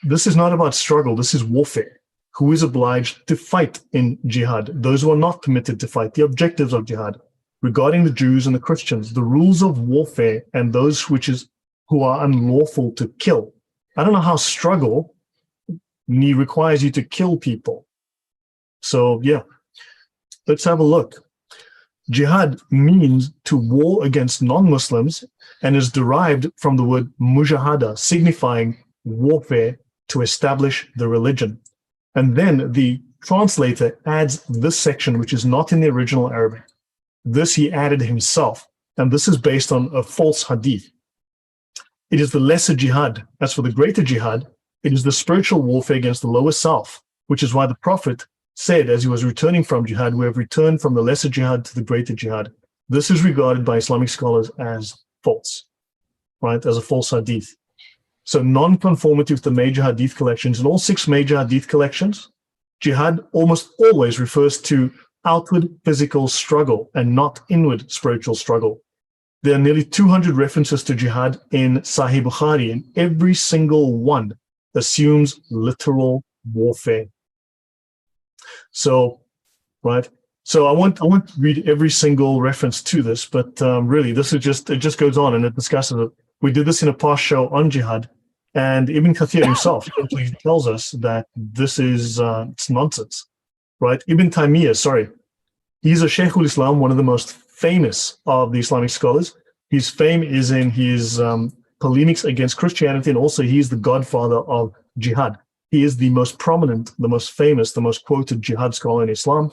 This is not about struggle. This is warfare. Who is obliged to fight in jihad? Those who are not permitted to fight. The objectives of jihad regarding the Jews and the Christians, the rules of warfare, and those who are unlawful to kill. I don't know how struggle requires you to kill people. So yeah, let's have a look. Jihad means to war against non-Muslims and is derived from the word mujahada, signifying warfare to establish the religion. And then the translator adds this section, which is not in the original Arabic. This he added himself, and this is based on a false hadith. It is the lesser jihad. As for the greater jihad, it is the spiritual warfare against the lower self, which is why the Prophet said, as he was returning from jihad, we have returned from the lesser jihad to the greater jihad. This is regarded by Islamic scholars as false, right, as a false hadith. So non-conformity with the major hadith collections. In all 6 major hadith collections, jihad almost always refers to outward physical struggle and not inward spiritual struggle. There are nearly 200 references to jihad in Sahih Bukhari, and every single one assumes literal warfare. So, right. So I won't read every single reference to this, but really, this is it just goes on and it discusses it. We did this in a past show on jihad, and Ibn Kathir himself simply tells us that this is it's nonsense, right? Ibn Taymiyyah, he's a Shaykh al-Islam, one of the most famous of the Islamic scholars. His fame is in his polemics against Christianity, and also he is the godfather of jihad. He is the most prominent, the most famous, the most quoted jihad scholar in Islam.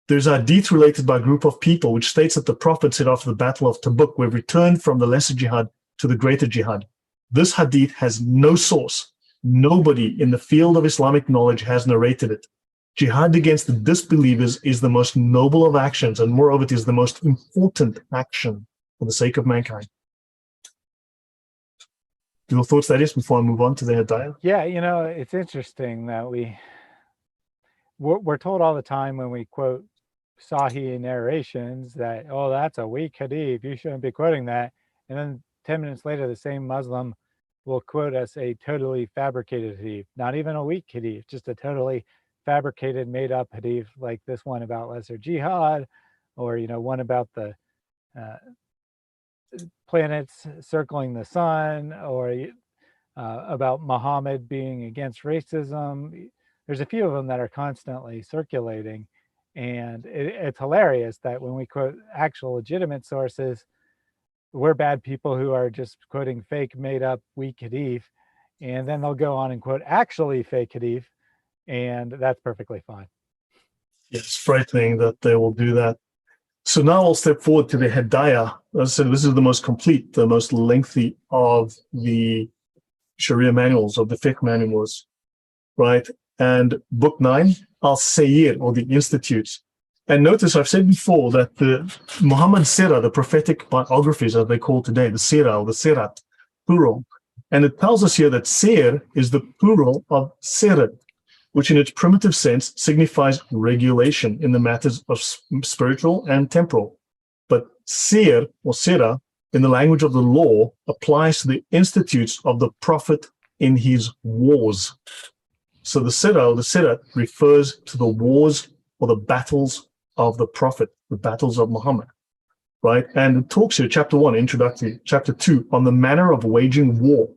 There's a hadith related by a group of people which states that the Prophet said after the Battle of Tabuk, we've returned from the lesser jihad to the greater jihad. This hadith has no source. Nobody in the field of Islamic knowledge has narrated it. Jihad against the disbelievers is the most noble of actions, and moreover, it is the most important action for the sake of mankind. Your thoughts, that is, before I move on to the Hidayah? Yeah, it's interesting that we're told all the time when we quote Sahih narrations that, oh, that's a weak hadith, you shouldn't be quoting that. And then 10 minutes later, the same Muslim will quote us a totally fabricated hadith, not even a weak hadith, just a totally fabricated, made up hadith like this one about lesser jihad, or, one about the planets circling the sun, or about Muhammad being against racism. There's a few of them that are constantly circulating, and it's hilarious that when we quote actual legitimate sources, we're bad people who are just quoting fake, made up, weak hadith, and then they'll go on and quote actually fake hadith, and that's perfectly fine. It's frightening that they will do that. So now I'll step forward to the Hidayah. As I said, this is the most complete, the most lengthy of the Sharia manuals, of the fiqh manuals, right? And book 9, Al-Sayyir, or the Institutes. And notice I've said before that the Muhammad Sirah, the prophetic biographies, as they call today, the Sirah or the Sirat, plural. And it tells us here that Sir is the plural of Sirat, which in its primitive sense signifies regulation in the matters of spiritual and temporal. But Sir or Sirah, in the language of the law, applies to the institutes of the Prophet in his wars. So the Sirah or the Sirat refers to the wars or the battles of the Prophet, the battles of Muhammad, right? And it talks here, chapter 1, introductory, chapter 2, on the manner of waging war,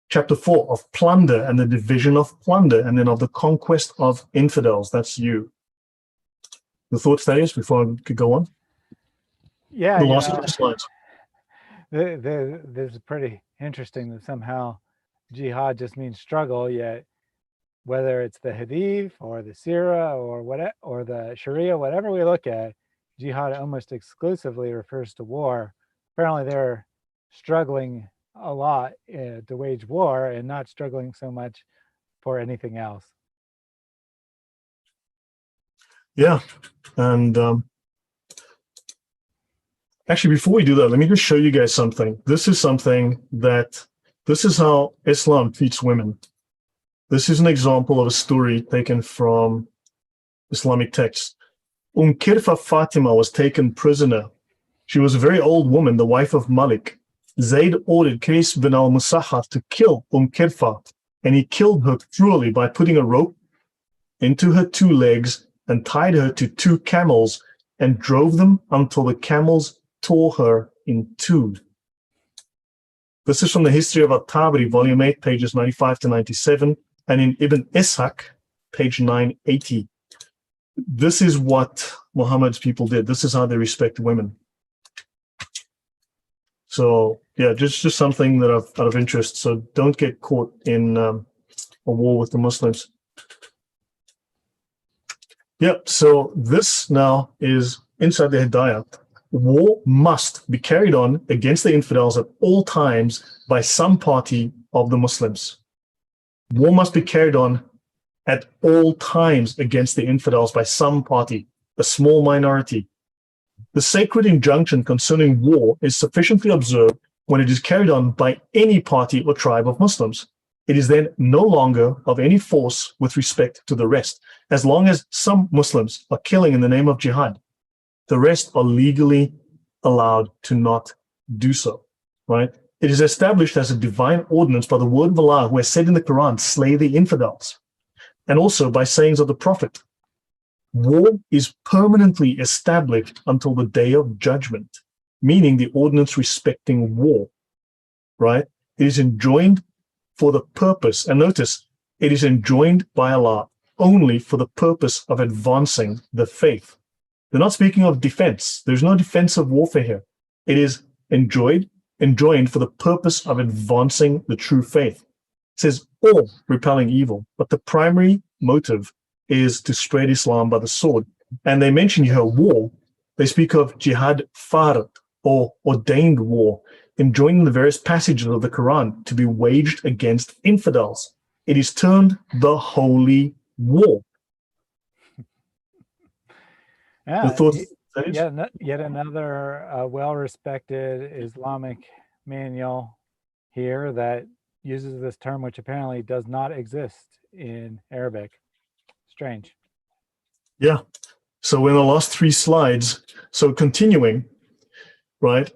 chapter 4, of plunder and the division of plunder, and then of the conquest of infidels. That's you. The thoughts, Thaddeus, before I could go on? Yeah, the last two slides. This is pretty interesting that somehow jihad just means struggle, yet whether it's the hadith or the sirah or the sharia, whatever we look at, jihad almost exclusively refers to war. Apparently they're struggling a lot to wage war and not struggling so much for anything else. Yeah, and actually, before we do that, let me just show you guys something. This is how Islam treats women. This is an example of a story taken from Islamic texts. Kirfa Fatima was taken prisoner. She was a very old woman, the wife of Malik. Zayd ordered Qais bin al-Musahhaf to kill Kirfa, and he killed her cruelly by putting a rope into her 2 legs and tied her to 2 camels and drove them until the camels tore her in 2. This is from the History of At-Tabari, volume 8, pages 95 to 97, and in Ibn Ishaq, page 980. this is what Muhammad's people did. This is how they respect women. So yeah, just something that out of interest. So don't get caught in a war with the Muslims. Yep. So this now is inside the Hidayah. War must be carried on against the infidels at all times by some party of the Muslims. War must be carried on at all times against the infidels by some party, a small minority. The sacred injunction concerning war is sufficiently observed when it is carried on by any party or tribe of Muslims. It is then no longer of any force with respect to the rest. As long as some Muslims are killing in the name of jihad, the rest are legally allowed to not do so, right? It is established as a divine ordinance by the word of Allah, who has said in the Quran, slay the infidels, and also by sayings of the Prophet. War is permanently established until the day of judgment, meaning the ordinance respecting war, right? It is enjoined for the purpose, and notice, it is enjoined by Allah only for the purpose of advancing the faith. They're not speaking of defense. There's no defensive warfare here. It is enjoined for the purpose of advancing the true faith. It says all repelling evil, but the primary motive is to spread Islam by the sword. And they mention here war. They speak of jihad fard, or ordained war, enjoining the various passages of the Quran to be waged against infidels. It is termed the holy war. Yeah, thoughts, yet another well-respected Islamic manual here that uses this term, which apparently does not exist in Arabic. Strange. Yeah. So in the last 3 slides, so continuing, right?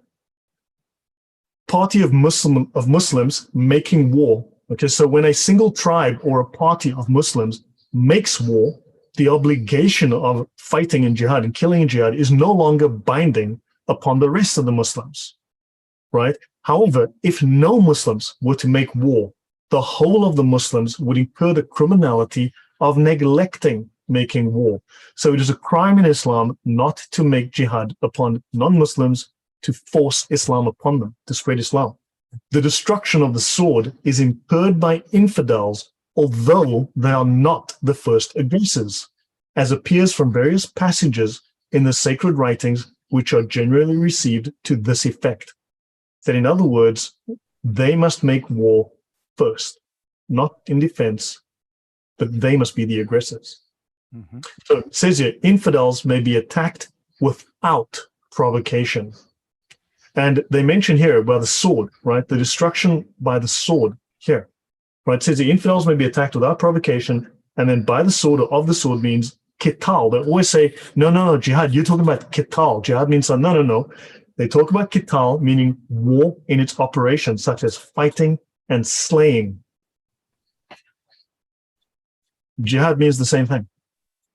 Party of Muslims making war. Okay, so when a single tribe or a party of Muslims makes war, the obligation of fighting in jihad and killing in jihad is no longer binding upon the rest of the Muslims, right? However, if no Muslims were to make war, the whole of the Muslims would incur the criminality of neglecting making war. So it is a crime in Islam not to make jihad upon non-Muslims, to force Islam upon them, to spread Islam. The destruction of the sword is incurred by infidels, although they are not the first aggressors, as appears from various passages in the sacred writings, which are generally received to this effect. That in other words, they must make war first, not in defense, but they must be the aggressors. Mm-hmm. So it says here, infidels may be attacked without provocation. And they mention here by the sword, right? The destruction by the sword here, right? It says the infidels may be attacked without provocation, and then by the sword or of the sword means qital. They always say, no, jihad, you're talking about qital. Jihad means no. They talk about qital, meaning war in its operation, such as fighting and slaying. Jihad means the same thing.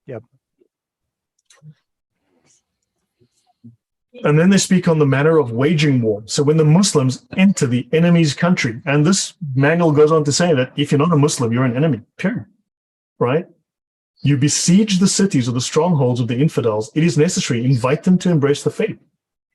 Yep. And then they speak on the manner of waging war. So when the Muslims enter the enemy's country, and this manual goes on to say that if you're not a Muslim, you're an enemy, period, right? You besiege the cities or the strongholds of the infidels. It is necessary, invite them to embrace the faith.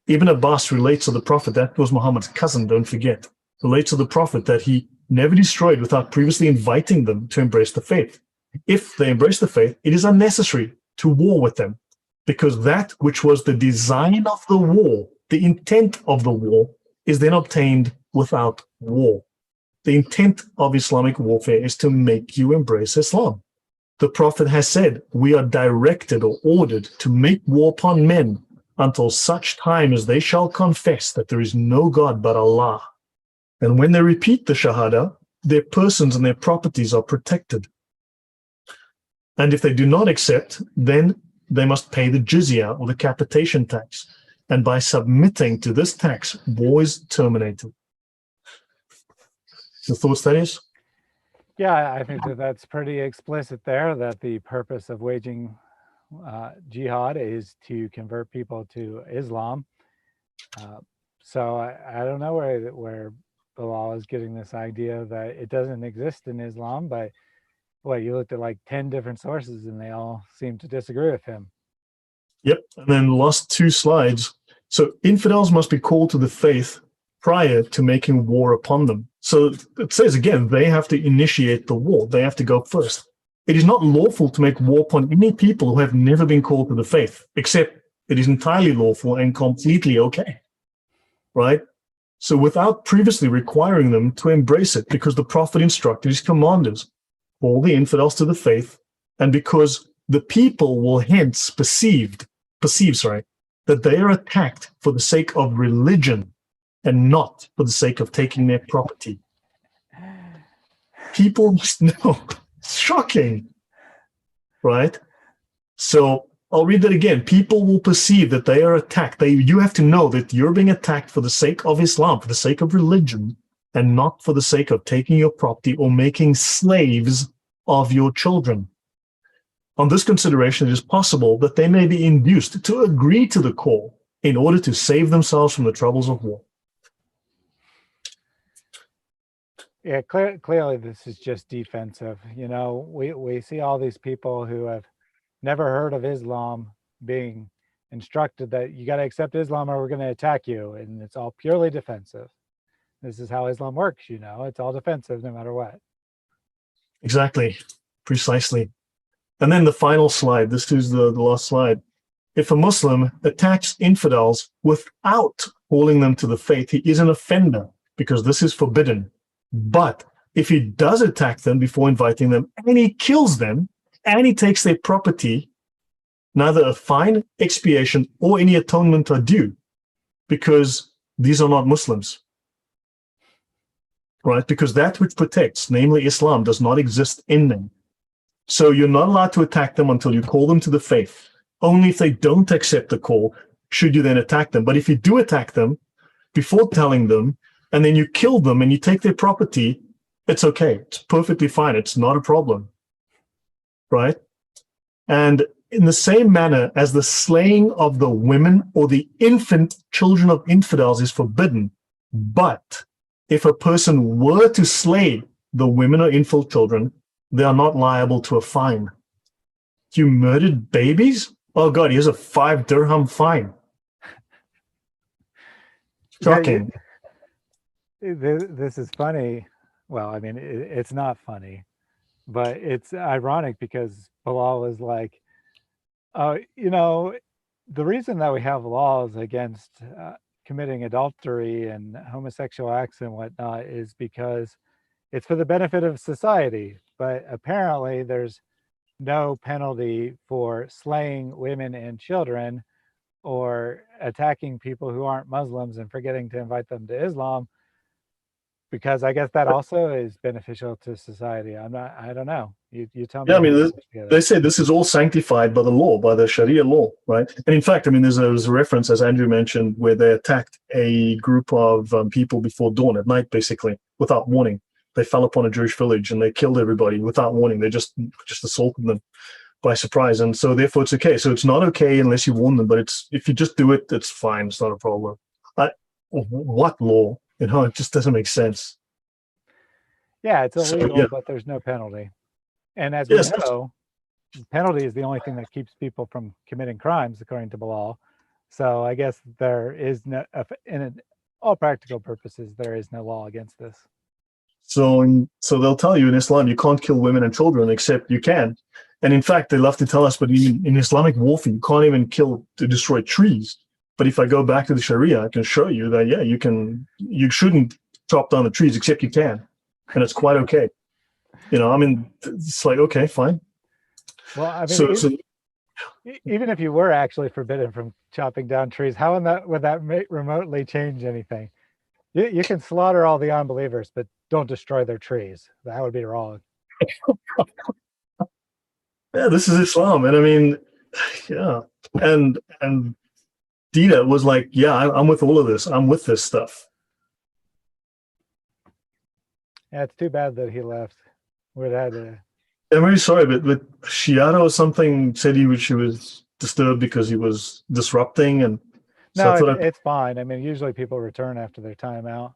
Ibn Abbas relates to the Prophet, that was Muhammad's cousin, don't forget, relates to the Prophet that he never destroyed without previously inviting them to embrace the faith. If they embrace the faith, it is unnecessary to war with them, because that which was the design of the war, the intent of the war, is then obtained without war. The intent of Islamic warfare is to make you embrace Islam. The Prophet has said, we are directed or ordered to make war upon men until such time as they shall confess that there is no God but Allah. And when they repeat the Shahada, their persons and their properties are protected. And if they do not accept, then they must pay the jizya or the capitation tax. And by submitting to this tax, war is terminated. Your thoughts, Thaddeus? Yeah, I think that's pretty explicit there, that the purpose of waging jihad is to convert people to Islam. So I don't know where Bilal is getting this idea that it doesn't exist in Islam, but What, you looked at like 10 different sources and they all seem to disagree with him. Yep. And then last two slides. So infidels must be called to the faith prior to making war upon them. So it says again, they have to initiate the war. They have to go first. It is not lawful to make war upon any people who have never been called to the faith, except it is entirely lawful and completely okay. Right? So without previously requiring them to embrace it, because the prophet instructed his commanders, call the infidels to the faith, and because the people will hence perceive, that they are attacked for the sake of religion and not for the sake of taking their property. People must know. It's shocking, right? So I'll read that again. People will perceive that they are attacked. You have to know that you're being attacked for the sake of Islam, for the sake of religion, and not for the sake of taking your property or making slaves of your children. On this consideration, it is possible that they may be induced to agree to the call in order to save themselves from the troubles of war. Yeah, clearly this is just defensive. You know, we see all these people who have never heard of Islam being instructed that you got to accept Islam or we're going to attack you. And it's all purely defensive. This is how Islam works, you know, it's all defensive no matter what. Exactly, precisely. And then the final slide, this is the last slide. If a Muslim attacks infidels without calling them to the faith, he is an offender because this is forbidden. But if he does attack them before inviting them and he kills them and he takes their property, neither a fine, expiation, or any atonement are due because these are not Muslims. Right? Because that which protects, namely Islam, does not exist in them. So you're not allowed to attack them until you call them to the faith. Only if they don't accept the call should you then attack them. But if you do attack them before telling them, and then you kill them and you take their property, it's okay. It's perfectly fine. It's not a problem. Right? And in the same manner as the slaying of the women or the infant children of infidels is forbidden, but if a person were to slay the women or infant children, they are not liable to a fine. You murdered babies? Oh God, here's a 5 dirham fine. Shocking. This is funny. Well, I mean, it's not funny, but it's ironic because Bilal was like, you know, the reason that we have laws against committing adultery and homosexual acts and whatnot is because it's for the benefit of society. But apparently there's no penalty for slaying women and children or attacking people who aren't Muslims and forgetting to invite them to Islam, because I guess that also is beneficial to society. I don't know. You tell me. Yeah, I mean, they say this is all sanctified by the law, by the Sharia law, right? And in fact, I mean, there's a reference, as Andrew mentioned, where they attacked a group of people before dawn at night, basically, without warning. They fell upon a Jewish village and they killed everybody without warning. They just assaulted them by surprise. And so therefore it's okay. So it's not okay unless you warn them, but it's, if you just do it, it's fine. It's not a problem. What law? You know, it just doesn't make sense. Yeah, it's illegal, So, yeah. but there's no penalty. And as we know, penalty is the only thing that keeps people from committing crimes, according to Bilal. So I guess there is no, in all practical purposes, there is no law against this. So they'll tell you in Islam, you can't kill women and children, except you can. And in fact, they love to tell us, but in Islamic warfare, you can't even kill to destroy trees. But if I go back to the Sharia, I can show you that, yeah, you shouldn't chop down the trees, except you can. And it's quite okay. You know, I mean, it's like, okay, fine. Well, I mean, even if you were actually forbidden from chopping down trees, how would that remotely change anything? You can slaughter all the unbelievers, but don't destroy their trees. That would be wrong. Yeah, this is Islam. And I mean, yeah. And Dina was like, yeah, I'm with all of this. I'm with this stuff. Yeah, it's too bad that he left. We'd had to. I'm very sorry, but Shiata or something said she was disturbed because he was disrupting, and so no, it's fine. I mean, usually people return after their time out.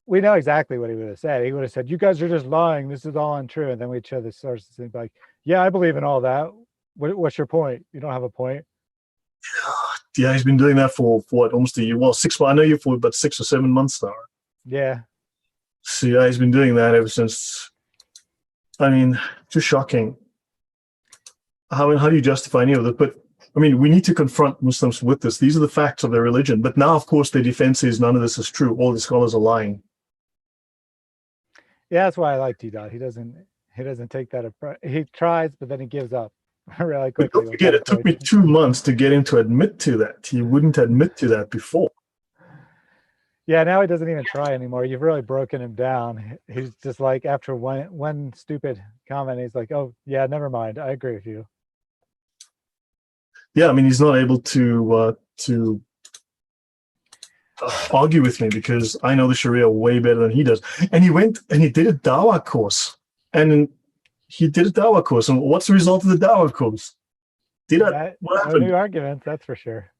we know exactly what he would have said. He would have said, "You guys are just lying. This is all untrue." And then we'd show the sources and be like, "Yeah, I believe in all that. What's your point? You don't have a point." Yeah, he's been doing that for what, almost a year. Well, 6 months. I know you for about 6 or 7 months now. Yeah. So yeah, he's been doing that ever since. I mean, just shocking. How do you justify any of it? But I mean, we need to confront Muslims with this. These are the facts of their religion. But now, of course, their defense is none of this is true. All the scholars are lying. Yeah, that's why I like T Dot. He doesn't take that approach. He tries, but then he gives up really But quickly don't with forget, that it took me approach. 2 months to get him to admit to that. He wouldn't admit to that before. Yeah, now he doesn't even try anymore. You've really broken him down. He's just like after one stupid comment, he's like, "Oh yeah, never mind. I agree with you." Yeah, I mean, he's not able to argue with me because I know the Sharia way better than he does. And he went and he did a Dawah course, and he did a Dawah course. And what's the result of the Dawah course? What No new happened? arguments, that's for sure.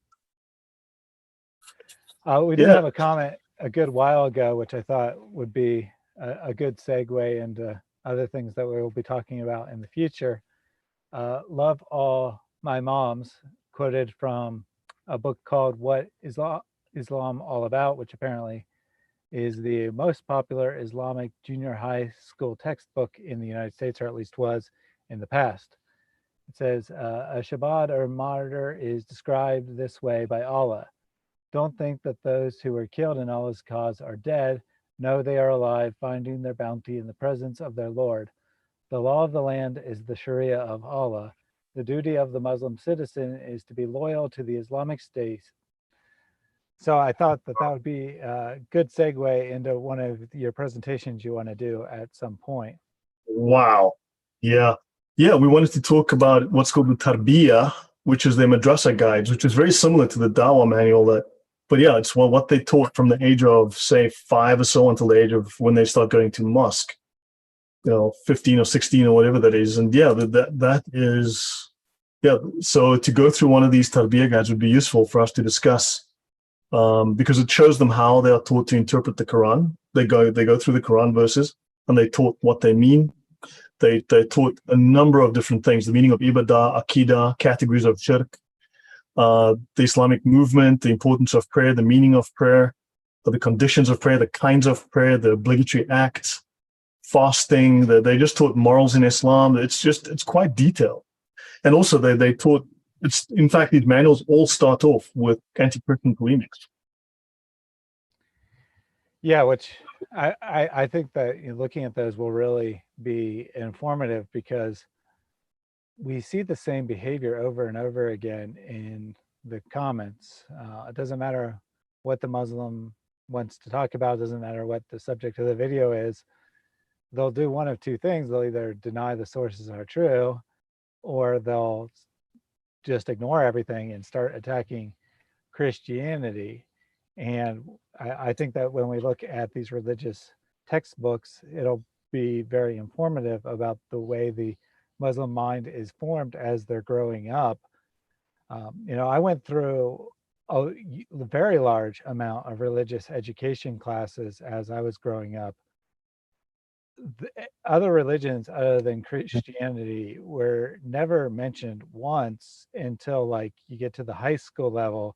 We did Yeah, have a comment a good while ago, which I thought would be a good segue into other things that we will be talking about in the future. Love All My Moms, quoted from a book called What Islam All About, which apparently is the most popular Islamic junior high school textbook in the United States, or at least was in the past. It says, a Shabbat or martyr is described this way by Allah. Don't think that those who were killed in Allah's cause are dead. No, they are alive, finding their bounty in the presence of their Lord. The law of the land is the Sharia of Allah. The duty of the Muslim citizen is to be loyal to the Islamic State. So I thought that that would be a good segue into one of your presentations you want to do at some point. wow. Yeah. Yeah, we wanted to talk about what's called the Tarbiyah, which is their madrasa guides, which is very similar to the Dawah manual that, but yeah, it's what they taught from the age of, say, 5 or so until the age of when they start going to mosque, 15 or 16 or whatever that is. And yeah, that is, yeah. So to go through one of these Tarbiyah guides would be useful for us to discuss, because it shows them how they are taught to interpret the Quran. They go through the Quran verses and they taught what they mean. They taught a number of different things: the meaning of ibadah, akidah, categories of shirk, the Islamic movement, the importance of prayer, the meaning of prayer, the conditions of prayer, the kinds of prayer, the obligatory acts, fasting. They just taught morals in Islam. It's quite detailed. And also they taught, it's in fact these manuals all start off with anti-Christian polemics. Yeah, which I think that looking at those will really be informative because we see the same behavior over and over again in the comments. It doesn't matter what the Muslim wants to talk about, it doesn't matter what the subject of the video is. They'll do one of two things. They'll either deny the sources are true, or they'll just ignore everything and start attacking Christianity. And I think that when we look at these religious textbooks, it'll be very informative about the way the Muslim mind is formed as they're growing up. I went through a very large amount of religious education classes as I was growing up. Other religions other than Christianity were never mentioned once until like you get to the high school level,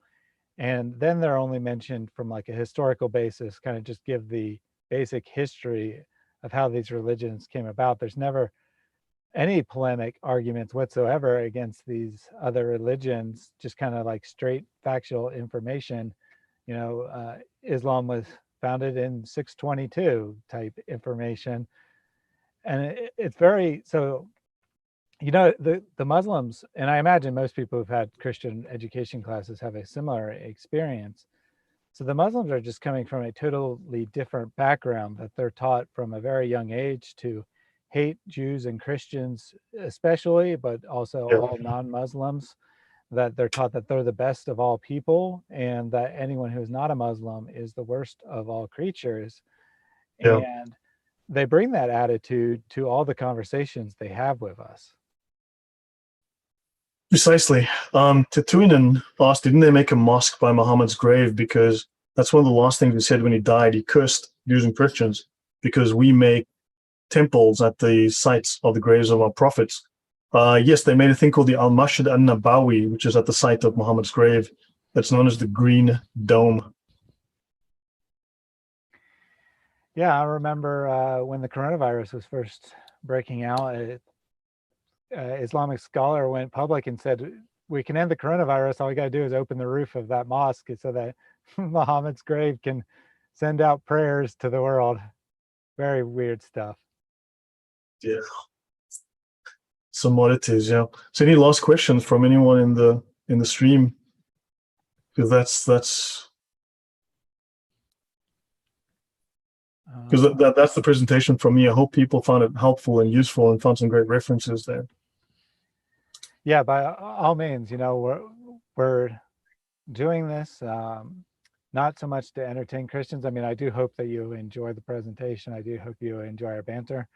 and then they're only mentioned from like a historical basis, kind of just give the basic history of how these religions came about. There's never any polemic arguments whatsoever against these other religions, just kind of like straight factual information. Islam was founded in 622 type information. And it's very, so the Muslims, and I imagine most people who've had Christian education classes have a similar experience. So the Muslims are just coming from a totally different background, that they're taught from a very young age to hate Jews and Christians especially, but also Yeah, all non-Muslims, that they're taught that they're the best of all people and that anyone who's not a Muslim is the worst of all creatures. yeah. And they bring that attitude to all the conversations they have with us. Precisely. Tatuinen asked, didn't they make a mosque by Muhammad's grave? Because that's one of the last things he said when he died. He cursed using Christians because we make temples at the sites of the graves of our prophets. Yes, they made a thing called the Al-Masjid al-Nabawi, which is at the site of Muhammad's grave. That's known as the Green Dome. Yeah, I remember when the coronavirus was first breaking out, Islamic scholar went public and said, we can end the coronavirus. All we got to do is open the roof of that mosque so that Muhammad's grave can send out prayers to the world. Very weird stuff. Yeah. Some oddities, yeah. So any last questions from anyone in the stream? Because that's the presentation from me. I hope people found it helpful and useful and found some great references there. Yeah, by all means, we're doing this not so much to entertain Christians. I mean, I do hope that you enjoy the presentation. I do hope you enjoy our banter,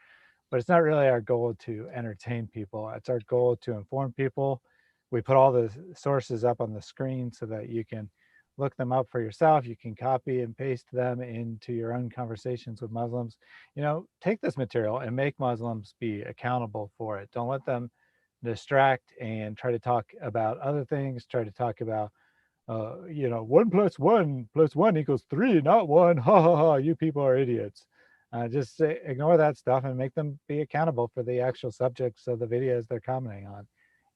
but it's not really our goal to entertain people. It's our goal to inform people. We put all the sources up on the screen so that you can look them up for yourself. You can copy and paste them into your own conversations with Muslims. Take this material and make Muslims be accountable for it. Don't let them distract and try to talk about other things, try to talk about 1 + 1 + 1 = 3, not 1. Ha ha ha, you people are idiots. Just ignore that stuff and make them be accountable for the actual subjects of the videos they're commenting on.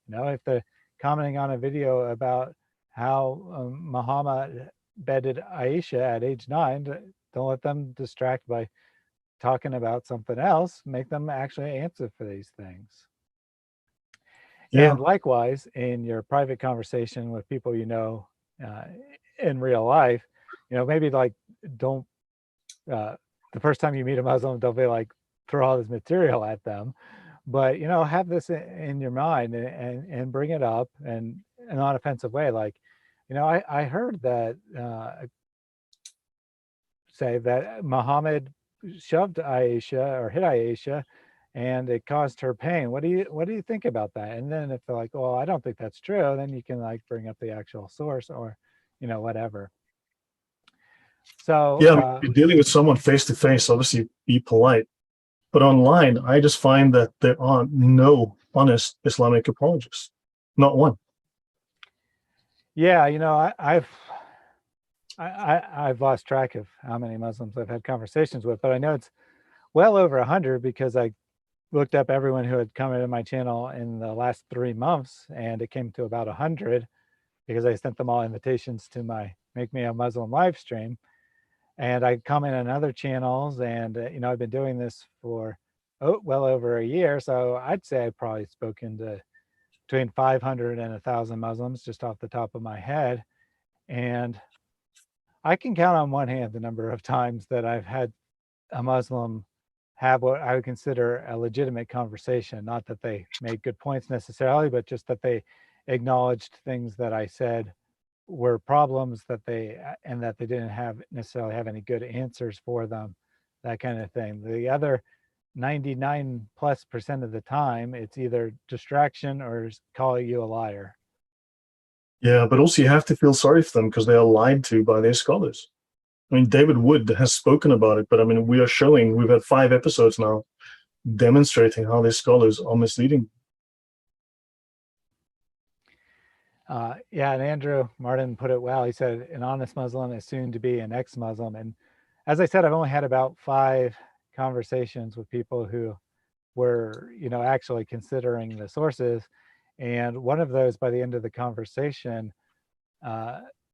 If they're commenting on a video about how Muhammad bedded Aisha at age 9, don't let them distract by talking about something else. Make them actually answer for these things. Yeah. And likewise, in your private conversation with people in real life, maybe like don't the first time you meet a Muslim, don't be like throw all this material at them, but have this in your mind and bring it up in a non-offensive way. Like, I heard that say that Muhammad shoved Aisha or hit Aisha and it caused her pain. What do you think about that? And then if they're like, well, I don't think that's true, then you can like bring up the actual source or whatever. So yeah, if you're dealing with someone face to face, obviously be polite. But online, I just find that there are no honest Islamic apologists. Not one. Yeah, I've lost track of how many Muslims I've had conversations with, but I know it's well over 100 because I looked up everyone who had come into my channel in the last 3 months, and it came to about 100 because I sent them all invitations to my Make Me a Muslim live stream. And I comment on other channels, and I've been doing this for well over a year, so I'd say I've probably spoken to between 500 and 1,000 Muslims just off the top of my head. And I can count on one hand the number of times that I've had a Muslim have what I would consider a legitimate conversation. Not that they made good points necessarily, but just that they acknowledged things that I said were problems that they didn't necessarily have any good answers for them, that kind of thing. The other 99+% of the time, it's either distraction or calling you a liar. Yeah, but also you have to feel sorry for them because they are lied to by their scholars. I mean, David Wood has spoken about it, but I mean, we've had 5 episodes now demonstrating how their scholars are misleading. Yeah, and Andrew Martin put it well. He said, an honest Muslim is soon to be an ex-Muslim. And as I said, I've only had about 5 conversations with people who were, actually considering the sources. And one of those, by the end of the conversation,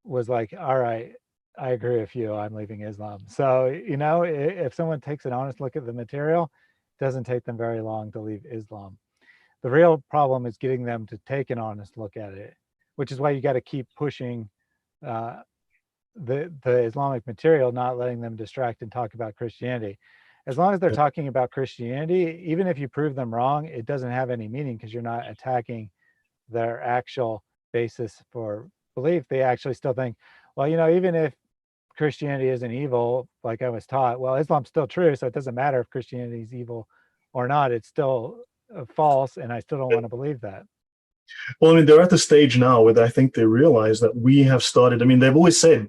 was like, all right, I agree with you, I'm leaving Islam. So, if someone takes an honest look at the material, it doesn't take them very long to leave Islam. The real problem is getting them to take an honest look at it, which is why you got to keep pushing the Islamic material, not letting them distract and talk about Christianity. As long as they're talking about Christianity, even if you prove them wrong, it doesn't have any meaning because you're not attacking their actual basis for belief. They actually still think, well, even if Christianity isn't evil, like I was taught, well, Islam's still true, so it doesn't matter if Christianity is evil or not. It's still false, and I still don't want to believe that. Well, I mean, they're at the stage now where I think they realize that we have started. I mean, they've always said,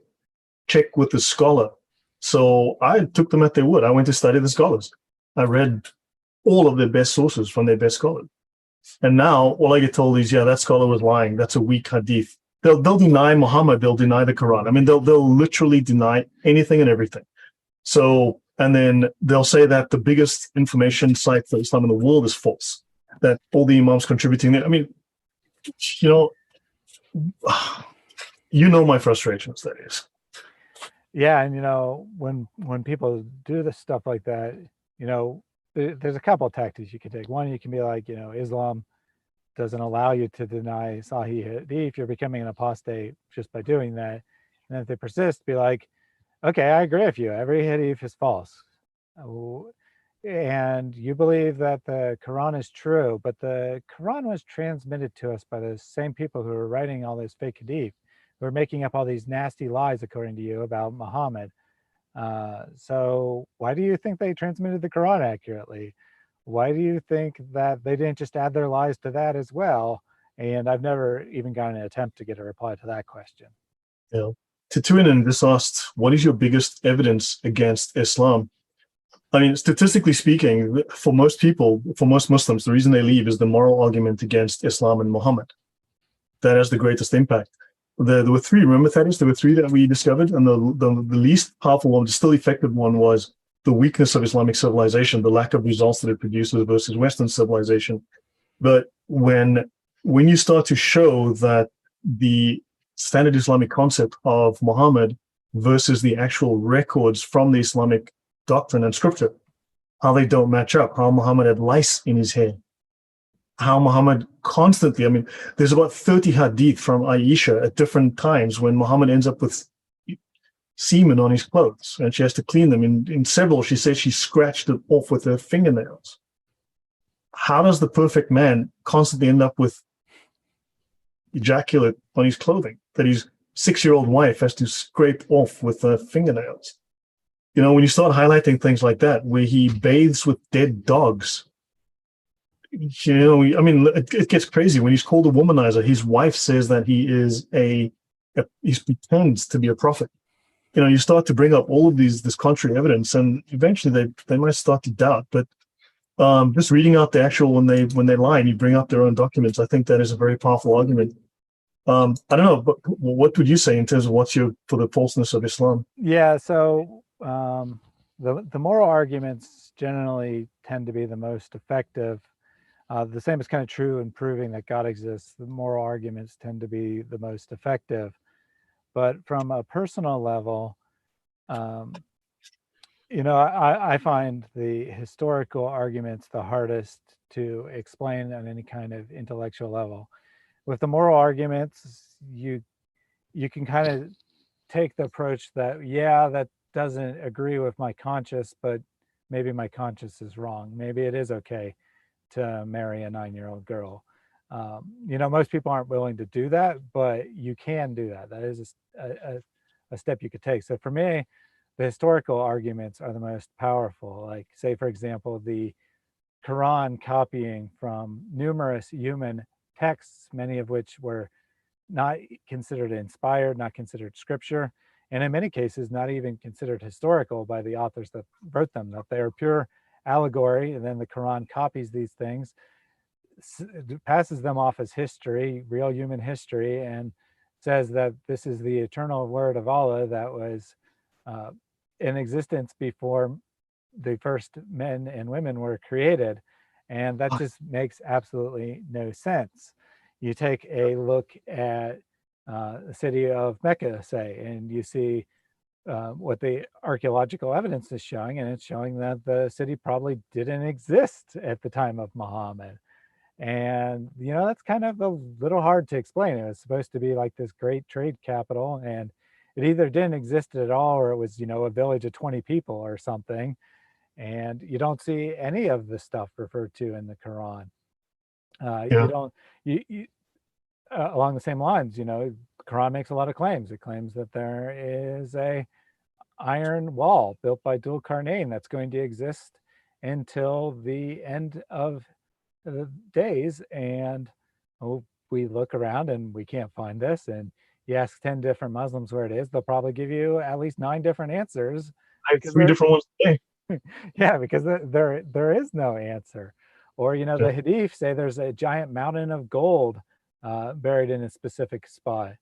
check with the scholar. So I took them at their word. I went to study the scholars. I read all of their best sources from their best scholars. And now all I get told is, yeah, that scholar was lying. That's a weak hadith. They'll deny Muhammad. They'll deny the Quran. I mean, they'll literally deny anything and everything. So, and then they'll say that the biggest information site for Islam in the world is false. That all the imams contributing there. I mean, you know, my frustrations. That is. Yeah, and when people do this stuff like that, there's a couple of tactics you can take. One, you can be like, Islam doesn't allow you to deny Sahih Hadith. You're becoming an apostate just by doing that. And if they persist, be like, okay, I agree with you. Every Hadith is false. And you believe that the Quran is true, but the Quran was transmitted to us by the same people who are writing all those fake Hadith, who are making up all these nasty lies, according to you, about Muhammad. So why do you think they transmitted the Quran accurately? Why do you think that they didn't just add their lies to that as well? And I've never even gotten an attempt to get a reply to that question. Yeah. Tituinen just asked, what is your biggest evidence against Islam? I mean, statistically speaking, for most people, for most Muslims, the reason they leave is the moral argument against Islam and Muhammad. That has the greatest impact. There were three, remember, Thaddeus? There were three that we discovered, and the least powerful one, the still effective one, was the weakness of Islamic civilization, the lack of results that it produces versus Western civilization. But when you start to show that the standard Islamic concept of Muhammad versus the actual records from the Islamic doctrine and scripture, how they don't match up, how Muhammad had lice in his hair, how Muhammad constantly, I mean, there's about 30 hadith from Aisha at different times when Muhammad ends up with semen on his clothes and she has to clean them. In several, she says she scratched it off with her fingernails. How does the perfect man constantly end up with ejaculate on his clothing that his 6-year-old wife has to scrape off with her fingernails? When you start highlighting things like that, where he bathes with dead dogs, I mean, it gets crazy. When he's called a womanizer, his wife says that he pretends to be a prophet. You start to bring up all of this contrary evidence, and eventually they might start to doubt. But just reading out the actual when they lie and you bring up their own documents, I think that is a very powerful argument. I don't know, but what would you say in terms of for the falseness of Islam? Yeah, so the moral arguments generally tend to be the most effective. The same is kind of true in proving that God exists. The moral arguments tend to be the most effective. But from a personal level, I find the historical arguments the hardest to explain on any kind of intellectual level. With the moral arguments, you can kind of take the approach that, yeah, that doesn't agree with my conscience, but maybe my conscience is wrong. Maybe it is okay to marry a 9-year-old girl. Most people aren't willing to do that, but you can do that. That is a step you could take. So for me, the historical arguments are the most powerful. Like, say, for example, the Quran copying from numerous human texts, many of which were not considered inspired, not considered scripture, and in many cases, not even considered historical by the authors that wrote them, that they are pure allegory. And then the Quran copies these things, passes them off as history, real human history, and says that this is the eternal word of Allah that was in existence before the first men and women were created. And that just makes absolutely no sense. You take a look at the city of Mecca, say, and you see what the archaeological evidence is showing, and it's showing that the city probably didn't exist at the time of Muhammad. And that's kind of a little hard to explain. It was supposed to be like this great trade capital, and it either didn't exist at all, or it was a village of 20 people or something. And you don't see any of the stuff referred to in the Quran. You Yeah, don't you along the same lines, the Quran makes a lot of claims. It claims that there is a iron wall built by Dul Qarnayn that's going to exist until the end of the days. And we look around and we can't find this. And you ask 10 different Muslims where it is, they'll probably give you at least 9 different answers. I have because three different ones today. yeah, because there is no answer. Or, you know, Yeah. the Hadith say there's a giant mountain of gold buried in a specific spot.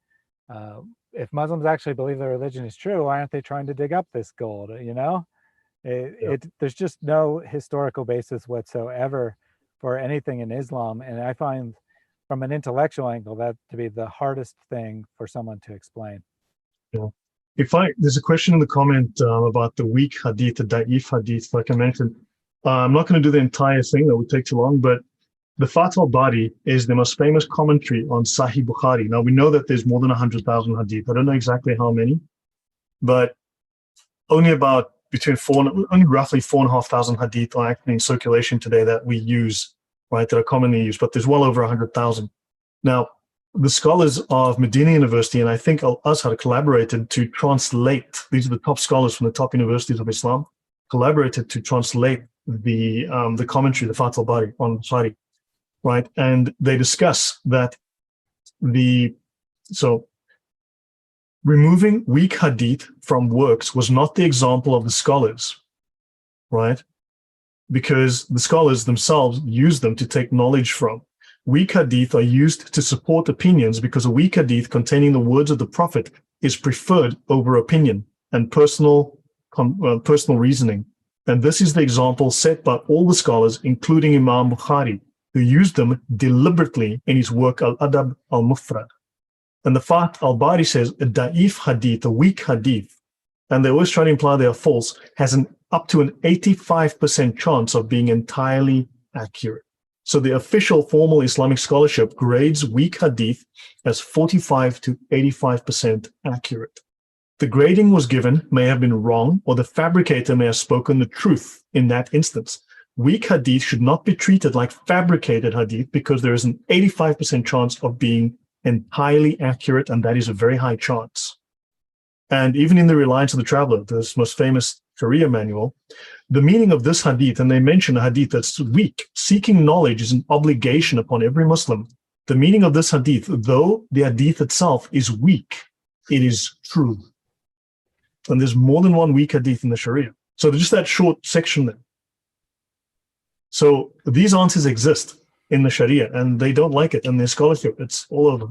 If Muslims actually believe their religion is true, why aren't they trying to dig up this gold? You know, Yeah. there's just no historical basis whatsoever for anything in Islam, and I find from an intellectual angle that to be the hardest thing for someone to explain. Yeah. There's a question in the comment about the weak hadith, the da'if hadith, like I mentioned. I'm not going to do the entire thing, that would take too long, but the Fath al-Bari is the most famous commentary on Sahih Bukhari. Now, we know that there's more than 100,000 hadith. I don't know exactly how many, but only about only roughly 4,500 hadith are actually in circulation today that we use, right, that are commonly used, but there's well over 100,000. Now, the scholars of Medina University, and I think Al-Azhar, collaborated to translate, these are the top scholars from the top universities of Islam, collaborated to translate the commentary, the Fath al-Bari on Bukhari, right? And they discuss that removing weak hadith from works was not the example of the scholars, right? Because the scholars themselves use them to take knowledge from. Weak hadith are used to support opinions because a weak hadith containing the words of the Prophet is preferred over opinion and personal reasoning. And this is the example set by all the scholars, including Imam Bukhari, who used them deliberately in his work Al-Adab al-Mufrad. And the Fath al-Bari says a da'if hadith, a weak hadith, and they always try to imply they are false, has up to an 85% chance of being entirely accurate. So the official formal Islamic scholarship grades weak hadith as 45 to 85% accurate. The grading was given may have been wrong, or the fabricator may have spoken the truth in that instance. Weak hadith should not be treated like fabricated hadith because there is an 85% chance of being entirely accurate, and that is a very high chance. And even in the Reliance of the Traveler, this most famous Sharia manual, the meaning of this hadith, and they mention a hadith that's weak, seeking knowledge is an obligation upon every Muslim. The meaning of this hadith, though the hadith itself is weak, it is true. And there's more than one weak hadith in the Sharia. So just that short section there. So these answers exist in the Sharia, and they don't like it in their scholarship. It's all over.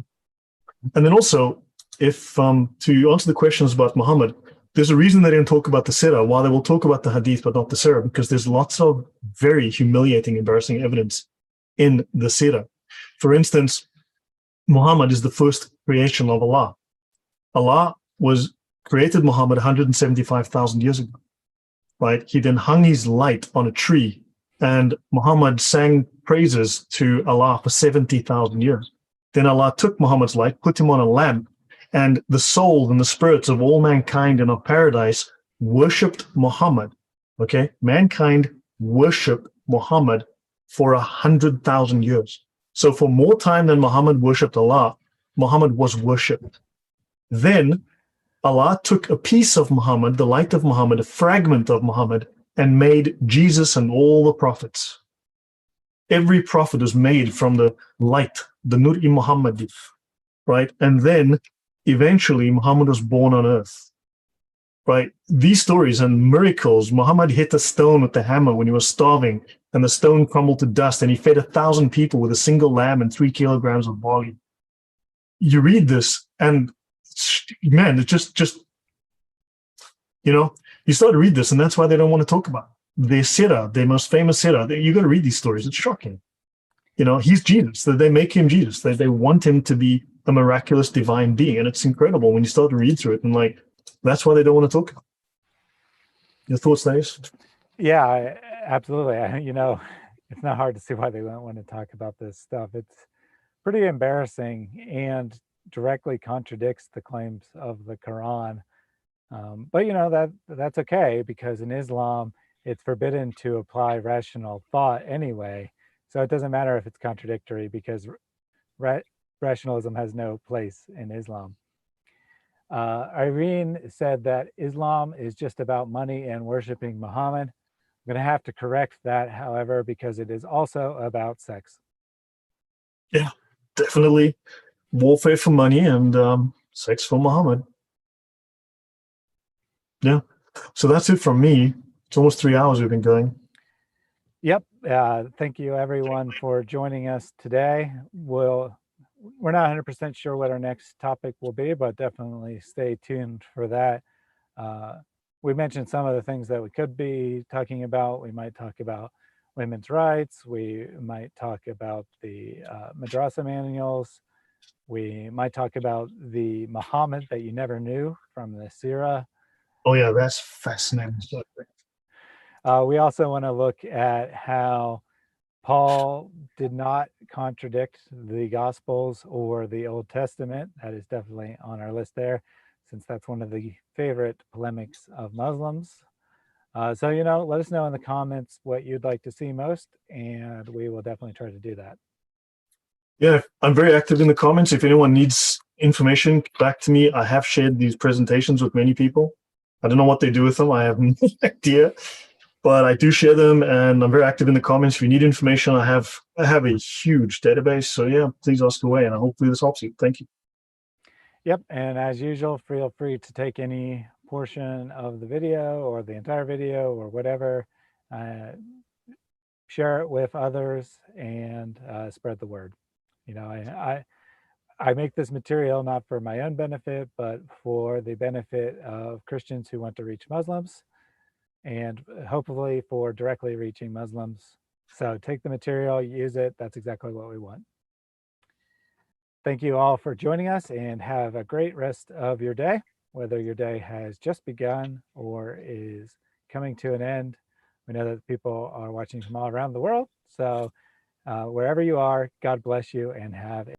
And then also, if to answer the questions about Muhammad, there's a reason they didn't talk about the Sirah, while they will talk about the Hadith, but not the Sirah, because there's lots of very humiliating, embarrassing evidence in the Sirah. For instance, Muhammad is the first creation of Allah. Allah created Muhammad 175,000 years ago, right? He then hung his light on a tree, and Muhammad sang praises to Allah for 70,000 years. Then Allah took Muhammad's light, put him on a lamp, and the souls and the spirits of all mankind in of paradise worshipped Muhammad. Okay, mankind worshipped Muhammad for 100,000 years. So for more time than Muhammad worshipped Allah, Muhammad was worshipped. Then Allah took a piece of Muhammad, the light of Muhammad, a fragment of Muhammad, and made Jesus and all the prophets. Every prophet was made from the light, the Nur-i Muhammadi, right? And then eventually Muhammad was born on earth, right? These stories and miracles, Muhammad hit a stone with the hammer when he was starving, and the stone crumbled to dust, and he fed 1,000 people with a single lamb and 3 kilograms of barley. You read this, and man, it just you start to read this, and that's why they don't want to talk about it. Their Sirah, their most famous Sirah, you got to read these stories. It's shocking. He's Jesus. They make him Jesus. They want him to be a miraculous divine being, and it's incredible when you start to read through it. And that's why they don't want to talk about it. Your thoughts, Dave? Yeah, absolutely. It's not hard to see why they don't want to talk about this stuff. It's pretty embarrassing and directly contradicts the claims of the Quran. But that's okay, because in Islam, it's forbidden to apply rational thought anyway. So it doesn't matter if it's contradictory, because rationalism has no place in Islam. Irene said that Islam is just about money and worshiping Muhammad. I'm going to have to correct that, however, because it is also about sex. Yeah, definitely warfare for money and sex for Muhammad. Yeah. So that's it from me. It's almost 3 hours we've been going. Yep. Thank you everyone for joining us today. We're not 100% sure what our next topic will be, but definitely stay tuned for that. Uh, we mentioned some of the things that we could be talking about. We might talk about women's rights. We might talk about the madrasa manuals. We might talk about the Muhammad that you never knew from the Sirah. Oh yeah, that's fascinating. We also want to look at how Paul did not contradict the Gospels or the Old Testament. That is definitely on our list there, since that's one of the favorite polemics of Muslims. So, let us know in the comments what you'd like to see most, and we will definitely try to do that. Yeah, I'm very active in the comments. If anyone needs information back to me, I have shared these presentations with many people. I don't know what they do with them. I have no idea, but I do share them, and I'm very active in the comments. If you need information, I have a huge database. So yeah, please ask away, and hopefully this helps you. Thank you. Yep, and as usual, feel free to take any portion of the video or the entire video or whatever, uh, share it with others, and spread the word. I make this material not for my own benefit, but for the benefit of Christians who want to reach Muslims, and hopefully for directly reaching Muslims. So take the material, use it. That's exactly what we want. Thank you all for joining us, and have a great rest of your day, whether your day has just begun or is coming to an end. We know that people are watching from all around the world. So wherever you are, God bless you, and have